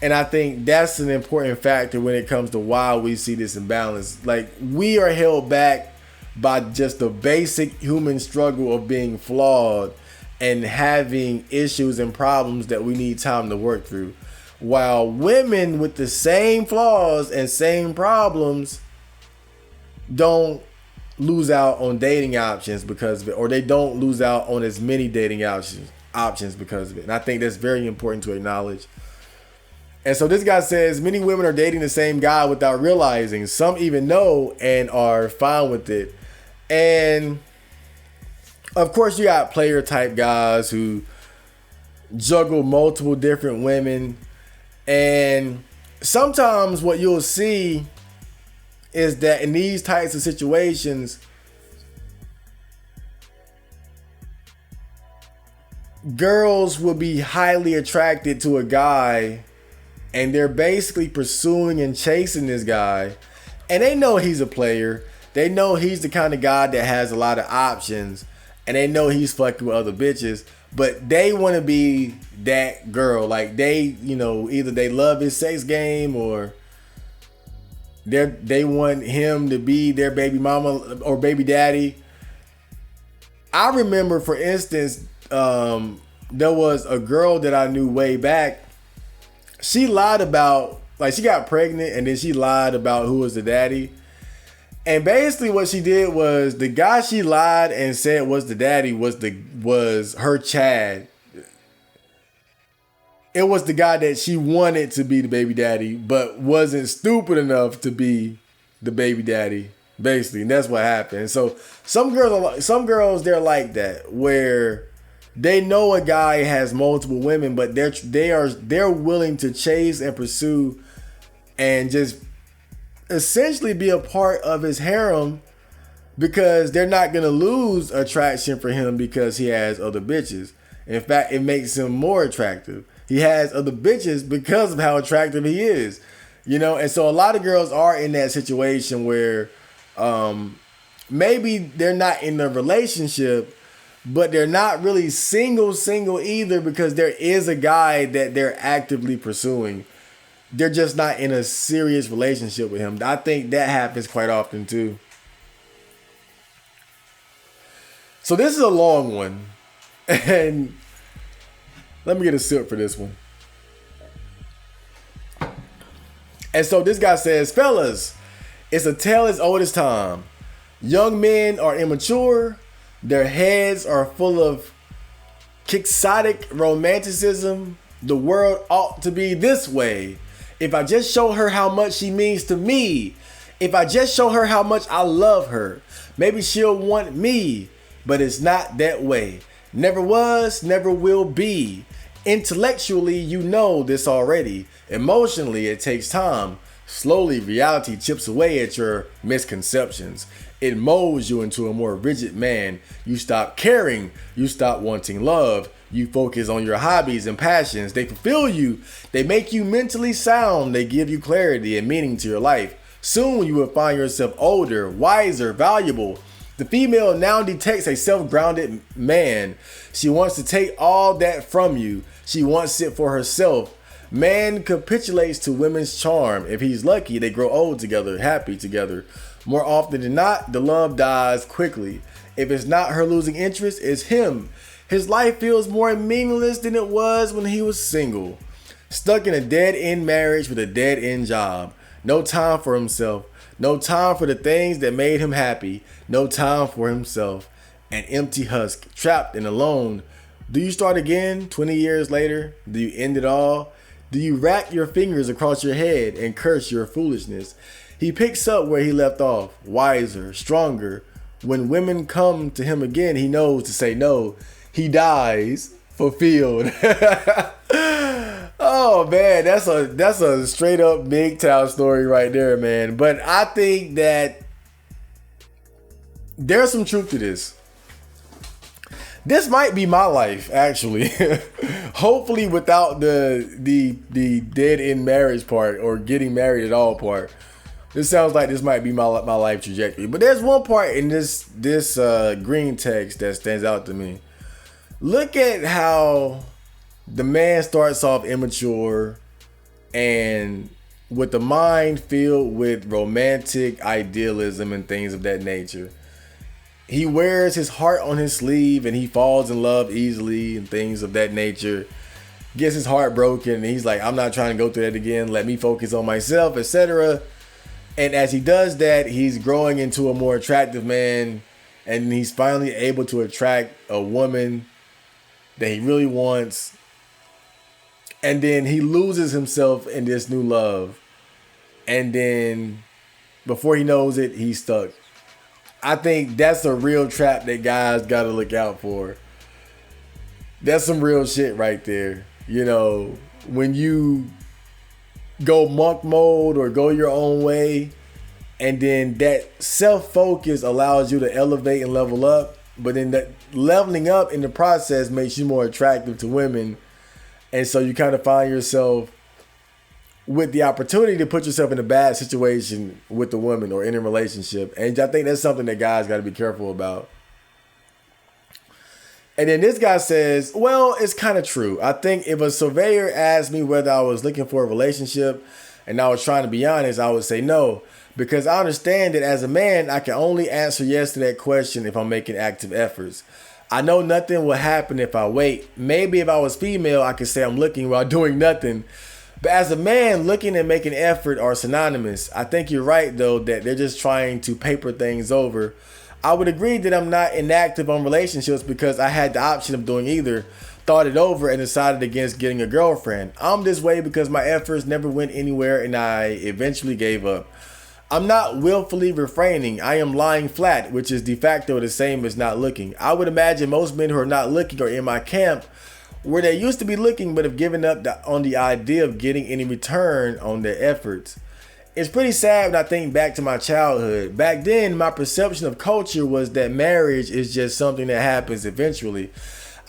And I think that's an important factor when it comes to why we see this imbalance. Like, we are held back by just the basic human struggle of being flawed and having issues and problems that we need time to work through. While women with the same flaws and same problems don't lose out on dating options because of it, or they don't lose out on as many dating options because of it. And I think that's very important to acknowledge. And so this guy says many women are dating the same guy without realizing. Some even know and are fine with it. And of course, you got player type guys who juggle multiple different women. And sometimes what you'll see is that in these types of situations, girls will be highly attracted to a guy and they're basically pursuing and chasing this guy. And they know he's a player. They know he's the kind of guy that has a lot of options. And they know he's fucking with other bitches. But they want to be that girl. Like, they, either they love his sex game or they want him to be their baby mama or baby daddy. I remember, for instance, there was a girl that I knew way back. She lied about, she got pregnant and then she lied about who was the daddy. And basically what she did was, the guy she lied and said was the daddy was her Chad. It was the guy that she wanted to be the baby daddy, but wasn't stupid enough to be the baby daddy, basically. And that's what happened. So some girls, they're like that, where they know a guy has multiple women, but they're willing to chase and pursue and just essentially be a part of his harem, because they're not going to lose attraction for him because he has other bitches. In fact, it makes him more attractive. He has other bitches because of how attractive he is, And so a lot of girls are in that situation where maybe they're not in a relationship, but they're not really single either, because there is a guy that they're actively pursuing. They're just not in a serious relationship with him. I think that happens quite often too. So this is a long one. And let me get a sip for this one. And so this guy says, fellas, it's a tale as old as time. Young men are immature. Their heads are full of quixotic romanticism. The world ought to be this way. If I just show her how much she means to me, if I just show her how much I love her, maybe she'll want me. But it's not that way. Never was, never will be. Intellectually, you know this already. Emotionally, it takes time. Slowly, reality chips away at your misconceptions. It molds you into a more rigid man. You stop caring. You stop wanting love. You focus on your hobbies and passions. They fulfill you. They make you mentally sound. They give you clarity and meaning to your life. Soon you will find yourself older, wiser, valuable. The female now detects a self-grounded man. She wants to take all that from you. She wants it for herself. Man capitulates to women's charm. If he's lucky, they grow old together, happy together. More often than not, the love dies quickly. If it's not her losing interest, it's him. His life feels more meaningless than it was when he was single. Stuck in a dead-end marriage with a dead-end job. No time for himself. No time for the things that made him happy. No time for himself. An empty husk, trapped and alone. Do you start again 20 years later? Do you end it all? Do you rack your fingers across your head and curse your foolishness? He picks up where he left off, wiser, stronger. When women come to him again, he knows to say no. He dies fulfilled. Oh man, that's a straight up big town story right there, man. But I think that there's some truth to this. This might be my life, actually. Hopefully without the dead end marriage part or getting married at all part. This sounds like this might be my life trajectory. But there's one part in this green text that stands out to me. Look at how the man starts off immature and with the mind filled with romantic idealism and things of that nature. He wears his heart on his sleeve and he falls in love easily and things of that nature. Gets his heart broken and he's like, I'm not trying to go through that again. Let me focus on myself, etc. And as he does that, he's growing into a more attractive man and he's finally able to attract a woman that he really wants. And then he loses himself in this new love. And then before he knows it, he's stuck. I think that's a real trap that guys got to look out for. That's some real shit right there. You know, when you go monk mode or go your own way, and then that self-focus allows you to elevate and level up, but then that leveling up in the process makes you more attractive to women. And so you kind of find yourself with the opportunity to put yourself in a bad situation with the woman or in a relationship. And I think that's something that guys got to be careful about. And then this guy says, well, it's kind of true. I think if a surveyor asked me whether I was looking for a relationship and I was trying to be honest, I would say no. Because I understand that as a man, I can only answer yes to that question if I'm making active efforts. I know nothing will happen if I wait. Maybe if I was female, I could say I'm looking while doing nothing. But as a man, looking and making effort are synonymous. I think you're right, though, that they're just trying to paper things over. I would agree that I'm not inactive on relationships because I had the option of doing either. Thought it over and decided against getting a girlfriend. I'm this way because my efforts never went anywhere and I eventually gave up. I'm not willfully refraining. I am lying flat, which is de facto the same as not looking. I would imagine most men who are not looking are in my camp, where they used to be looking but have given up on the idea of getting any return on their efforts. It's pretty sad when I think back to my childhood. Back then, my perception of culture was that marriage is just something that happens eventually.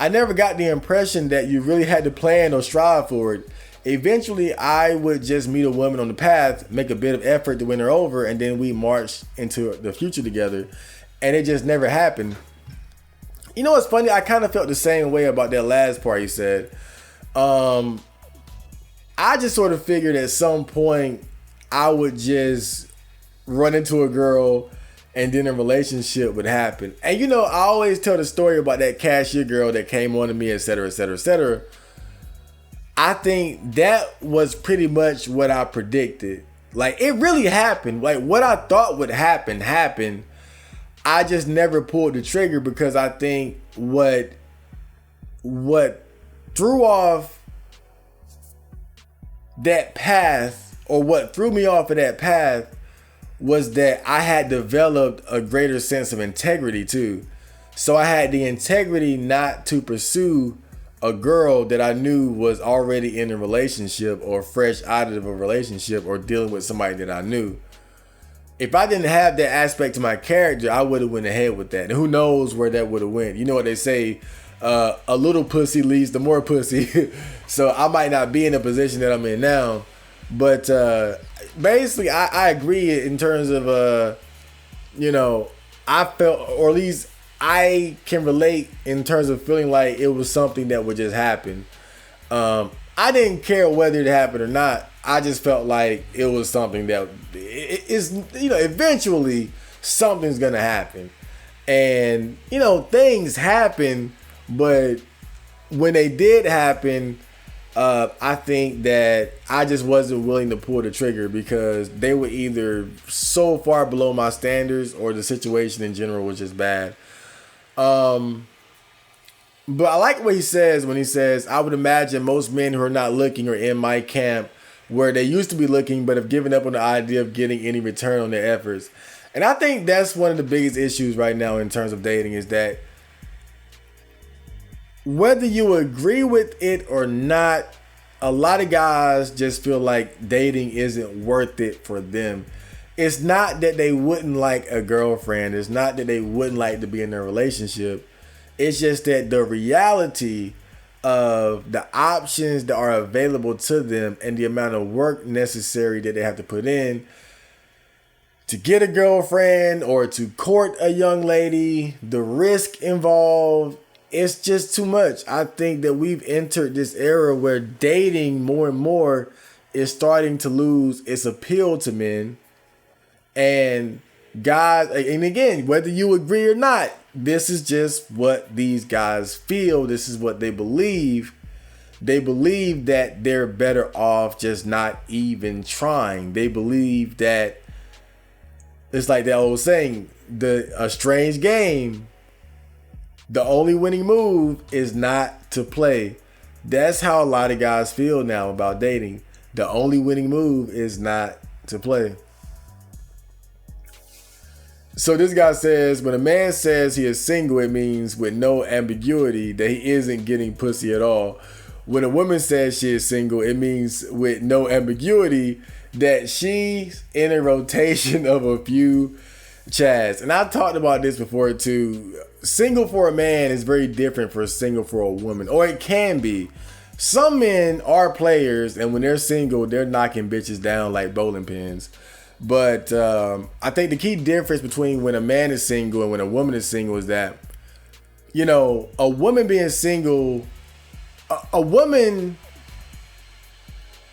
I never got the impression that you really had to plan or strive for it. Eventually, I would just meet a woman on the path, make a bit of effort to win her over, and then we march into the future together. and it just never happened. You know what's funny? I kind of felt the same way about that last part you said. I just sort of figured at some point I would just run into a girl and then a relationship would happen. And you know, I always tell the story about that cashier girl that came on to me, etc., etc., etc. I think that was pretty much what I predicted. Like, it really happened. Like, what I thought would happen, happened. I just never pulled the trigger because I think what threw off that path, or what threw me off of that path, was that I had developed a greater sense of integrity too. So I had the integrity not to pursue a girl that I knew was already in a relationship or fresh out of a relationship or dealing with somebody that I knew. If I didn't have that aspect to my character, I would have went ahead with that. And who knows where that would have went. You know what they say, a little pussy leads to more pussy. So I might not be in the position that I'm in now. But basically, I agree in terms of, you know, I felt, or at least I can relate in terms of feeling like it was something that would just happen. I didn't care whether it happened or not. I just felt like it was something that is, you know, eventually something's going to happen. And, you know, things happen, but when they did happen, I think that I just wasn't willing to pull the trigger because they were either so far below my standards or the situation in general was just bad. But I like what he says when he says, I would imagine most men who are not looking are in my camp where they used to be looking but have given up on the idea of getting any return on their efforts. And I think that's one of the biggest issues right now in terms of dating is that whether you agree with it or not, a lot of guys just feel like dating isn't worth it for them. It's not that they wouldn't like a girlfriend. It's not that they wouldn't like to be in a relationship. It's just that the reality of the options that are available to them and the amount of work necessary that they have to put in to get a girlfriend or to court a young lady, the risk involved, it's just too much. I think that we've entered this era where dating more and more is starting to lose its appeal to men. And guys, and again, whether you agree or not, this is just what these guys feel. This is what they believe. They believe that they're better off just not even trying. They believe that it's like that old saying, a strange game. The only winning move is not to play. That's how a lot of guys feel now about dating. The only winning move is not to play. So this guy says, when a man says he is single, it means with no ambiguity that he isn't getting pussy at all. When a woman says she is single, it means with no ambiguity that she's in a rotation of a few chads. And I've talked about this before too. Single for a man is very different from single for a woman, or it can be. Some men are players, and when they're single, they're knocking bitches down like bowling pins. But I think the key difference between when a man is single and when a woman is single is that, you know, a woman being single,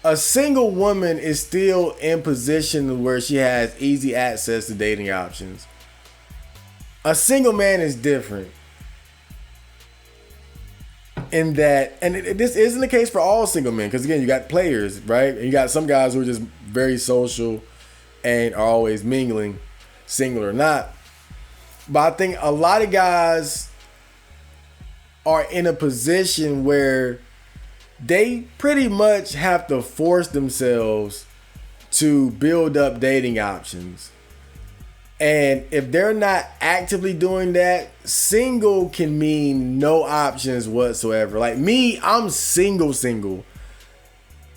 a single woman is still in position where she has easy access to dating options. A single man is different in that, and this isn't the case for all single men, because again, you got players, right? And you got some guys who are just very social and are always mingling, single or not. But I think a lot of guys are in a position where they pretty much have to force themselves to build up dating options. And if they're not actively doing that, single can mean no options whatsoever. Like me, I'm single.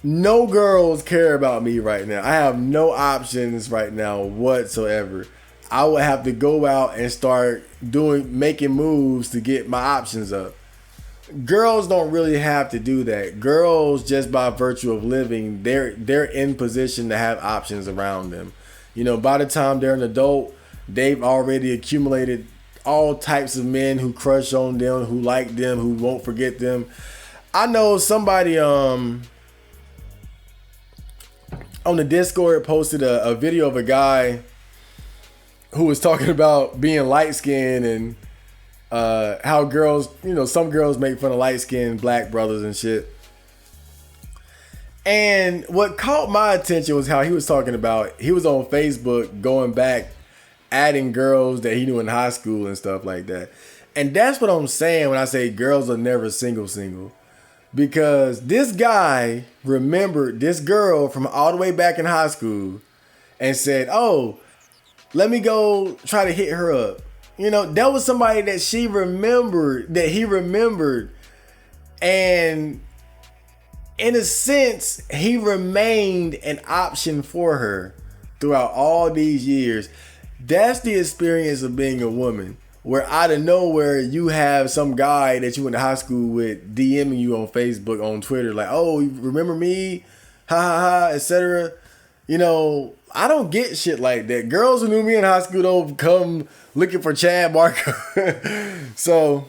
No girls care about me right now. I have no options right now whatsoever. I would have to go out and start making moves to get my options up. Girls don't really have to do that. Girls, just by virtue of living, they're in position to have options around them. You know, by the time they're an adult, they've already accumulated all types of men who crush on them, who like them, who won't forget them. I know somebody on the Discord posted a video of a guy who was talking about being light-skinned and how girls, some girls make fun of light-skinned black brothers and shit. And what caught my attention was how he was talking about, he was on Facebook going back, adding girls that he knew in high school and stuff like that. And that's what I'm saying when I say girls are never single. Because this guy remembered this girl from all the way back in high school and said, oh, let me go try to hit her up. That was somebody that he remembered. And in a sense, he remained an option for her throughout all these years. That's the experience of being a woman, where out of nowhere you have some guy that you went to high school with DMing you on Facebook, on Twitter, like, oh, you remember me? Ha ha ha, etc. I don't get shit like that. Girls who knew me in high school don't come looking for Chad Marco. So,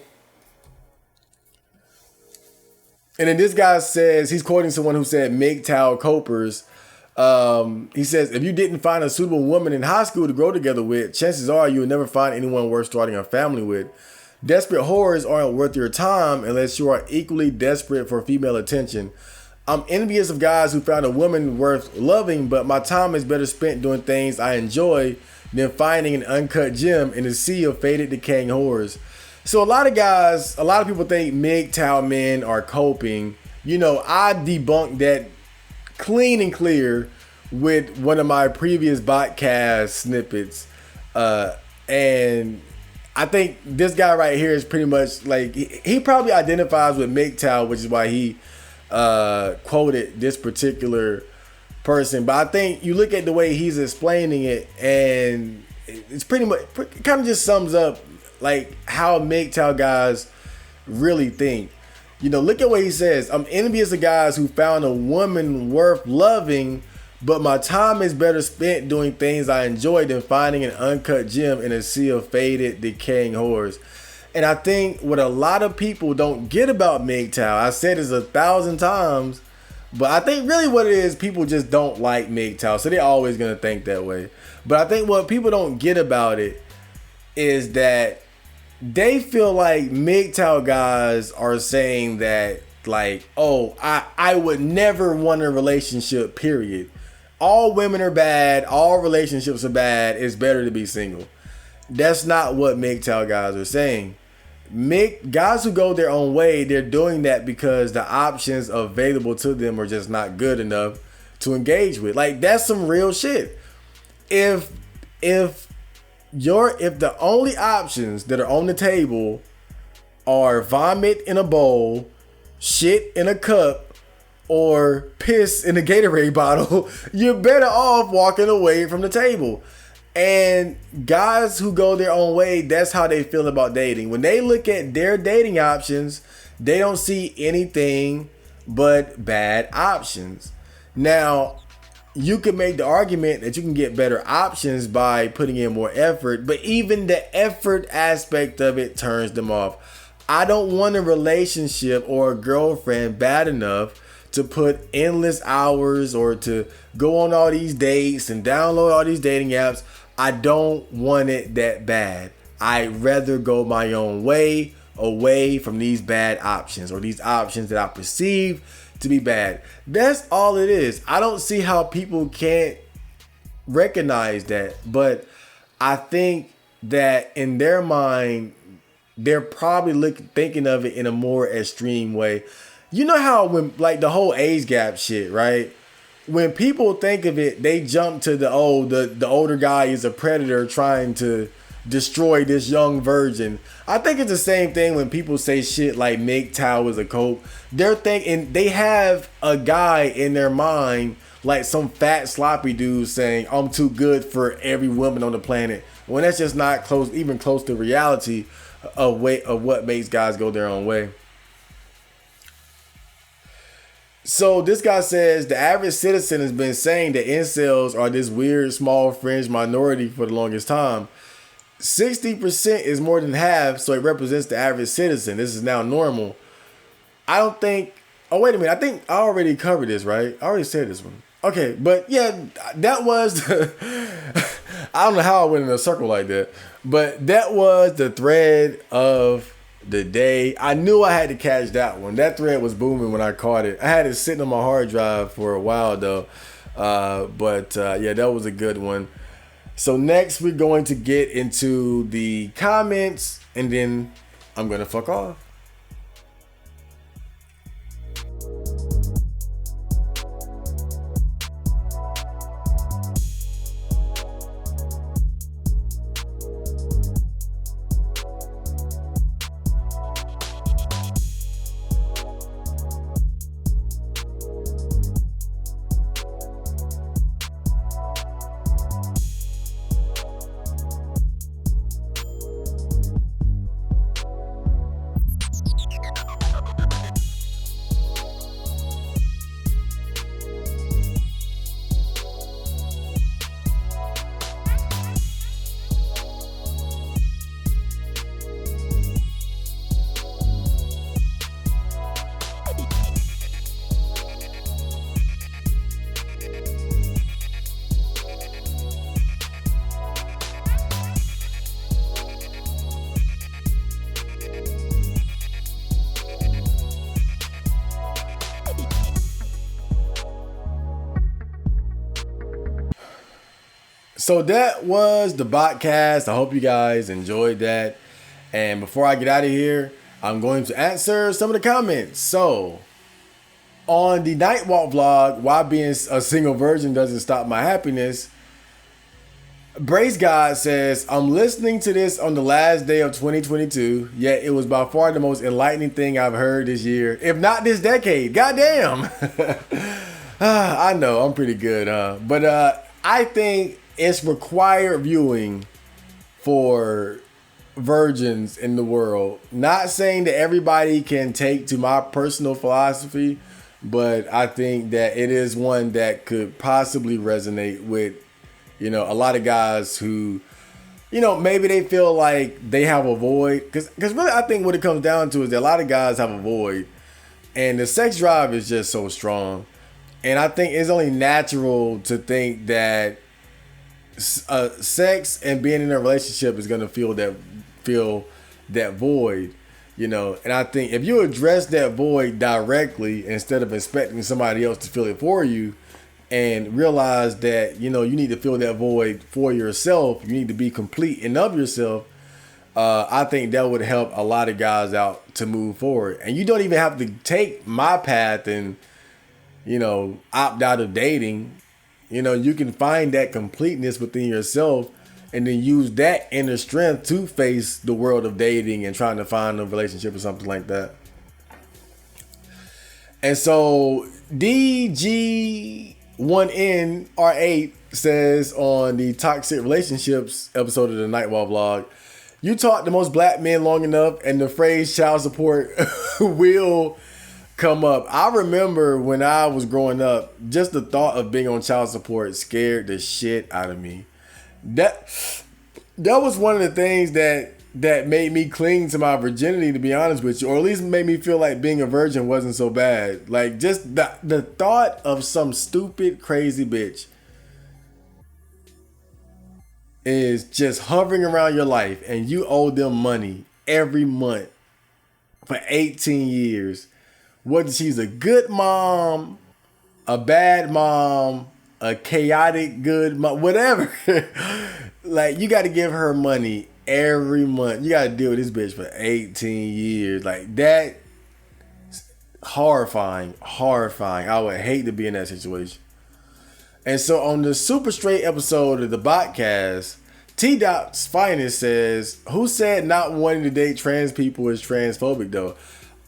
and then this guy says, he's quoting someone who said MGTOW copers. He says, if you didn't find a suitable woman in high school to grow together with, chances are you'll never find anyone worth starting a family with. Desperate whores aren't worth your time unless you are equally desperate for female attention. I'm envious of guys who found a woman worth loving, but my time is better spent doing things I enjoy than finding an uncut gem in a sea of faded, decaying whores. So a lot of people think MGTOW men are coping. I debunked that clean and clear with one of my previous Botcast snippets. And I think this guy right here is pretty much like, he probably identifies with MGTOW, which is why he quoted this particular person. But I think you look at the way he's explaining it, and it's pretty much, it kind of just sums up like how MGTOW guys really think. Look at what he says. I'm envious of guys who found a woman worth loving, but my time is better spent doing things I enjoy than finding an uncut gem in a sea of faded, decaying whores. And I think what a lot of people don't get about MGTOW, I said this 1,000 times, but I think really what it is, people just don't like MGTOW, so they're always going to think that way. But I think what people don't get about it is that they feel like MGTOW guys are saying that, like, oh, I would never want a relationship, period. All women are bad. All relationships are bad. It's better to be single. That's not what MGTOW guys are saying. Guys who go their own way, they're doing that because the options available to them are just not good enough to engage with. Like, that's some real shit. If the only options that are on the table are vomit in a bowl, shit in a cup, or piss in a Gatorade bottle, you're better off walking away from the table. And guys who go their own way, that's how they feel about dating. When they look at their dating options, they don't see anything but bad options. Now, you could make the argument that you can get better options by putting in more effort, but even the effort aspect of it turns them off. I don't want a relationship or a girlfriend bad enough to put endless hours or to go on all these dates and download all these dating apps. I don't want it that bad. I'd rather go my own way, away from these bad options, or these options that I perceive to be bad. That's all it is. I don't see how people can't recognize that, but I think that in their mind, they're probably thinking of it in a more extreme way. You know how when, like, the whole age gap shit, right? When people think of it, they jump to the older guy is a predator trying to destroy this young virgin. I think it's the same thing when people say shit like MGTOW is a cope. They're thinking, they have a guy in their mind, like some fat sloppy dude saying, I'm too good for every woman on the planet. When that's just not even close to reality of what makes guys go their own way. So this guy says the average citizen has been saying that incels are this weird small fringe minority for the longest time. 60% is more than half, so it represents the average citizen. This is now normal. I don't think. Oh, wait a minute. I think I already covered this, right? I already said this one. Okay, but yeah, that was. I don't know how I went in a circle like that, but that was the thread of the day. I knew I had to catch that one. That thread was booming when I caught it. I had it sitting on my hard drive for a while though, but yeah, that was a good one. So next we're going to get into the comments, and then I'm gonna fuck off. So that was the Botcast. I hope you guys enjoyed that. And before I get out of here, I'm going to answer some of the comments. So, on the Night Walk vlog, why being a single virgin doesn't stop my happiness, Brace God says, I'm listening to this on the last day of 2022, yet it was by far the most enlightening thing I've heard this year, if not this decade. Goddamn. I know, I'm pretty good, huh? But I think it's required viewing for virgins in the world. Not saying that everybody can take to my personal philosophy, but I think that it is one that could possibly resonate with, you know, a lot of guys who, you know, maybe they feel like they have a void. Because really, I think what it comes down to is that a lot of guys have a void. And the sex drive is just so strong. And I think it's only natural to think that sex and being in a relationship is going to fill that void, you know. And I think if you address that void directly instead of expecting somebody else to fill it for you, and realize that, you know, you need to fill that void for yourself, you need to be complete and of yourself, I think that would help a lot of guys out to move forward. And you don't even have to take my path and, you know, opt out of dating. You know, you can find that completeness within yourself and then use that inner strength to face the world of dating and trying to find a relationship or something like that. And so DG1NR8 says on the Toxic Relationships episode of the Nightwall vlog, you taught the most black men long enough and the phrase child support will come up. I remember when I was growing up, just the thought of being on child support scared the shit out of me. That was one of the things that made me cling to my virginity, to be honest with you, or at least made me feel like being a virgin wasn't so bad. Like, just the thought of some stupid, crazy bitch is just hovering around your life and you owe them money every month for 18 years. Whether she's a good mom, a bad mom, a chaotic good mom, whatever. Like, you got to give her money every month. You got to deal with this bitch for 18 years. Like, that, horrifying. I would hate to be in that situation. And so on the super straight episode of the Botcast, T-Dot's Finest says, who said not wanting to date trans people is transphobic though?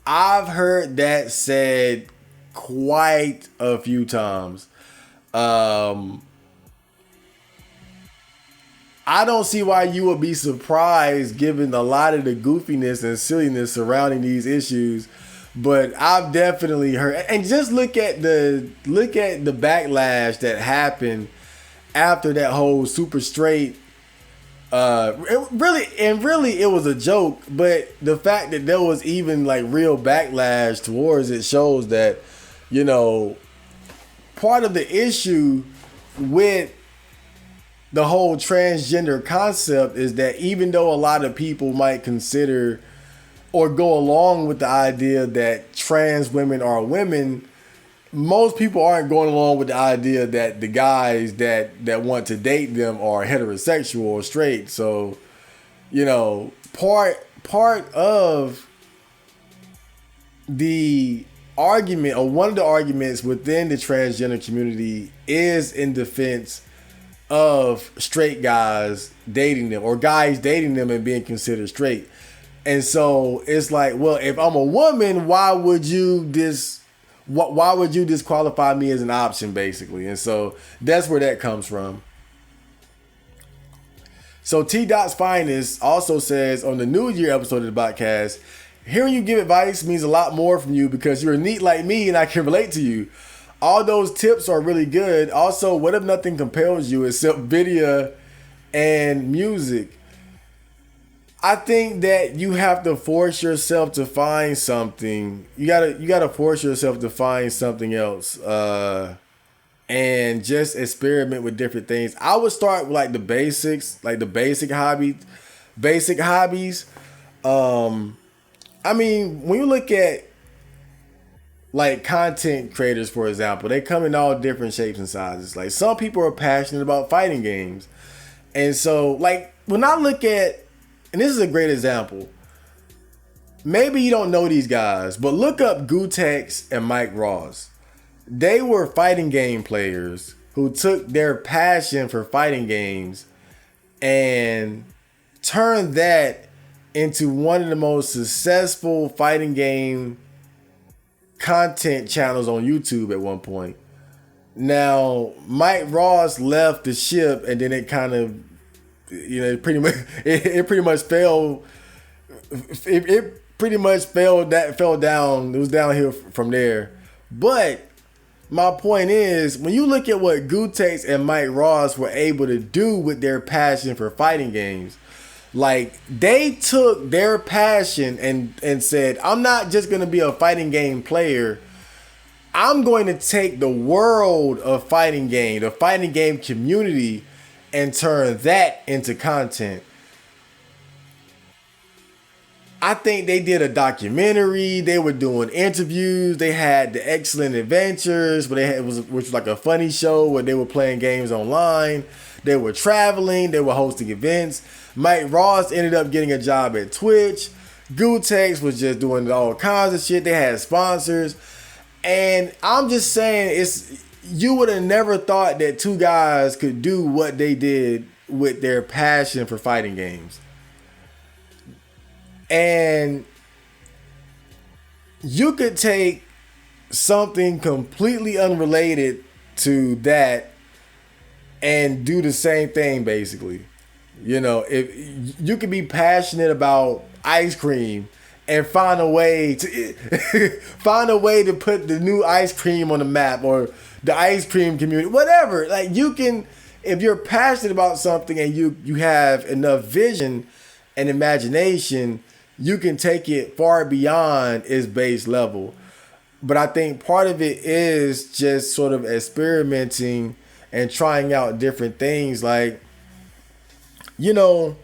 I've heard that said quite a few times. I don't see why you would be surprised given a lot of the goofiness and silliness surrounding these issues, but I've definitely heard, and just look at the backlash that happened after that whole super straight Really, it was a joke. But the fact that there was even like real backlash towards it shows that, you know, part of the issue with the whole transgender concept is that even though a lot of people might consider or go along with the idea that trans women are women, most people aren't going along with the idea that the guys that want to date them are heterosexual or straight. So, you know, part of the argument, or one of the arguments within the transgender community, is in defense of straight guys dating them, or guys dating them and being considered straight. And so it's like, well, if I'm a woman, why would you disqualify me as an option, basically? And so that's where that comes from. So T. Dot's Finest also says on the New Year episode of the podcast, hearing you give advice means a lot more from you because you're neat like me and I can relate to you. All those tips are really good. Also, what if nothing compels you except video and music? I think that you have to force yourself to find something. You gotta force yourself to find something else, and just experiment with different things. I would start with like the basics, like the basic hobbies. I mean, when you look at like content creators, for example, they come in all different shapes and sizes. Like some people are passionate about fighting games, and so like when I look at, and this is a great example. Maybe you don't know these guys, but look up Gutex and Mike Ross. They were fighting game players who took their passion for fighting games and turned that into one of the most successful fighting game content channels on YouTube at one point. Now, Mike Ross left the ship, and then it kind of, you know, it pretty much fell. It pretty much fell down. It was downhill from there. But my point is, when you look at what Gutex and Mike Ross were able to do with their passion for fighting games, like they took their passion and said, I'm not just going to be a fighting game player. I'm going to take the world of fighting game, the fighting game community, and turn that into content. I think they did a documentary. They were doing interviews. They had the Excellent Adventures, which was like a funny show where they were playing games online. They were traveling. They were hosting events. Mike Ross ended up getting a job at Twitch. Gutex was just doing all kinds of shit. They had sponsors. And I'm just saying, you would have never thought that two guys could do what they did with their passion for fighting games. And you could take something completely unrelated to that and do the same thing, basically. You know, if you could be passionate about ice cream and find a way to put the new ice cream on the map, or the ice cream community, whatever. Like, you can, if you're passionate about something and you have enough vision and imagination, you can take it far beyond its base level. But I think part of it is just sort of experimenting and trying out different things. Like, you know,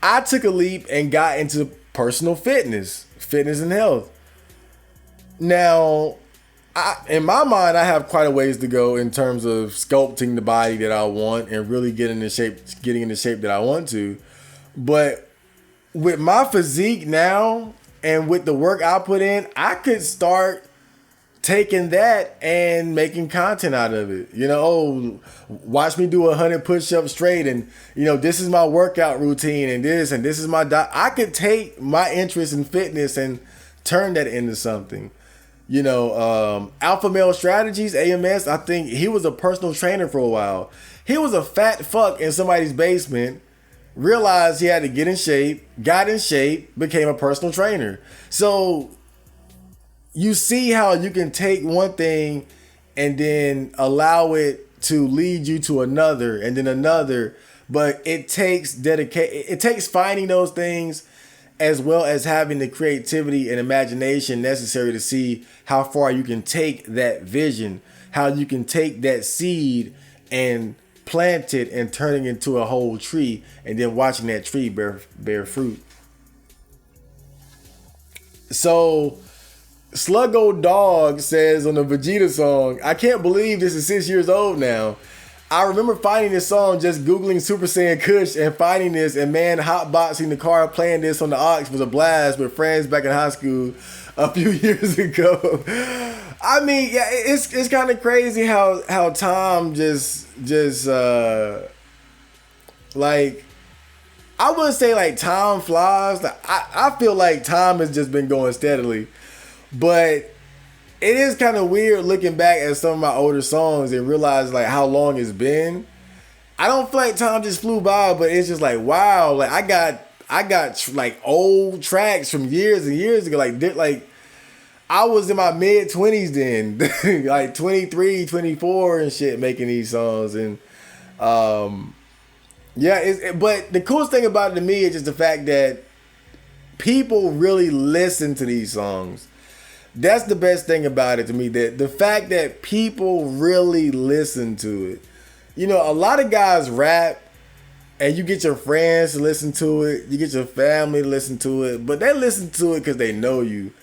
I took a leap and got into personal fitness and health. Now, in my mind, I have quite a ways to go in terms of sculpting the body that I want and really getting in the shape that I want to. But with my physique now and with the work I put in, I could start taking that and making content out of it. You know, oh, watch me do 100 push-ups straight, and you know, this is my workout routine, and this is my diet. I could take my interest in fitness and turn that into something. You know, Alpha Male Strategies, AMS, I think he was a personal trainer for a while. He was a fat fuck in somebody's basement, realized he had to get in shape, got in shape, became a personal trainer. So you see how you can take one thing and then allow it to lead you to another and then another. But it takes it takes finding those things, as well as having the creativity and imagination necessary to see how far you can take that vision, how you can take that seed and plant it and turn it into a whole tree, and then watching that tree bear fruit. So Sluggo Dog says on the Vegeta song, I can't believe this is 6 years old now. I remember finding this song just Googling Super Saiyan Kush and finding this, and man, hotboxing the car playing this on the aux was a blast with friends back in high school a few years ago. I mean, yeah, it's kind of crazy how time just like, I wouldn't say like time flies. I feel like time has just been going steadily, but it is kind of weird looking back at some of my older songs and realize like how long it's been. I don't feel like time just flew by, but it's just like, wow, like I got like old tracks from years and years ago. Like I was in my mid 20s then, like 23, 24 and shit, making these songs. And yeah, but the coolest thing about it to me is just the fact that people really listen to these songs. That's the best thing about it to me, that the fact that people really listen to it. You know, a lot of guys rap and you get your friends to listen to it, you get your family to listen to it, but they listen to it because they know you.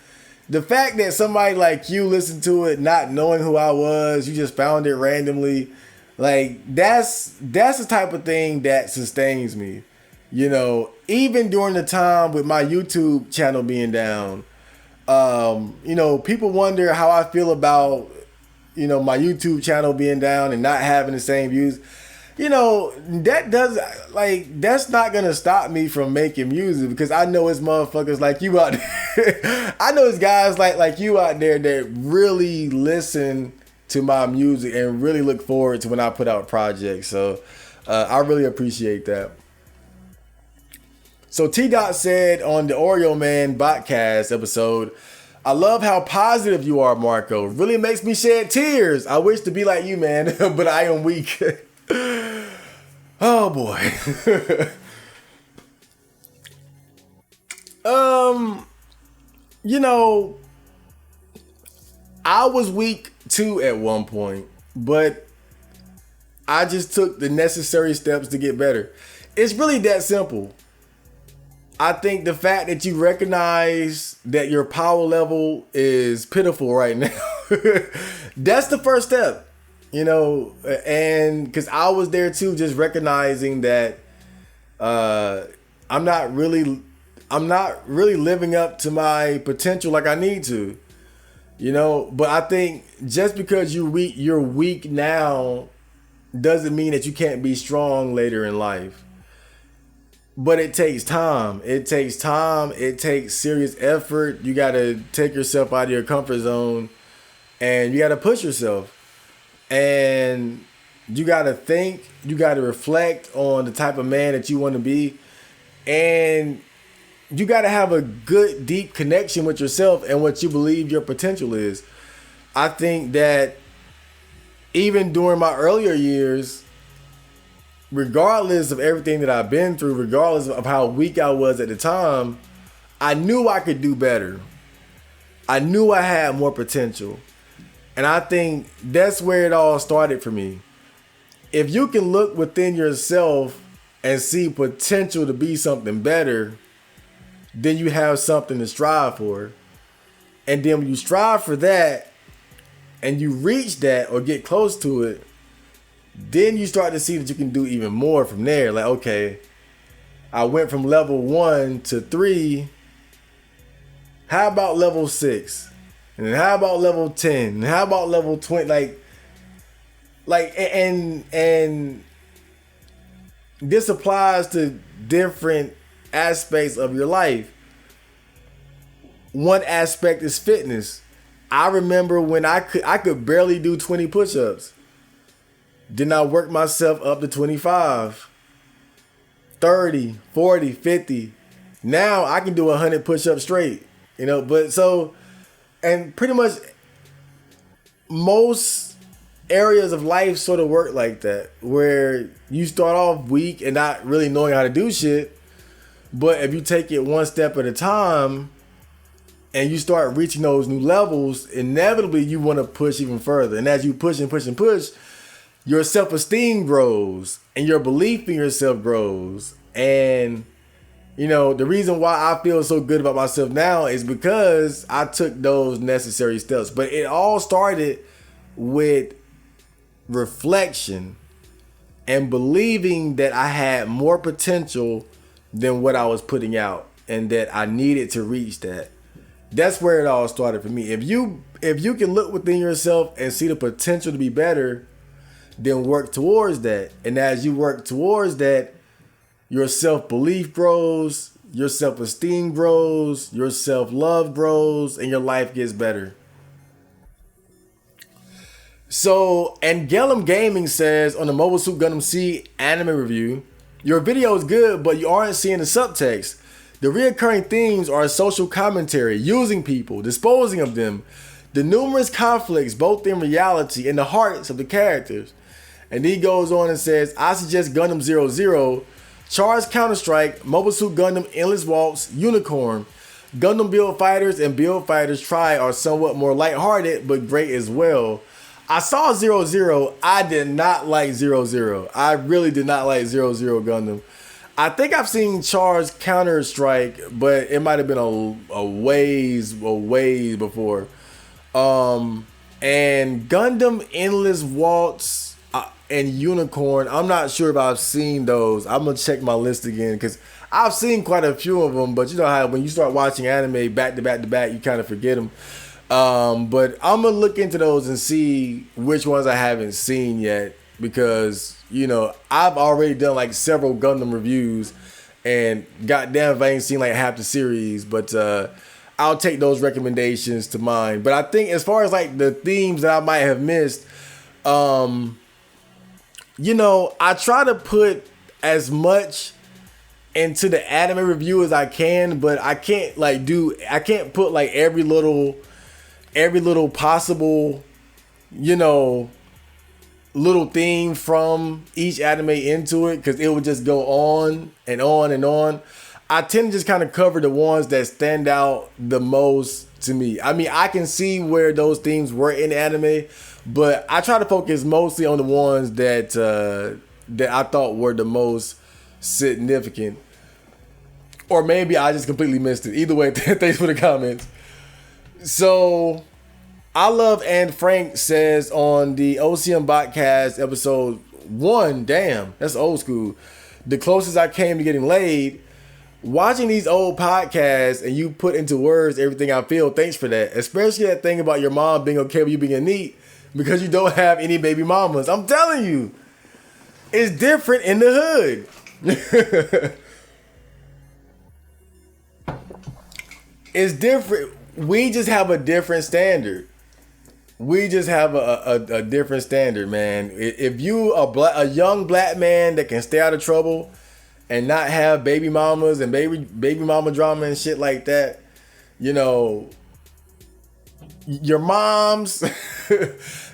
The fact that somebody like you listened to it not knowing who I was, you just found it randomly, like that's the type of thing that sustains me. You know, even during the time with my YouTube channel being down, you know, people wonder how I feel about, you know, my YouTube channel being down and not having the same views. You know, that's not gonna stop me from making music, because I know it's motherfuckers like you out there. I know it's guys like you out there that really listen to my music and really look forward to when I put out projects. So I really appreciate that. So T-Dot said on the Oreo Man Botcast episode, I love how positive you are, Marco. Really makes me shed tears. I wish to be like you, man, but I am weak. Oh boy. You know, I was weak too at one point, but I just took the necessary steps to get better. It's really that simple. I think the fact that you recognize that your power level is pitiful right now, that's the first step, you know, and because I was there too, just recognizing that I'm not really living up to my potential like I need to, you know. But I think just because you're weak now doesn't mean that you can't be strong later in life. But it takes time. It takes time. It takes serious effort. You got to take yourself out of your comfort zone and you got to push yourself. And you got to think, you got to reflect on the type of man that you want to be. And you got to have a good, deep connection with yourself and what you believe your potential is. I think that even during my earlier years, regardless of everything that I've been through, regardless of how weak I was at the time, I knew I could do better. I knew I had more potential. And I think that's where it all started for me. If you can look within yourself and see potential to be something better, then you have something to strive for. And then when you strive for that and you reach that or get close to it, then you start to see that you can do even more from there. Like, okay, I went from level 1 to 3. How about level 6? And then how about level 10? And how about level 20? And this applies to different aspects of your life. One aspect is fitness. I remember when I could barely do 20 push-ups. Then I worked myself up to 25, 30, 40, 50. Now I can do 100 push-ups straight, you know. But so, and pretty much most areas of life sort of work like that, where you start off weak and not really knowing how to do shit. But if you take it one step at a time and you start reaching those new levels, inevitably you want to push even further. And as you push and push and push, your self-esteem grows and your belief in yourself grows. And, you know, the reason why I feel so good about myself now is because I took those necessary steps. But it all started with reflection and believing that I had more potential than what I was putting out and that I needed to reach that. That's where it all started for me. If you can look within yourself and see the potential to be better, then work towards that. And as you work towards that, your self-belief grows, your self-esteem grows, your self-love grows, and your life gets better. So, Angelum Gaming says on the Mobile Suit Gundam C anime review, your video is good, but you aren't seeing the subtext. The reoccurring themes are social commentary, using people, disposing of them, the numerous conflicts, both in reality and the hearts of the characters. And he goes on and says, I suggest Gundam 00, Charge Counter-Strike, Mobile Suit Gundam Endless Waltz, Unicorn. Gundam Build Fighters and Build Fighters Try are somewhat more lighthearted, but great as well. I saw 00. I did not like 00. I really did not like 00 Gundam. I think I've seen Charge Counter-Strike, but it might have been a ways before. And Gundam Endless Waltz and Unicorn, I'm not sure if I've seen those. I'm going to check my list again because I've seen quite a few of them, but you know how when you start watching anime back to back to back, you kind of forget them. But I'm going to look into those and see which ones I haven't seen yet because, you know, I've already done like several Gundam reviews and goddamn if I ain't seen like half the series, but I'll take those recommendations to mind. But I think as far as like the themes that I might have missed, you know, I try to put as much into the anime review as I can, but I can't put like every little possible, you know, little theme from each anime into it because it would just go on and on and on. I tend to just kind of cover the ones that stand out the most to me. I mean, I can see where those themes were in anime, but I try to focus mostly on the ones that I thought were the most significant. Or maybe I just completely missed it. Either way, thanks for the comments. So, I Love and Frank says on the OCM Botcast episode 1, damn, that's old school, the closest I came to getting laid, watching these old podcasts and you put into words everything I feel, thanks for that. Especially that thing about your mom being okay with you being neat because you don't have any baby mamas. I'm telling you, it's different in the hood. It's different. We just have a different standard. We just have a different standard, man. If you a young black man that can stay out of trouble and not have baby mamas and baby mama drama and shit like that, you know, your mom's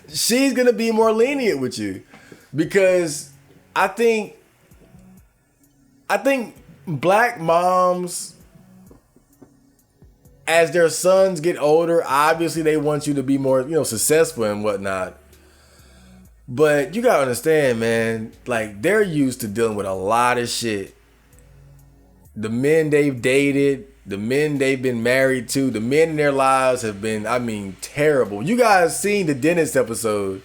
she's gonna be more lenient with you because I think black moms, as their sons get older, obviously they want you to be more, you know, successful and whatnot. But you gotta understand, man, like they're used to dealing with a lot of shit. The men they've dated, the men they've been married to, the men in their lives have been, I mean, terrible. You guys seen the dentist episode.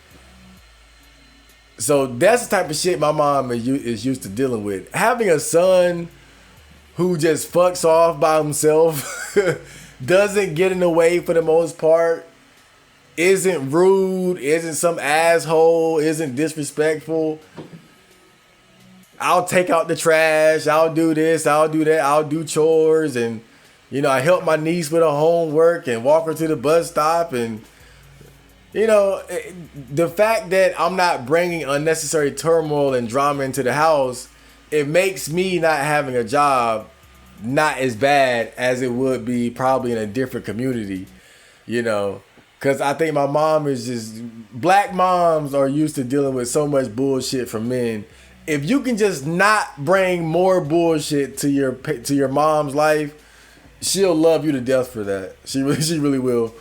So that's the type of shit my mom is used to dealing with. Having a son who just fucks off by himself, doesn't get in the way for the most part, isn't rude, isn't some asshole, isn't disrespectful. I'll take out the trash, I'll do this, I'll do that, I'll do chores, and you know, I help my niece with her homework and walk her to the bus stop, and you know, the fact that I'm not bringing unnecessary turmoil and drama into the house, it makes me not having a job not as bad as it would be probably in a different community, you know. Because I think my mom is just, black moms are used to dealing with so much bullshit from men. If you can just not bring more bullshit to your mom's life, she'll love you to death for that. She really will.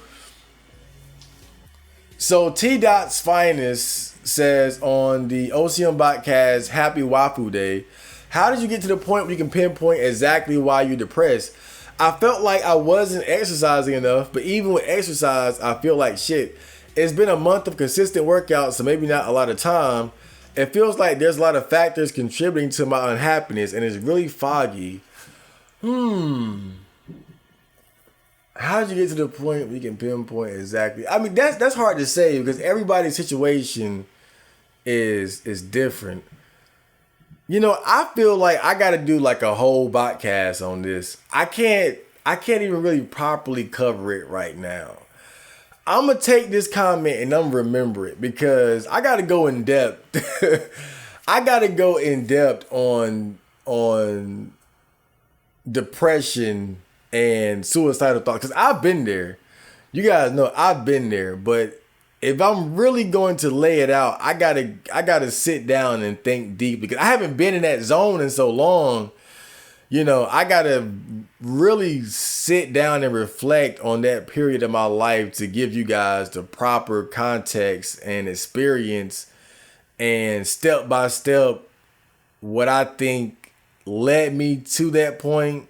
So T Dot's Finest says on the OCM Botcast, Happy Wafu Day, how did you get to the point where you can pinpoint exactly why you're depressed? I felt like I wasn't exercising enough, but even with exercise, I feel like shit. It's been a month of consistent workouts, so maybe not a lot of time. It feels like there's a lot of factors contributing to my unhappiness, and it's really foggy. How did you get to the point where you can pinpoint exactly? I mean, that's hard to say because everybody's situation is different. You know, I feel like I got to do like a whole podcast on this. I can't even really properly cover it right now. I'm going to take this comment and I'm going to remember it because I got to go in depth. I got to go in depth on depression and suicidal thoughts because I've been there. You guys know I've been there, but if I'm really going to lay it out, I gotta sit down and think deep because I haven't been in that zone in so long. You know, I gotta really sit down and reflect on that period of my life to give you guys the proper context and experience and step by step what I think led me to that point,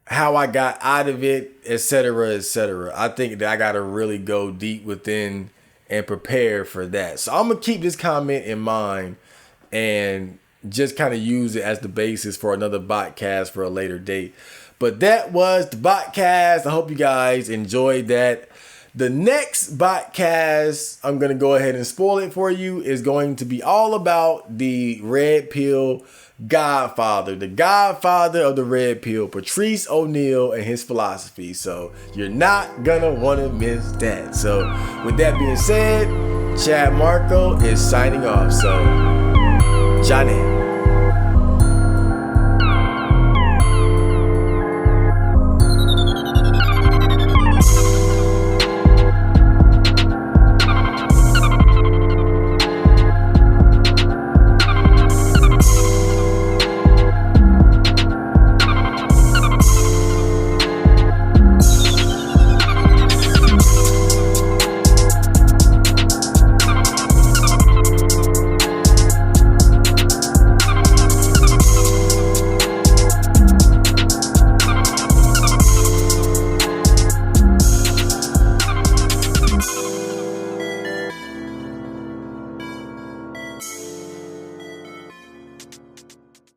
how I got out of it, etc., etc. I think that I got to really go deep within and prepare for that. So I'm going to keep this comment in mind and just kind of use it as the basis for another Botcast for a later date. But that was the Botcast. I hope you guys enjoyed that. The next Botcast, I'm going to go ahead and spoil it for you, is going to be all about the Red Pill Godfather, the godfather of the Red Pill, Patrice O'Neal, and his philosophy. So you're not gonna want to miss that. So with that being said, Chad Marco is signing off. So Johnny.